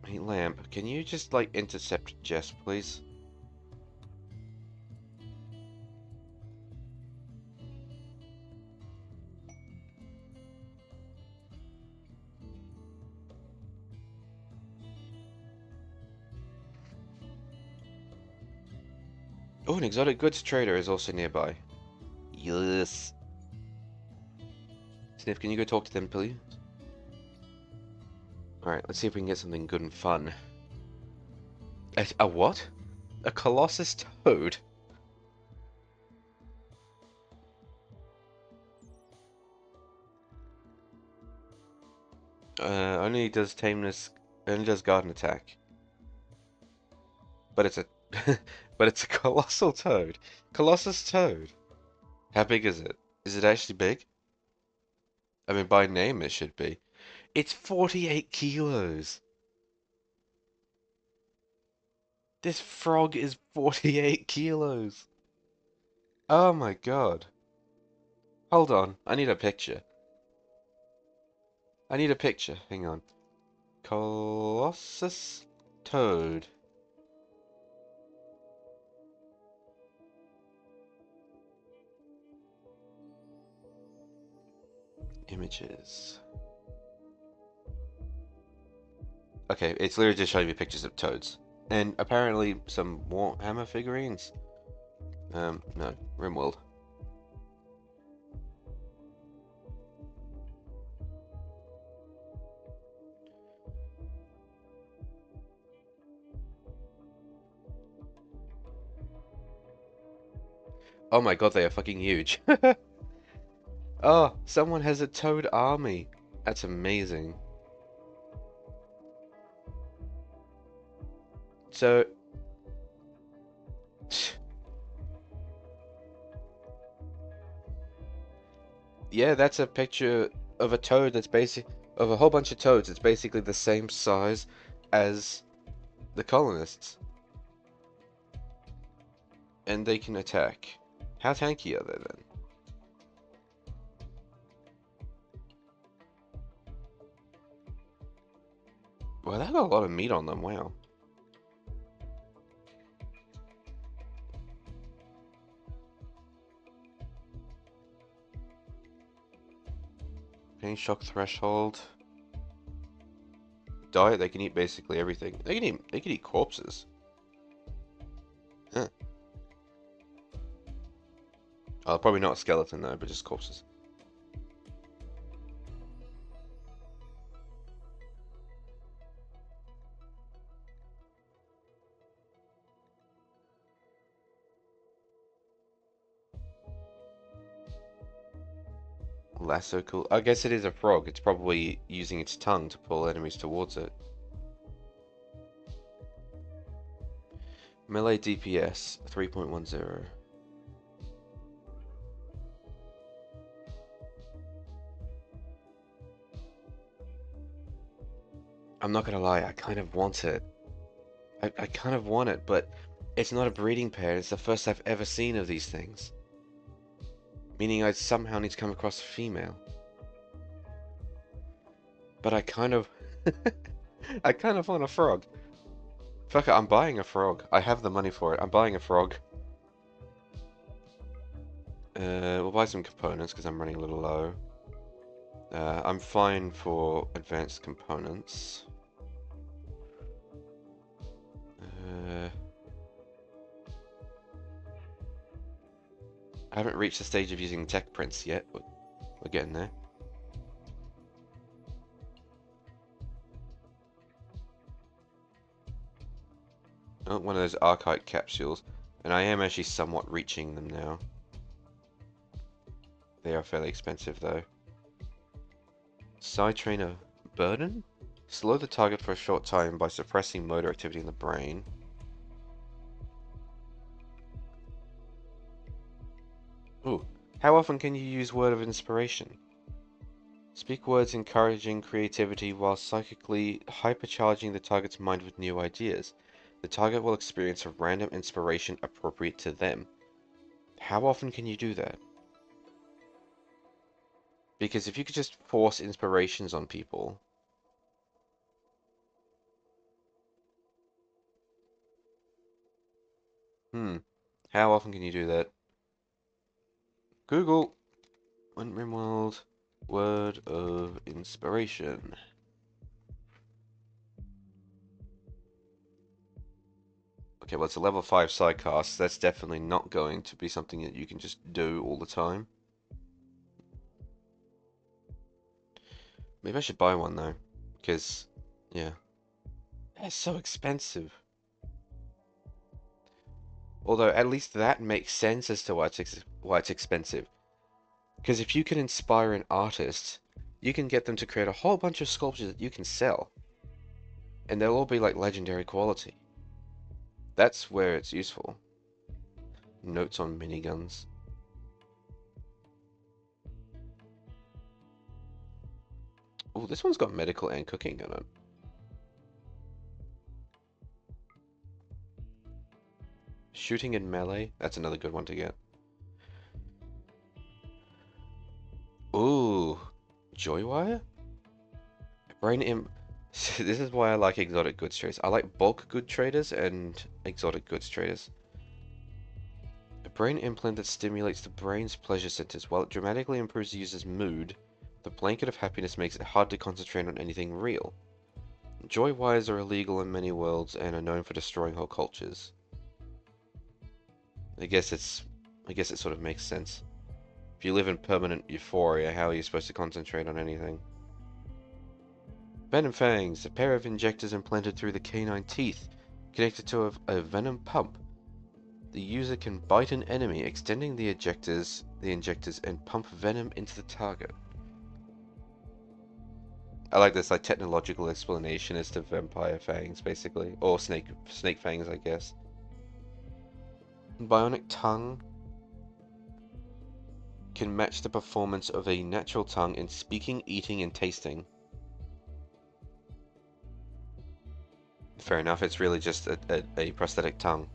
Hey, Lamp, can you just, like, intercept Jess, please? Oh, an exotic goods trader is also nearby. Yes. Sniff, can you go talk to them, please? Alright, let's see if we can get something good and fun. A what? A Colossus Toad? Only does tameness, only does garden attack. But it's a, but it's a colossal toad. Colossus Toad. How big is it? Is it actually big? I mean, by name it should be. It's 48 kilos. This frog is 48 kilos. Oh my god. Hold on, I need a picture. I need a picture. Hang on. Colossus Toad. Images. Okay, it's literally just showing me pictures of toads. And apparently some Warhammer figurines. No, RimWorld. Oh my god, they are fucking huge. Oh, someone has a toad army. That's amazing. So, yeah, that's a picture of a toad that's of a whole bunch of toads. It's basically the same size as the colonists. And they can attack. How tanky are they then? Well, they've got a lot of meat on them, wow. Pain shock threshold. Diet, they can eat basically everything. They can eat corpses. Huh. Oh, probably not a skeleton though, but just corpses. Lasso cool. I guess it is a frog. It's probably using its tongue to pull enemies towards it. Melee DPS 3.10. I'm not gonna lie, I kind of want it. I kind of want it, but it's not a breeding pair. It's the first I've ever seen of these things. Meaning I somehow need to come across a female. But I kind of... I kind of want a frog. Fuck it, I'm buying a frog. I have the money for it. I'm buying a frog. We'll buy some components because I'm running a little low. I'm fine for advanced components. I haven't reached the stage of using tech prints yet, but we're getting there. Oh, one of those archite capsules, and I am actually somewhat reaching them now. They are fairly expensive though. Side trainer burden? Slow the target for a short time by suppressing motor activity in the brain. Ooh, how often can you use word of inspiration? Speak words encouraging creativity while psychically hypercharging the target's mind with new ideas. The target will experience a random inspiration appropriate to them. How often can you do that? Because if you could just force inspirations on people... How often can you do that? Google, RimWorld, word of inspiration. Okay, well, it's a level 5 sidecast. So that's definitely not going to be something that you can just do all the time. Maybe I should buy one, though. Because, yeah. It's so expensive. Although, at least that makes sense as to why it's expensive. Because if you can inspire an artist, you can get them to create a whole bunch of sculptures that you can sell. And they'll all be like legendary quality. That's where it's useful. Notes on miniguns. Oh, this one's got medical and cooking in it. Shooting in melee, that's another good one to get. Ooh, Joywire? Brain Imp. This is why I like exotic goods traders. I like bulk good traders and exotic goods traders. A brain implant that stimulates the brain's pleasure centers. While it dramatically improves the user's mood, the blanket of happiness makes it hard to concentrate on anything real. Joy wires are illegal in many worlds and are known for destroying whole cultures. I guess it sort of makes sense. If you live in permanent euphoria, how are you supposed to concentrate on anything? Venom fangs, a pair of injectors implanted through the canine teeth, connected to a venom pump. The user can bite an enemy, extending the injectors, and pump venom into the target. I like this, like, technological explanation as to vampire fangs, basically, or snake fangs, I guess. Bionic tongue can match the performance of a natural tongue in speaking, eating, and tasting. Fair enough, it's really just a prosthetic tongue.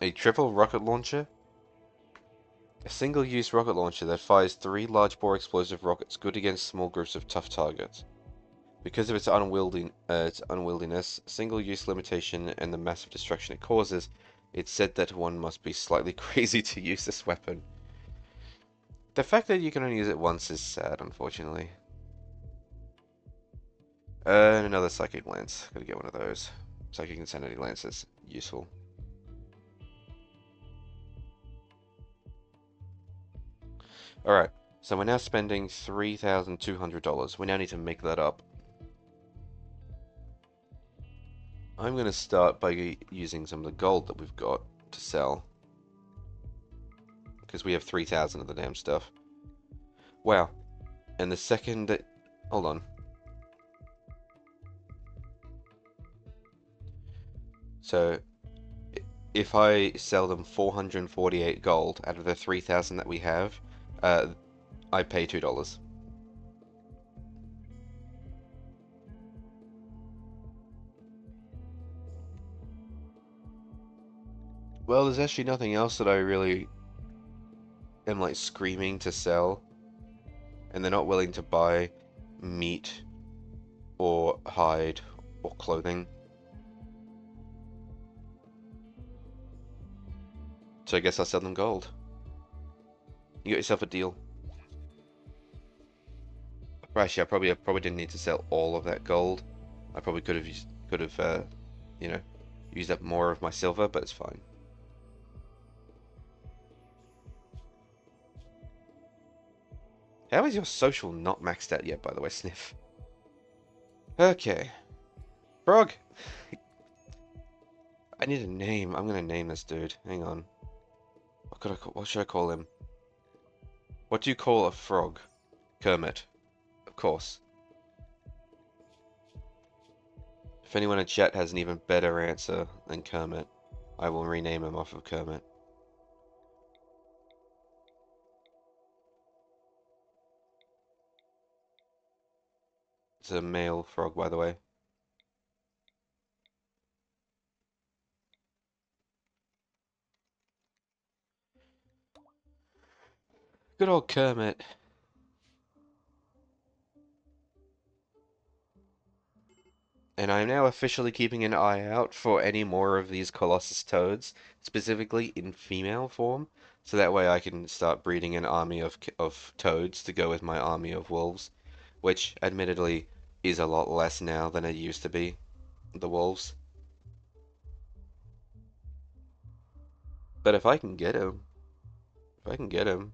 A triple rocket launcher? A single-use rocket launcher that fires 3 large-bore explosive rockets, good against small groups of tough targets. Because of its unwieldiness, single-use limitation, and the massive destruction it causes, it's said that one must be slightly crazy to use this weapon. The fact that you can only use it once is sad, unfortunately. And another Psychic Lance. Gotta get one of those. Psychic Insanity Lance is useful. Alright, so we're now spending $3,200. We now need to make that up. I'm going to start by using some of the gold that we've got to sell. Because we have 3,000 of the damn stuff. Wow. And the second that... Hold on. So, if I sell them 448 gold out of the 3,000 that we have, I pay $2. Well, there's actually nothing else that I really am like screaming to sell, and they're not willing to buy meat or hide or clothing. So I guess I'll sell them gold. You got yourself a deal. Actually, I probably didn't need to sell all of that gold. I probably could have you know, used up more of my silver, but it's fine. How is your social not maxed out yet, by the way, Sniff? Okay. Frog! I need a name. I'm gonna name this dude. Hang on. What should I call him? What do you call a frog? Kermit. Of course. If anyone in chat has an even better answer than Kermit, I will rename him off of Kermit. It's a male frog, by the way. Good old Kermit. And I am now officially keeping an eye out for any more of these Colossus toads, specifically in female form, so that way I can start breeding an army of toads to go with my army of wolves, which admittedly is a lot less now than it used to be, the wolves. But if I can get him, if I can get him,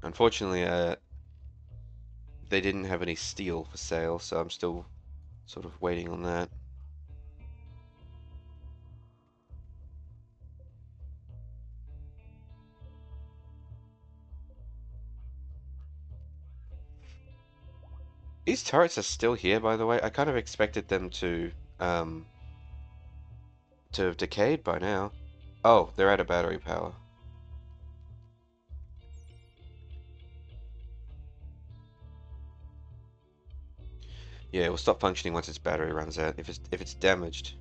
unfortunately, they didn't have any steel for sale, so I'm still sort of waiting on that. These turrets are still here, by the way. I kind of expected them um, to have decayed by now. Oh, they're out of battery power. Yeah, it will stop functioning once its battery runs out. If it's damaged.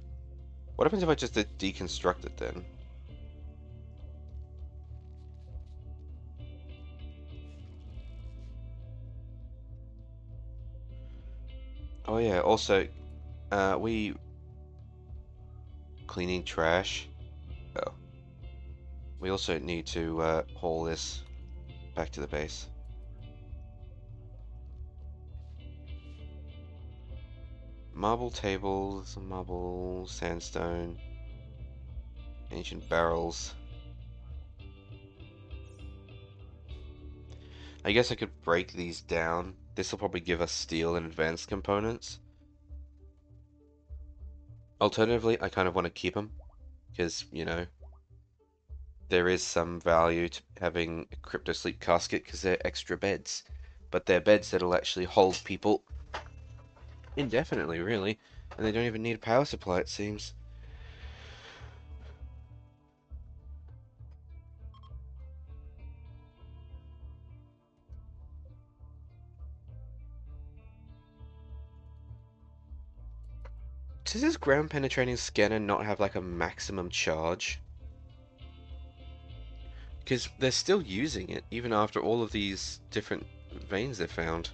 What happens if I just deconstruct it then? Oh yeah, also, we cleaning trash. Oh, we also need to haul this back to the base. Marble tables, marble, sandstone, ancient barrels. I guess I could break these down. This will probably give us steel and advanced components. Alternatively, I kind of want to keep them because, there is some value to having a crypto sleep casket because they're extra beds. But they're beds that'll actually hold people indefinitely, really. And they don't even need a power supply, it seems. Does this ground penetrating scanner not have like a maximum charge? Because they're still using it even after all of these different veins they've found.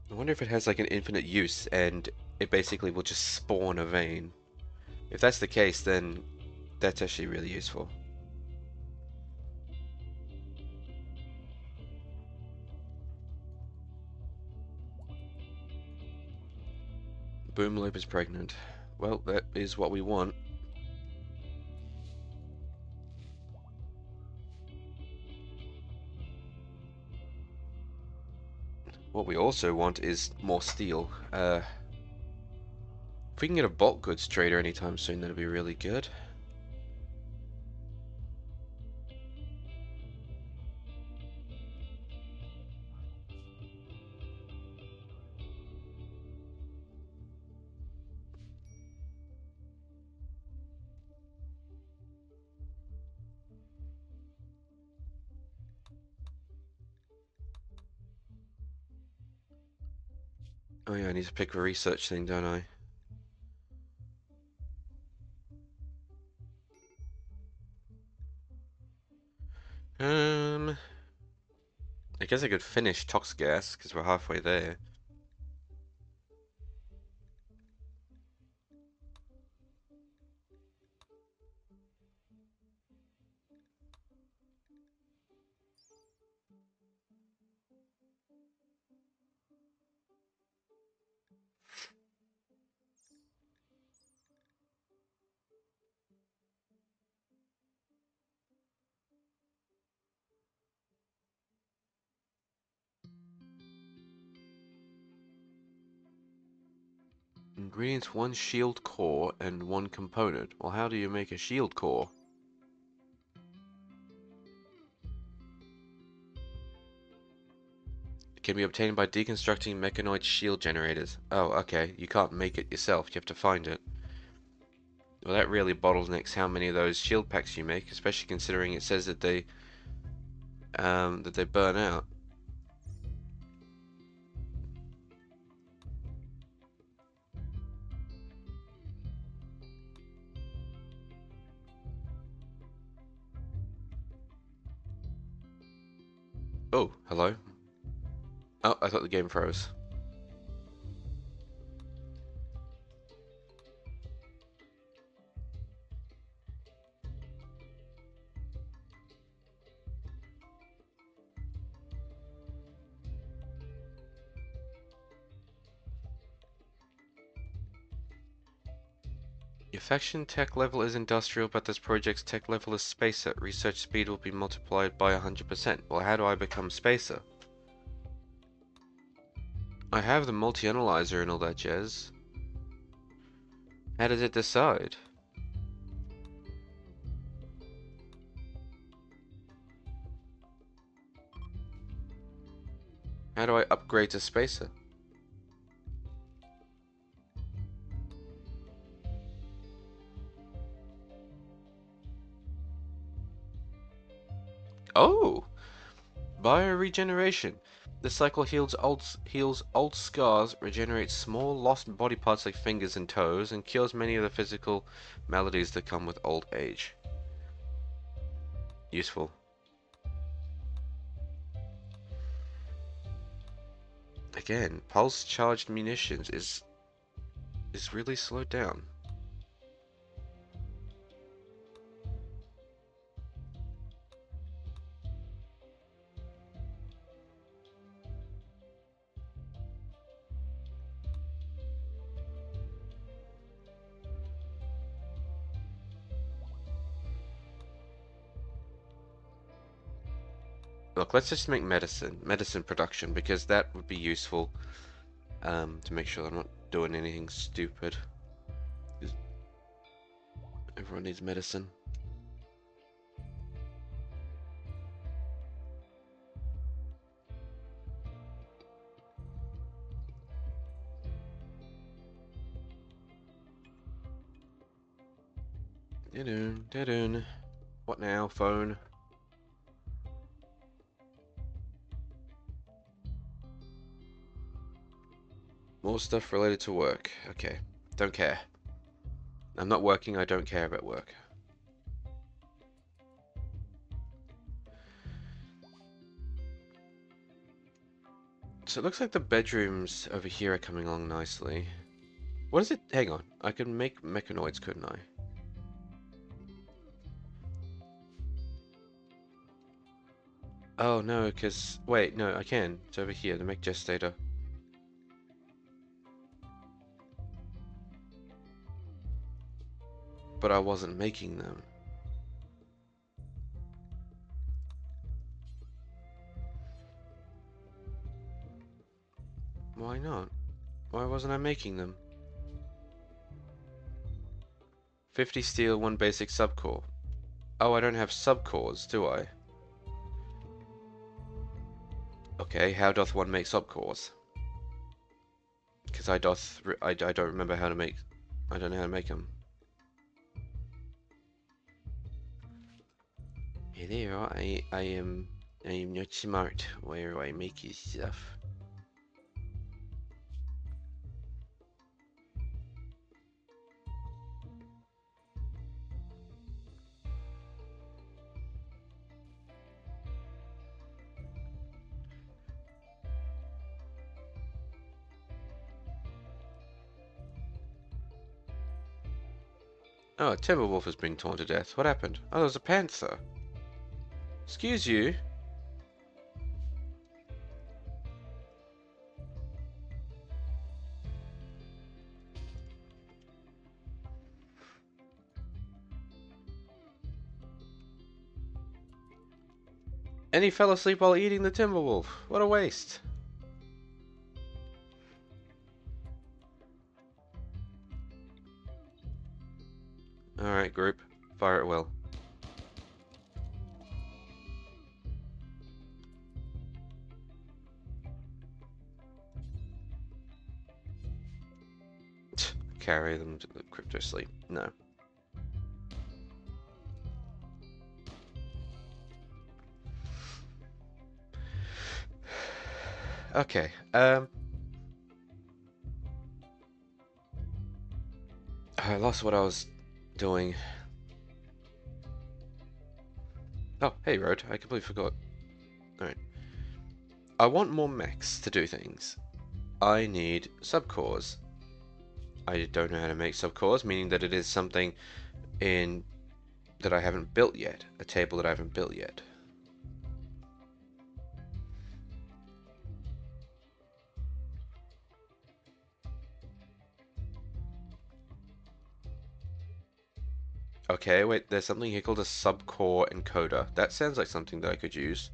I wonder if it has like an infinite use and it basically will just spawn a vein. If that's the case, then that's actually really useful. Boomloop is pregnant. Well, that is what we want. What we also want is more steel. If we can get a bulk goods trader anytime soon, that'd be really good. Oh yeah, I need to pick a research thing, don't I? I guess I could finish Tox Gas, because we're halfway there. Ingredients, one shield core and one component. Well, how do you make a shield core? can be obtained by deconstructing mechanoid shield generators. Oh, okay. You can't make it yourself. You have to find it. Well, that really bottlenecks how many of those shield packs you make, especially considering it says that they burn out. Oh, hello. Oh, I thought the game froze. Your faction tech level is industrial, but this project's tech level is spacer. Research speed will be multiplied by 100%. Well, how do I become spacer? I have the multi-analyzer and all that jazz. How does it decide? How do I upgrade to spacer? Oh! Bioregeneration. This cycle heals old scars, regenerates small lost body parts like fingers and toes, and cures many of the physical maladies that come with old age. Useful. Again, pulse charged munitions is really slowed down. Look, let's just make medicine production, because that would be useful to make sure I'm not doing anything stupid. Everyone needs medicine. Da-dun. What now, phone? More stuff related to work. Okay. Don't care. I'm not working, I don't care about work. So it looks like the bedrooms over here are coming along nicely. What is it? Hang on. I could make mechanoids, couldn't I? Oh, no, because... Wait, no, I can. It's over here, the mech gestator. But I wasn't making them. Why not? Why wasn't I making them? 50 steel, 1 basic subcore. Oh, I don't have subcores, do I? Okay, how doth one make subcores? Because I don't remember how to make... I don't know how to make them. Hey there, I am not smart. Where do I make this stuff? Oh, a Timberwolf has been torn to death. What happened? Oh, there's a panther. Excuse you. And he fell asleep while eating the Timberwolf. What a waste. Alright, group. Fire at will. carry them to the crypto sleep. No. Okay. I lost what I was doing. Oh, hey, Road. I completely forgot. Alright. I want more mechs to do things. I need subcores. I don't know how to make subcores, meaning that it is something in that I haven't built yet. A table that I haven't built yet. Okay, wait, there's something here called a subcore encoder. That sounds like something that I could use.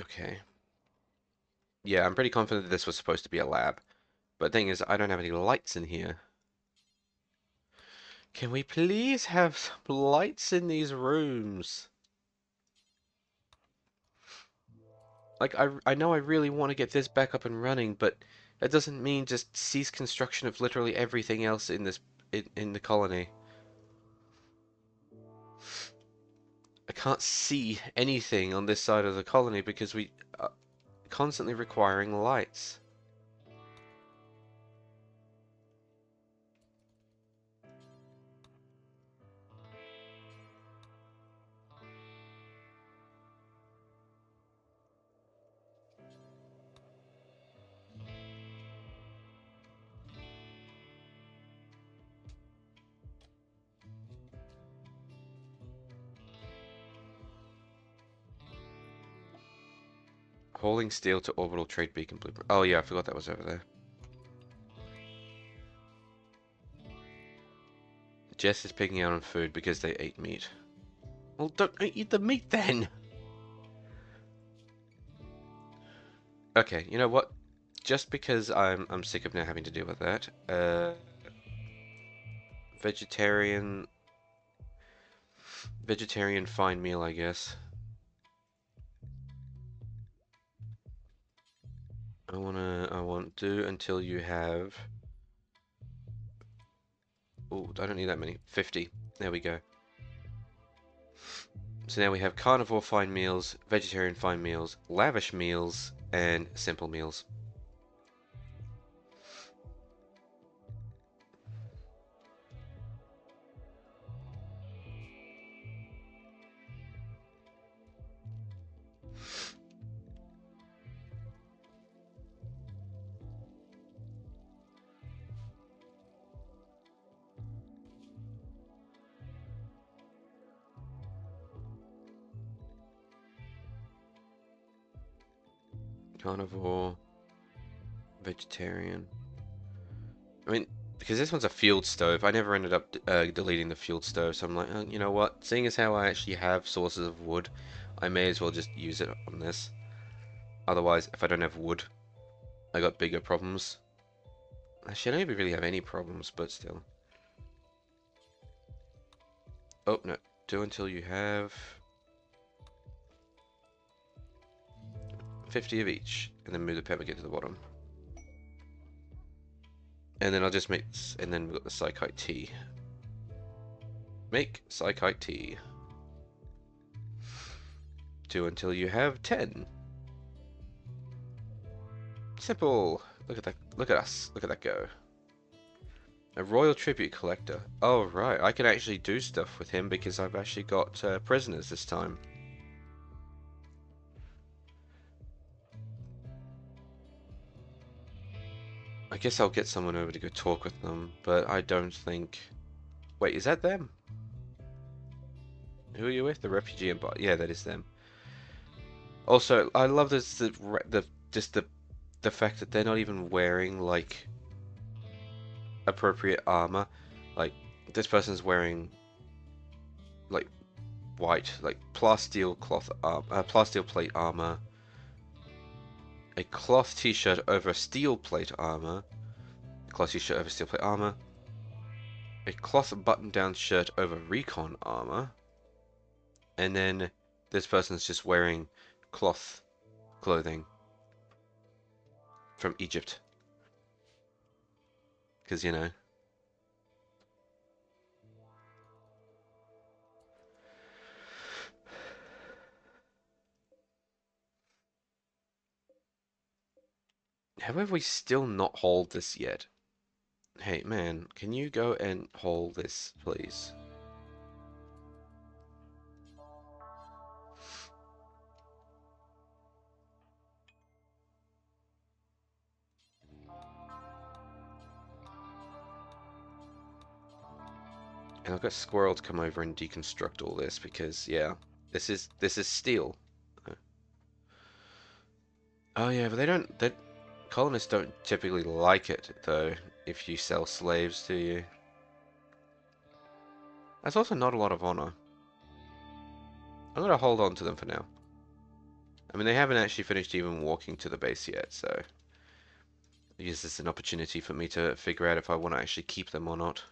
Okay. Yeah, I'm pretty confident that this was supposed to be a lab. But the thing is, I don't have any lights in here. Can we please have some lights in these rooms? Like, I know I really want to get this back up and running, but that doesn't mean just cease construction of literally everything else in this in the colony. I can't see anything on this side of the colony because we are constantly requiring lights. Hauling steel to orbital trade beacon blueprint. Oh yeah, I forgot that was over there. Jess is picking out on food because they ate meat. Well, don't eat the meat then! Okay, you know what? Just because I'm sick of now having to deal with that. Vegetarian fine meal, I guess. I want do until you have. Oh, I don't need that many. 50. There we go. So now we have carnivore fine meals, vegetarian fine meals, lavish meals, and simple meals. Carnivore, vegetarian. I mean, because this one's a field stove, I never ended up deleting the field stove, so I'm like, oh, you know what? Seeing as how I actually have sources of wood, I may as well just use it on this. Otherwise, if I don't have wood, I got bigger problems. Actually, I don't even really have any problems, but still. Oh, no. Do until you have 50 of each, and then move the pemmican to the bottom. And then I'll just make, and then we've got the psychite tea. Make psychite tea. Do until you have 10. Simple. Look at that. Look at us. Look at that go. A royal tribute collector. Oh, right. I can actually do stuff with him because I've actually got prisoners this time. I guess I'll get someone over to go talk with them, but I don't think... Wait, is that them? Who are you with? The refugee empire. Yeah, that is them. Also, I love this the fact that they're not even wearing like appropriate armor. Like this person's wearing like white, like plasteel plate armor, a cloth t-shirt over steel plate armor, a cloth t-shirt over steel plate armor, a cloth button-down shirt over recon armor, and then this person's just wearing cloth clothing from Egypt. Because, you know. How have we still not hauled this yet? Hey, man, can you go and haul this, please? And I've got Squirrel to come over and deconstruct all this because, yeah, this is steel. Oh yeah, but they don't. That colonists don't typically like it though. If you sell slaves, do you? That's also not a lot of honor. I'm gonna hold on to them for now. I mean, they haven't actually finished even walking to the base yet, so I use this as an opportunity for me to figure out if I want to actually keep them or not.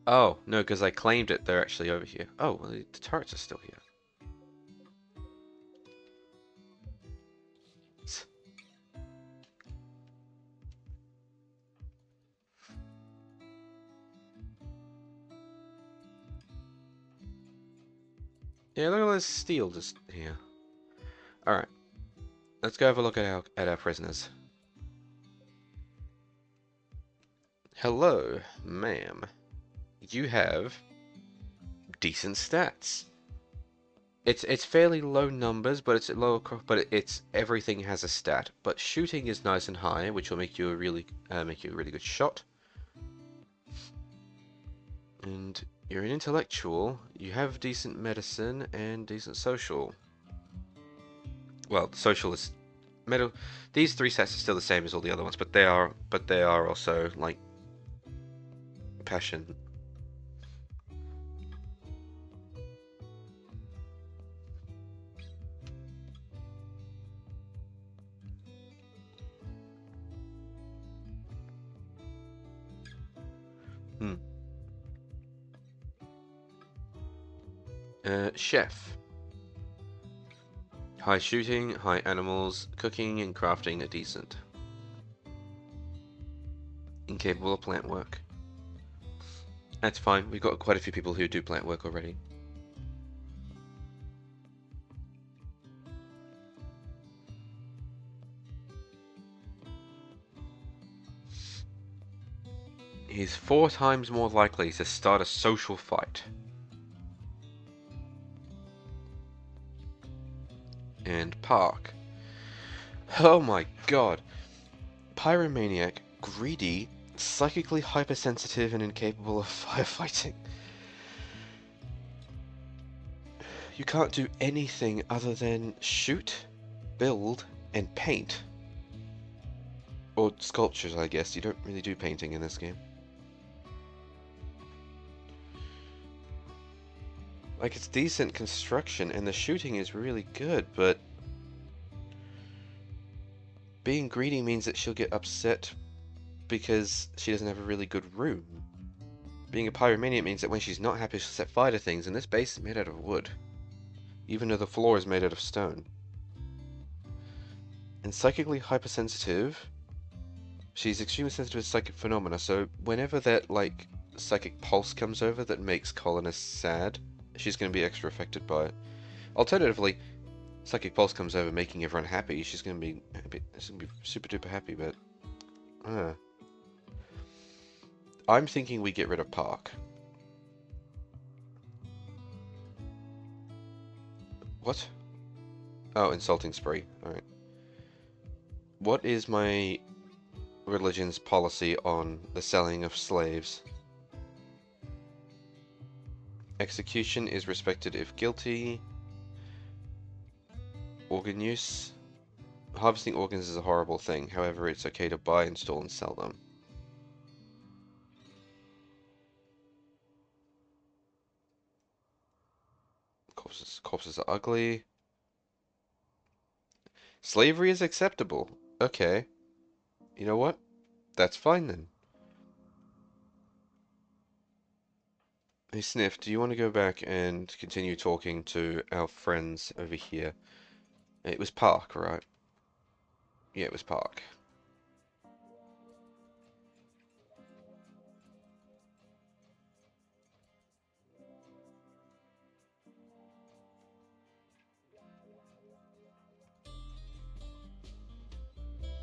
Oh, no, because I claimed it. They're actually over here. Oh, well, the turrets are still here. Yeah, look at all this steel just here. Alright, let's go have a look at our prisoners. Hello, ma'am. You have decent stats. It's fairly low numbers, but it's low, but it's everything has a stat. But shooting is nice and high, which will make you a really good shot. And you're an intellectual. You have decent medicine and decent social. Well, social is metal. These three stats are still the same as all the other ones, but they are also like passion. Hmm. Chef. High shooting, high animals, cooking and crafting are decent. Incapable of plant work. That's fine. We've got quite a few people who do plant work already. He's 4 times more likely to start a social fight. And Park. Oh my god. Pyromaniac, greedy, psychically hypersensitive and incapable of firefighting. You can't do anything other than shoot, build, and paint. Or sculptures, I guess. You don't really do painting in this game. Like, it's decent construction, and the shooting is really good, but being greedy means that she'll get upset because she doesn't have a really good room. Being a pyromaniac means that when she's not happy, she'll set fire to things, and this base is made out of wood, even though the floor is made out of stone. And psychically hypersensitive, she's extremely sensitive to psychic phenomena, so whenever that, like, psychic pulse comes over that makes colonists sad, she's going to be extra affected by it. Alternatively, psychic pulse comes over making everyone happy, she's going to be super duper happy, but I'm thinking we get rid of Park. What? Oh, insulting spree. Alright. What is my religion's policy on the selling of slaves? Execution is respected if guilty. Organ use. Harvesting organs is a horrible thing. However, it's okay to buy, install, and sell them. Corpses are ugly. Slavery is acceptable. Okay. You know what? That's fine then. Hey Sniff, do you want to go back and continue talking to our friends over here? It was Park, right? Yeah, it was Park.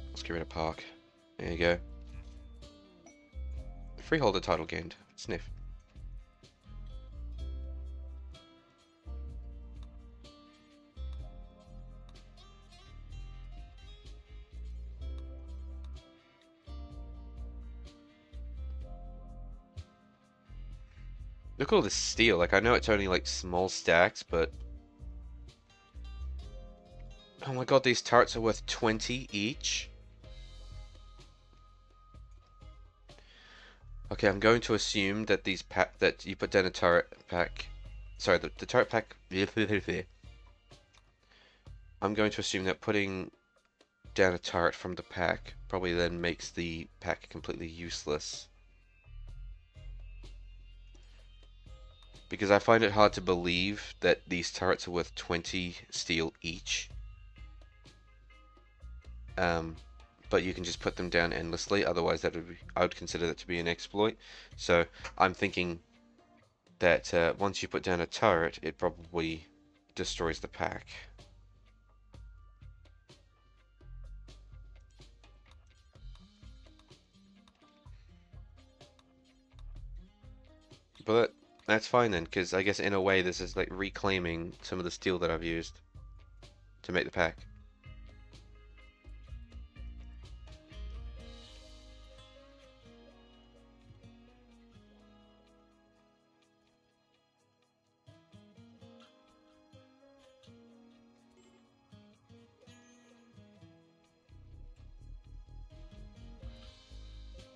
Let's get rid of Park. There you go. Freeholder title gained. Sniff. Look at all this steel. Like, I know it's only like small stacks, but oh my god, these turrets are worth 20 each? Okay, I'm going to assume that that you put down a turret pack. Sorry, the turret pack. I'm going to assume that putting down a turret from the pack probably then makes the pack completely useless. Because I find it hard to believe that these turrets are worth 20 steel each. But you can just put them down endlessly. Otherwise, I would consider that to be an exploit. So I'm thinking that once you put down a turret, it probably destroys the pack. But that's fine then, because I guess in a way this is like reclaiming some of the steel that I've used to make the pack.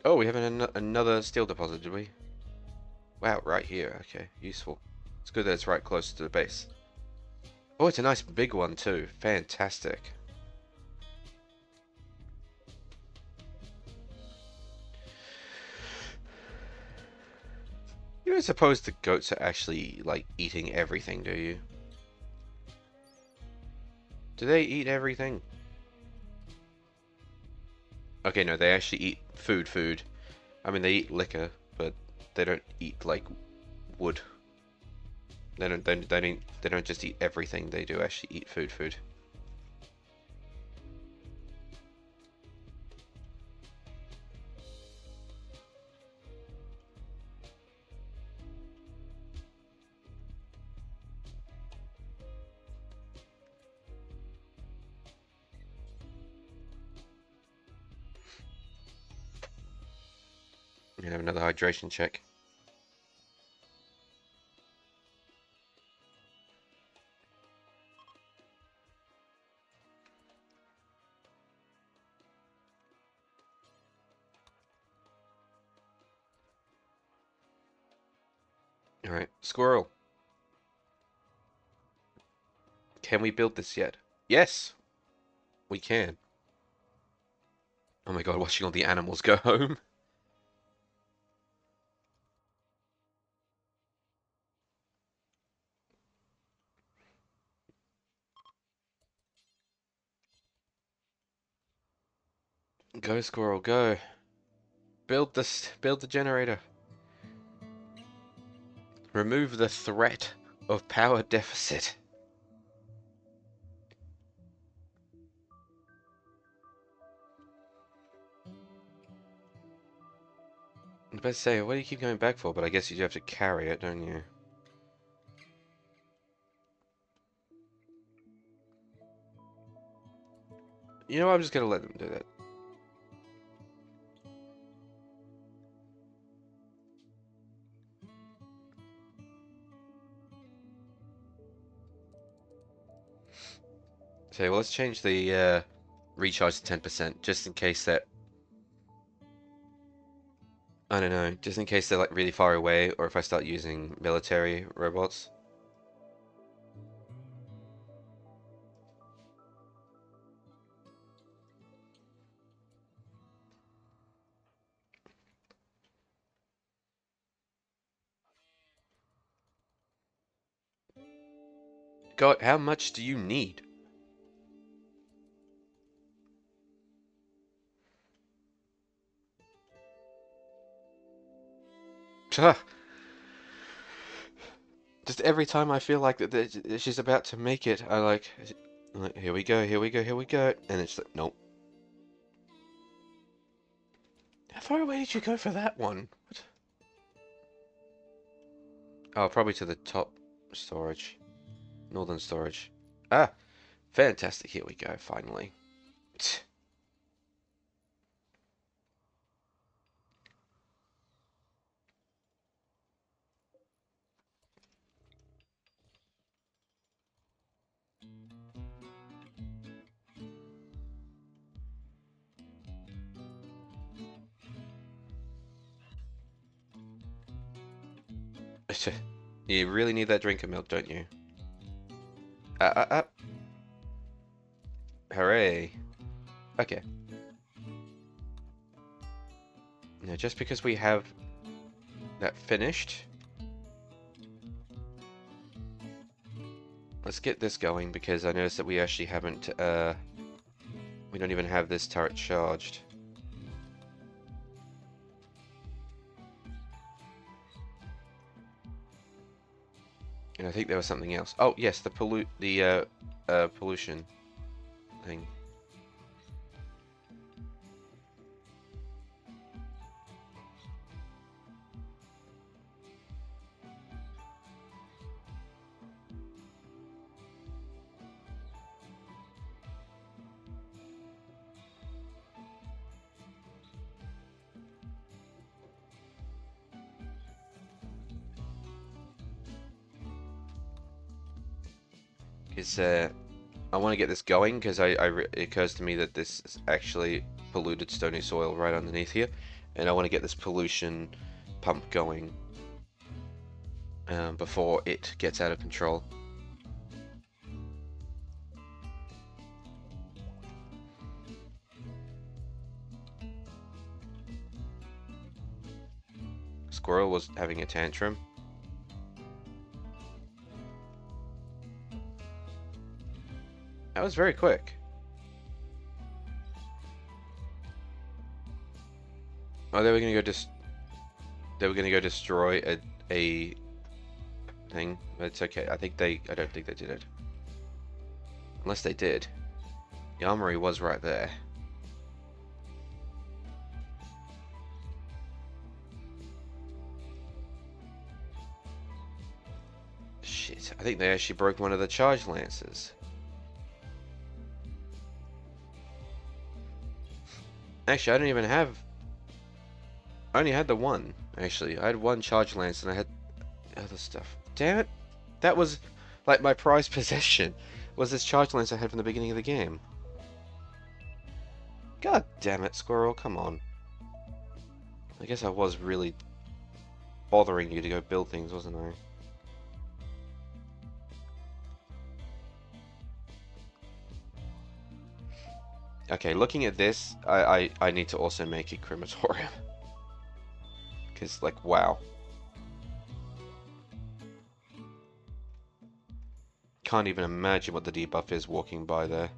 Oh, we have another steel deposit, did we? Wow, right here. Okay, useful. It's good that it's right close to the base. Oh, it's a nice big one too. Fantastic. You don't suppose the goats are actually, like, eating everything, do you? Do they eat everything? Okay, no, they actually eat food. I mean, they eat liquor, but they don't eat, like, wood. They don't just eat everything, they do actually eat food. We have another hydration check. Alright, squirrel. Can we build this yet? Yes, we can. Oh my god, watching all the animals go home. Go, squirrel, go. Build the generator. Remove the threat of power deficit. I was about to say, what do you keep going back for? But I guess you do have to carry it, don't you? You know what, I'm just gonna let them do that. Okay, well, let's change the recharge to 10%, just in case that, I don't know, just in case they're like really far away, or if I start using military robots. God, how much do you need? Just every time I feel like that she's about to make it, I'm like, here we go, here we go, here we go, and it's like, nope. How far away did you go for that one? What? Oh, probably to the top storage, northern storage. Ah, fantastic. Here we go, finally. You really need that drink of milk, don't you? Ah, ah, ah. Hooray. Okay. Now, just because we have that finished, let's get this going, because I noticed that we actually haven't, we don't even have this turret charged. And I think there was something else. Oh, yes, the pollution thing. Is I want to get this going because it occurs to me that this is actually polluted stony soil right underneath here, and I want to get this pollution pump going before it gets out of control. Squirrel was having a tantrum. That was very quick. Oh, they were gonna go they were gonna go destroy a thing, but it's okay. I don't think they did it. Unless they did. The armory was right there. Shit, I think they actually broke one of the charge lances. Actually, I don't even have... I only had the one, actually. I had one charge lance and I had other stuff. Damn it. That was, like, my prized possession. Was this charge lance I had from the beginning of the game. God damn it, Squirrel. Come on. I guess I was really bothering you to go build things, wasn't I? Okay, looking at this, I need to also make a crematorium. Because, like, wow. Can't even imagine what the debuff is walking by there.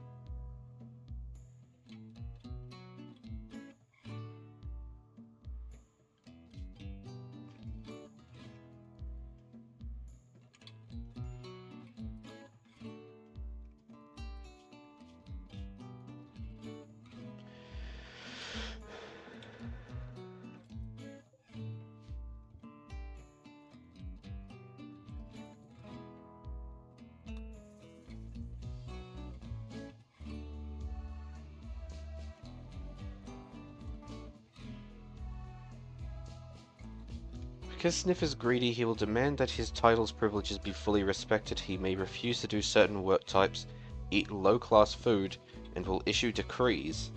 Because Sniff is greedy, he will demand that his title's privileges be fully respected. He may refuse to do certain work types, eat low-class food, and will issue decrees.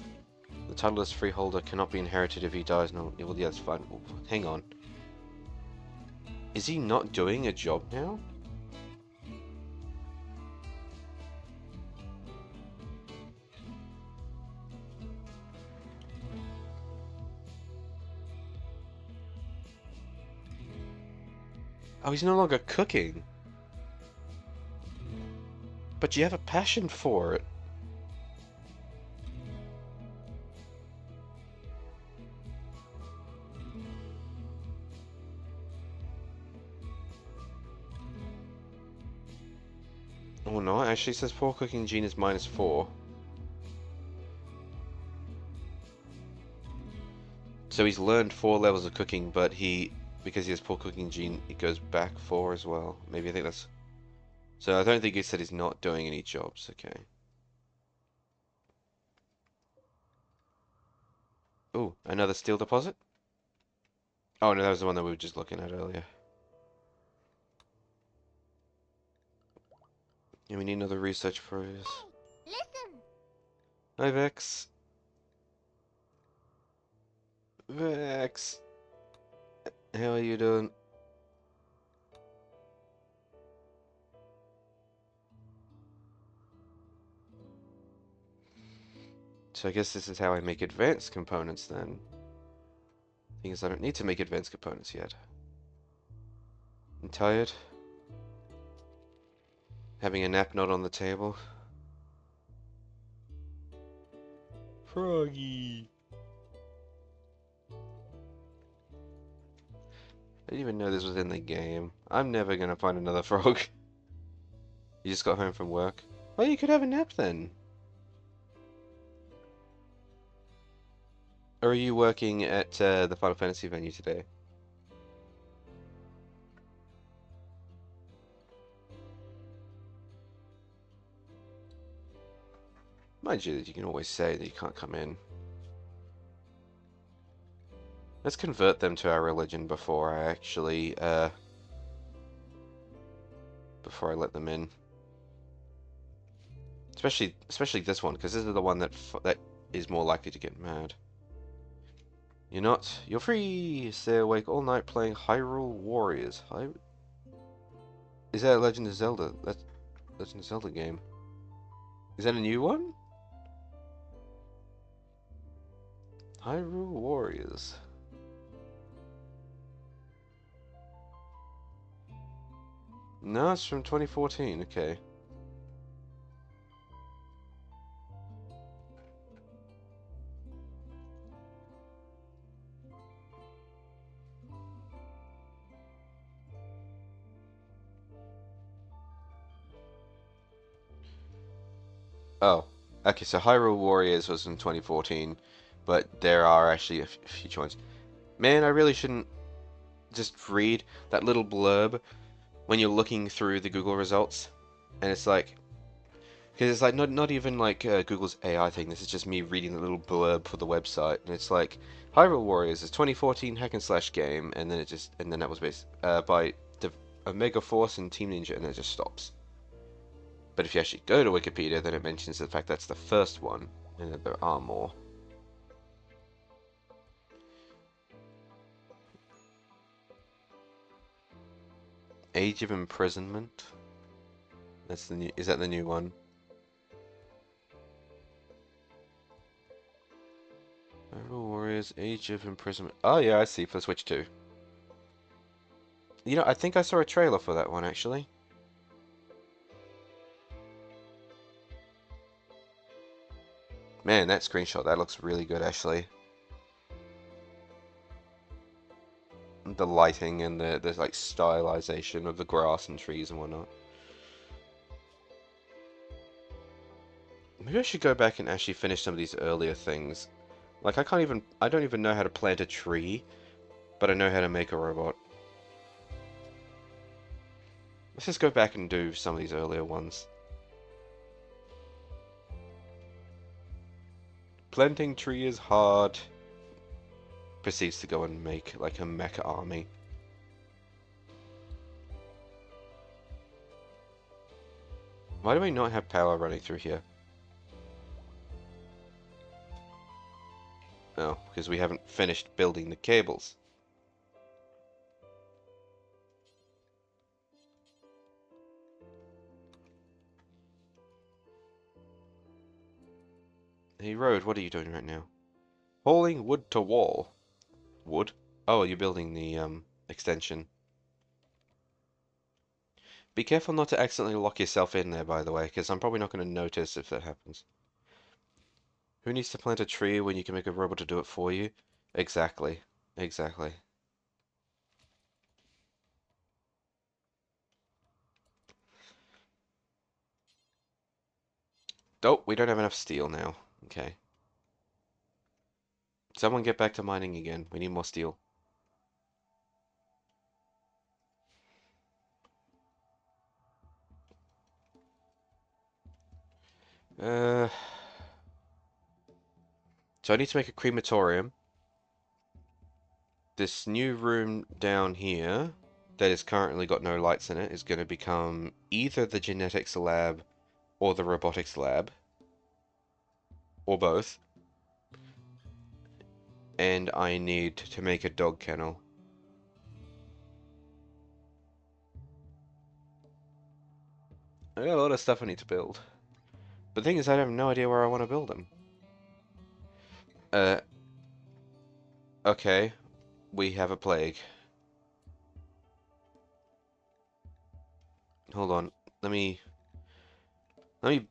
The title as freeholder cannot be inherited if he dies. No, well, yeah, that's fine. Well, hang on. Is he not doing a job now? Oh, he's no longer cooking. But you have a passion for it. Oh no, it actually says poor cooking gene is -4. So he's learned 4 levels of cooking, but because he has poor cooking gene, it goes back 4 as well. Maybe I think that's... So I don't think he said he's not doing any jobs, okay. Ooh, another steel deposit? Oh no, that was the one that we were just looking at earlier. And we need another research process. Hey, listen. Hi, Vex. Vex. How are you doing? So I guess this is how I make advanced components then. Thing is, I don't need to make advanced components yet. I'm tired. Having a nap not on the table. Froggy. I didn't even know this was in the game. I'm never gonna find another frog. You just got home from work. Well, you could have a nap then. Or are you working at the Final Fantasy venue today? Mind you, that you can always say that you can't come in. Let's convert them to our religion before I actually, before I let them in. Especially this one, because this is the one that is more likely to get mad. You're not. You're free. Stay awake all night playing Hyrule Warriors. Is that a Legend of Zelda? That's Legend of Zelda game. Is that a new one? Hyrule Warriors. No, it's from 2014. Okay. Oh, okay. So Hyrule Warriors was in 2014, but there are actually a few ones. Man, I really shouldn't just read that little blurb when you're looking through the Google results, and it's like, because it's like not even like Google's AI thing. This is just me reading the little blurb for the website, and it's like Hyrule Warriors is 2014 hack and slash game, and then that was based by Omega Force and Team Ninja, and then it just stops. But if you actually go to Wikipedia, then it mentions the fact that's the first one, and that there are more. Age of Imprisonment. That's the new. Is that the new one? Hyrule Warriors Age of Imprisonment. Oh yeah, I see. For Switch 2. You know, I think I saw a trailer for that one actually. Man, that screenshot, that looks really good actually. The lighting and the like stylization of the grass and trees and whatnot. Maybe I should go back and actually finish some of these earlier things. Like I don't even know how to plant a tree, but I know how to make a robot. Let's just go back and do some of these earlier ones. Planting tree is hard. Proceeds to go and make like a mecha army. Why do we not have power running through here? because we haven't finished building the cables. Hey, Road, what are you doing right now? Hauling wood to wall. Wood? Oh, you're building the extension. Be careful not to accidentally lock yourself in there, by the way, because I'm probably not going to notice if that happens. Who needs to plant a tree when you can make a robot to do it for you? Exactly. Exactly. Oh, we don't have enough steel now. Okay. Someone get back to mining again. We need more steel. Uh, so I need to make a crematorium. This new room down here that has currently got no lights in it is going to become either the genetics lab or the robotics lab, or both. And I need to make a dog kennel. I got a lot of stuff I need to build. But the thing is, I have no idea where I want to build them. Uh, okay, we have a plague. Hold on, let me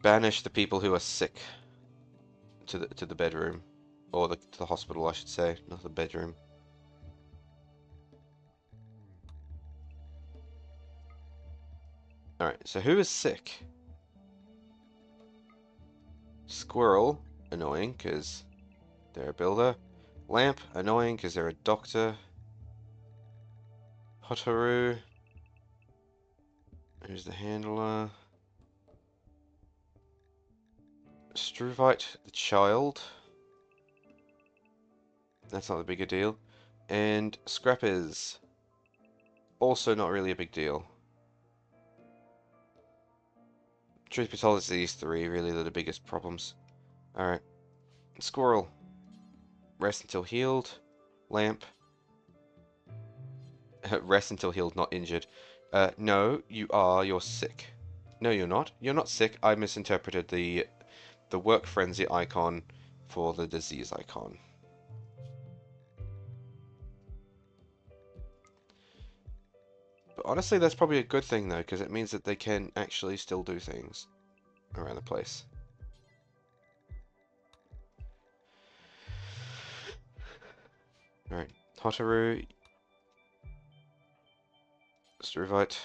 banish the people who are sick to the bedroom, or to the hospital, I should say, not the bedroom. All right, so who is sick? Squirrel, annoying because they're a builder. Lamp, annoying because they're a doctor. Hotaru, who's the handler. Struvite, the child. That's not a big a deal. And Scrappers, also not really a big deal. Truth be told, it's these three really that are the biggest problems. Alright. Squirrel, rest until healed. Lamp, rest until healed, not injured. No, you are. You're sick. No, you're not. You're not sick. I misinterpreted the work frenzy icon for the disease icon. But honestly, that's probably a good thing though, because it means that they can actually still do things around the place. Alright, Hotaru, Struvite.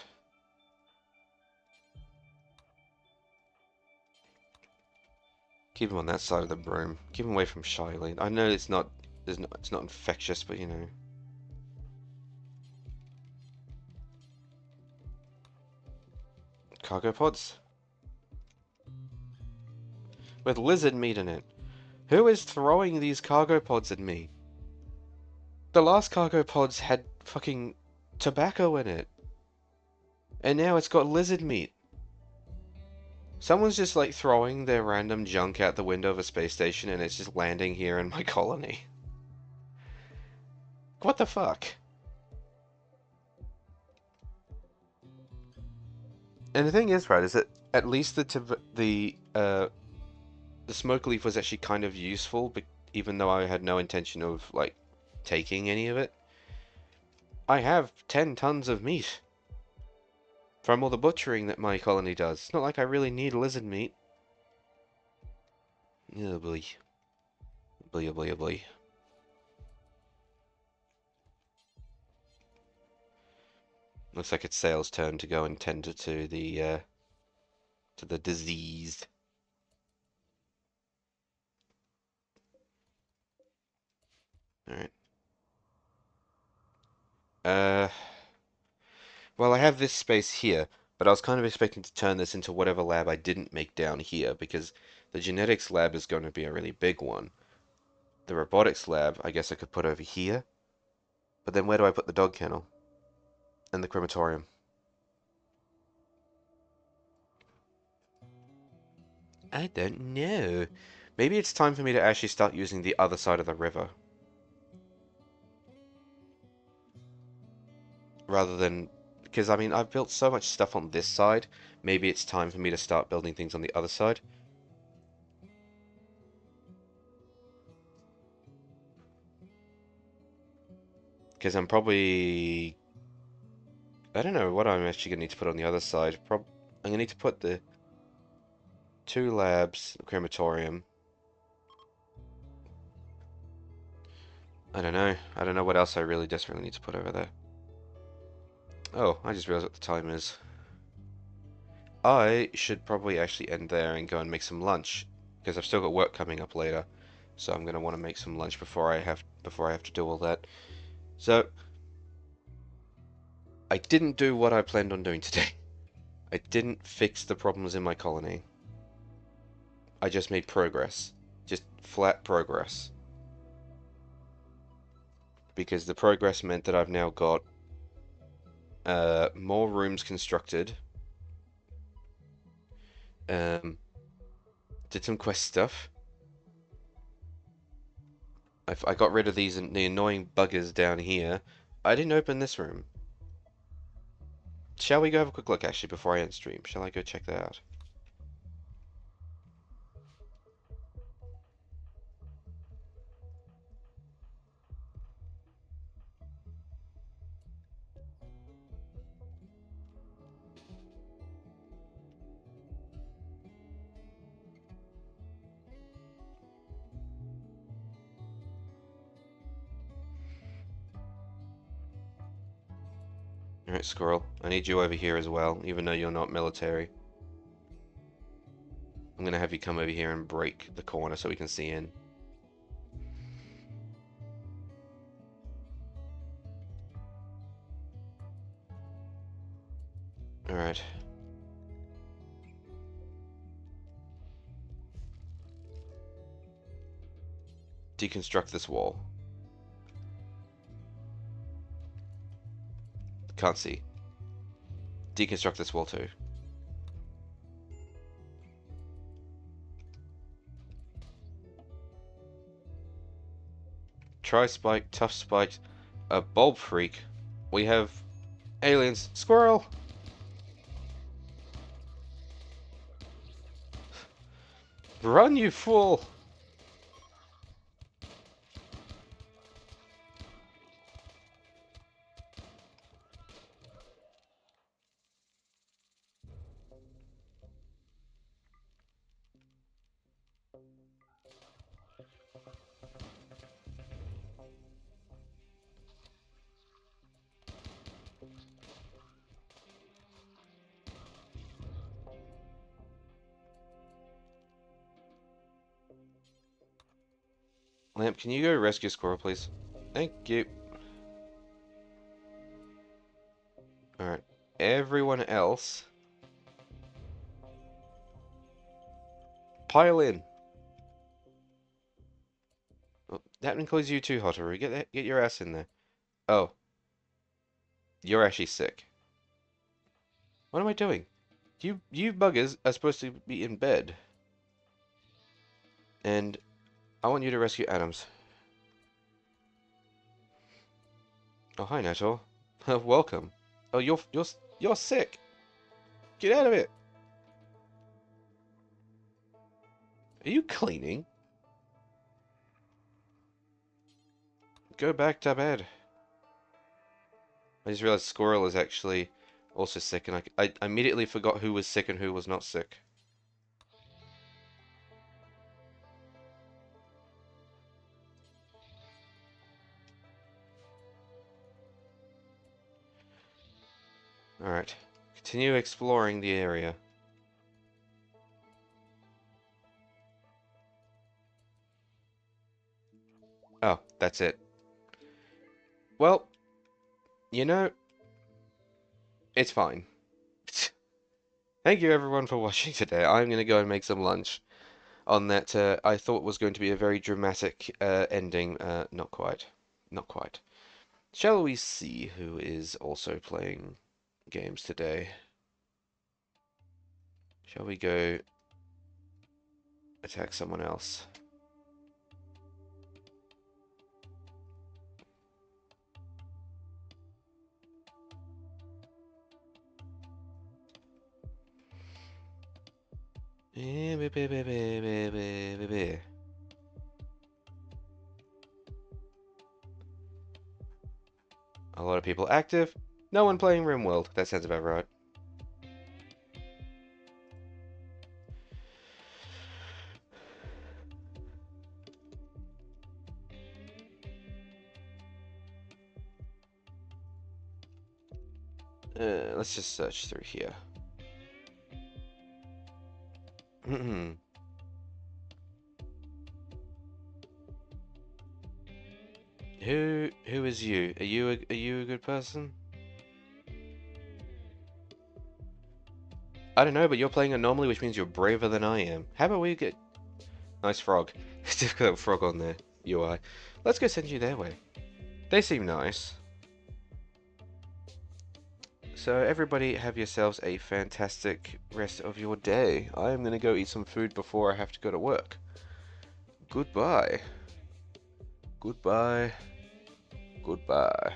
Keep him on that side of the broom. Keep him away from Shylene. I know it's not infectious, but you know. Cargo pods with lizard meat in it. Who is throwing these cargo pods at me? The last cargo pods had fucking tobacco in it, and now it's got lizard meat. Someone's just like throwing their random junk out the window of a space station and it's just landing here in my colony. What the fuck? And the thing is, right, is that at least the smoke leaf was actually kind of useful, but even though I had no intention of like taking any of it. I have 10 tons of meat from all the butchering that my colony does. It's not like I really need lizard meat. Oh boy. Boy, oh boy, oh boy. Looks like it's Sale's turn to go and tend to the disease. Alright. Uh, well, I have this space here, but I was kind of expecting to turn this into whatever lab I didn't make down here, because the genetics lab is going to be a really big one. The robotics lab, I guess I could put over here, but then where do I put the dog kennel? And the crematorium? I don't know. Maybe it's time for me to actually start using the other side of the river. rather than because I mean I've built so much stuff on this side. Maybe it's time for me to start building things on the other side. Because I'm probably I don't know what I'm actually gonna need to put on the other side. I'm gonna need to put the two labs, crematorium. I don't know. I don't know what else I really desperately need to put over there. Oh, I just realized what the time is. I should probably actually end there and go and make some lunch because I've still got work coming up later. So I'm gonna want to make some lunch before I have to do all that. So I didn't do what I planned on doing today. I didn't fix the problems in my colony. I just made progress. Just flat progress. Because the progress meant that I've now got more rooms constructed. Um, did some quest stuff. I got rid of the annoying buggers down here. I didn't open this room. Shall we go have a quick look actually before I end stream? Shall I go check that out? Alright, Squirrel. I need you over here as well, even though you're not military. I'm gonna have you come over here and break the corner so we can see in. Alright. Deconstruct this wall. Can't see. Deconstruct this wall too. Tri-spike, tough spike, a bulb freak. We have aliens. Squirrel! Run, you fool! Lamp, can you go rescue Squirrel, please? Thank you. Alright. Everyone else, pile in. Oh, that includes you too, Hotaru. Get your ass in there. Oh, you're actually sick. What am I doing? You buggers are supposed to be in bed. And I want you to rescue Adams. Oh, hi, Nato. Welcome. Oh, you're sick. Get out of it. Are you cleaning? Go back to bed. I just realized Squirrel is actually also sick, and I immediately forgot who was sick and who was not sick. Alright. Continue exploring the area. Oh, that's it. Well, you know, it's fine. Thank you everyone for watching today. I'm going to go and make some lunch on that I thought was going to be a very dramatic ending. Not quite. Not quite. Shall we see who is also playing games today? Shall we go attack someone else? A lot of people active. No one playing RimWorld. That sounds about right. Let's just search through here. Who is you? Are you a good person? I don't know, but you're playing anomaly, which means you're braver than I am. How about we get nice frog? Just got a frog on their UI. Let's go send you their way. They seem nice. So everybody have yourselves a fantastic rest of your day. I am gonna go eat some food before I have to go to work. Goodbye. Goodbye. Goodbye.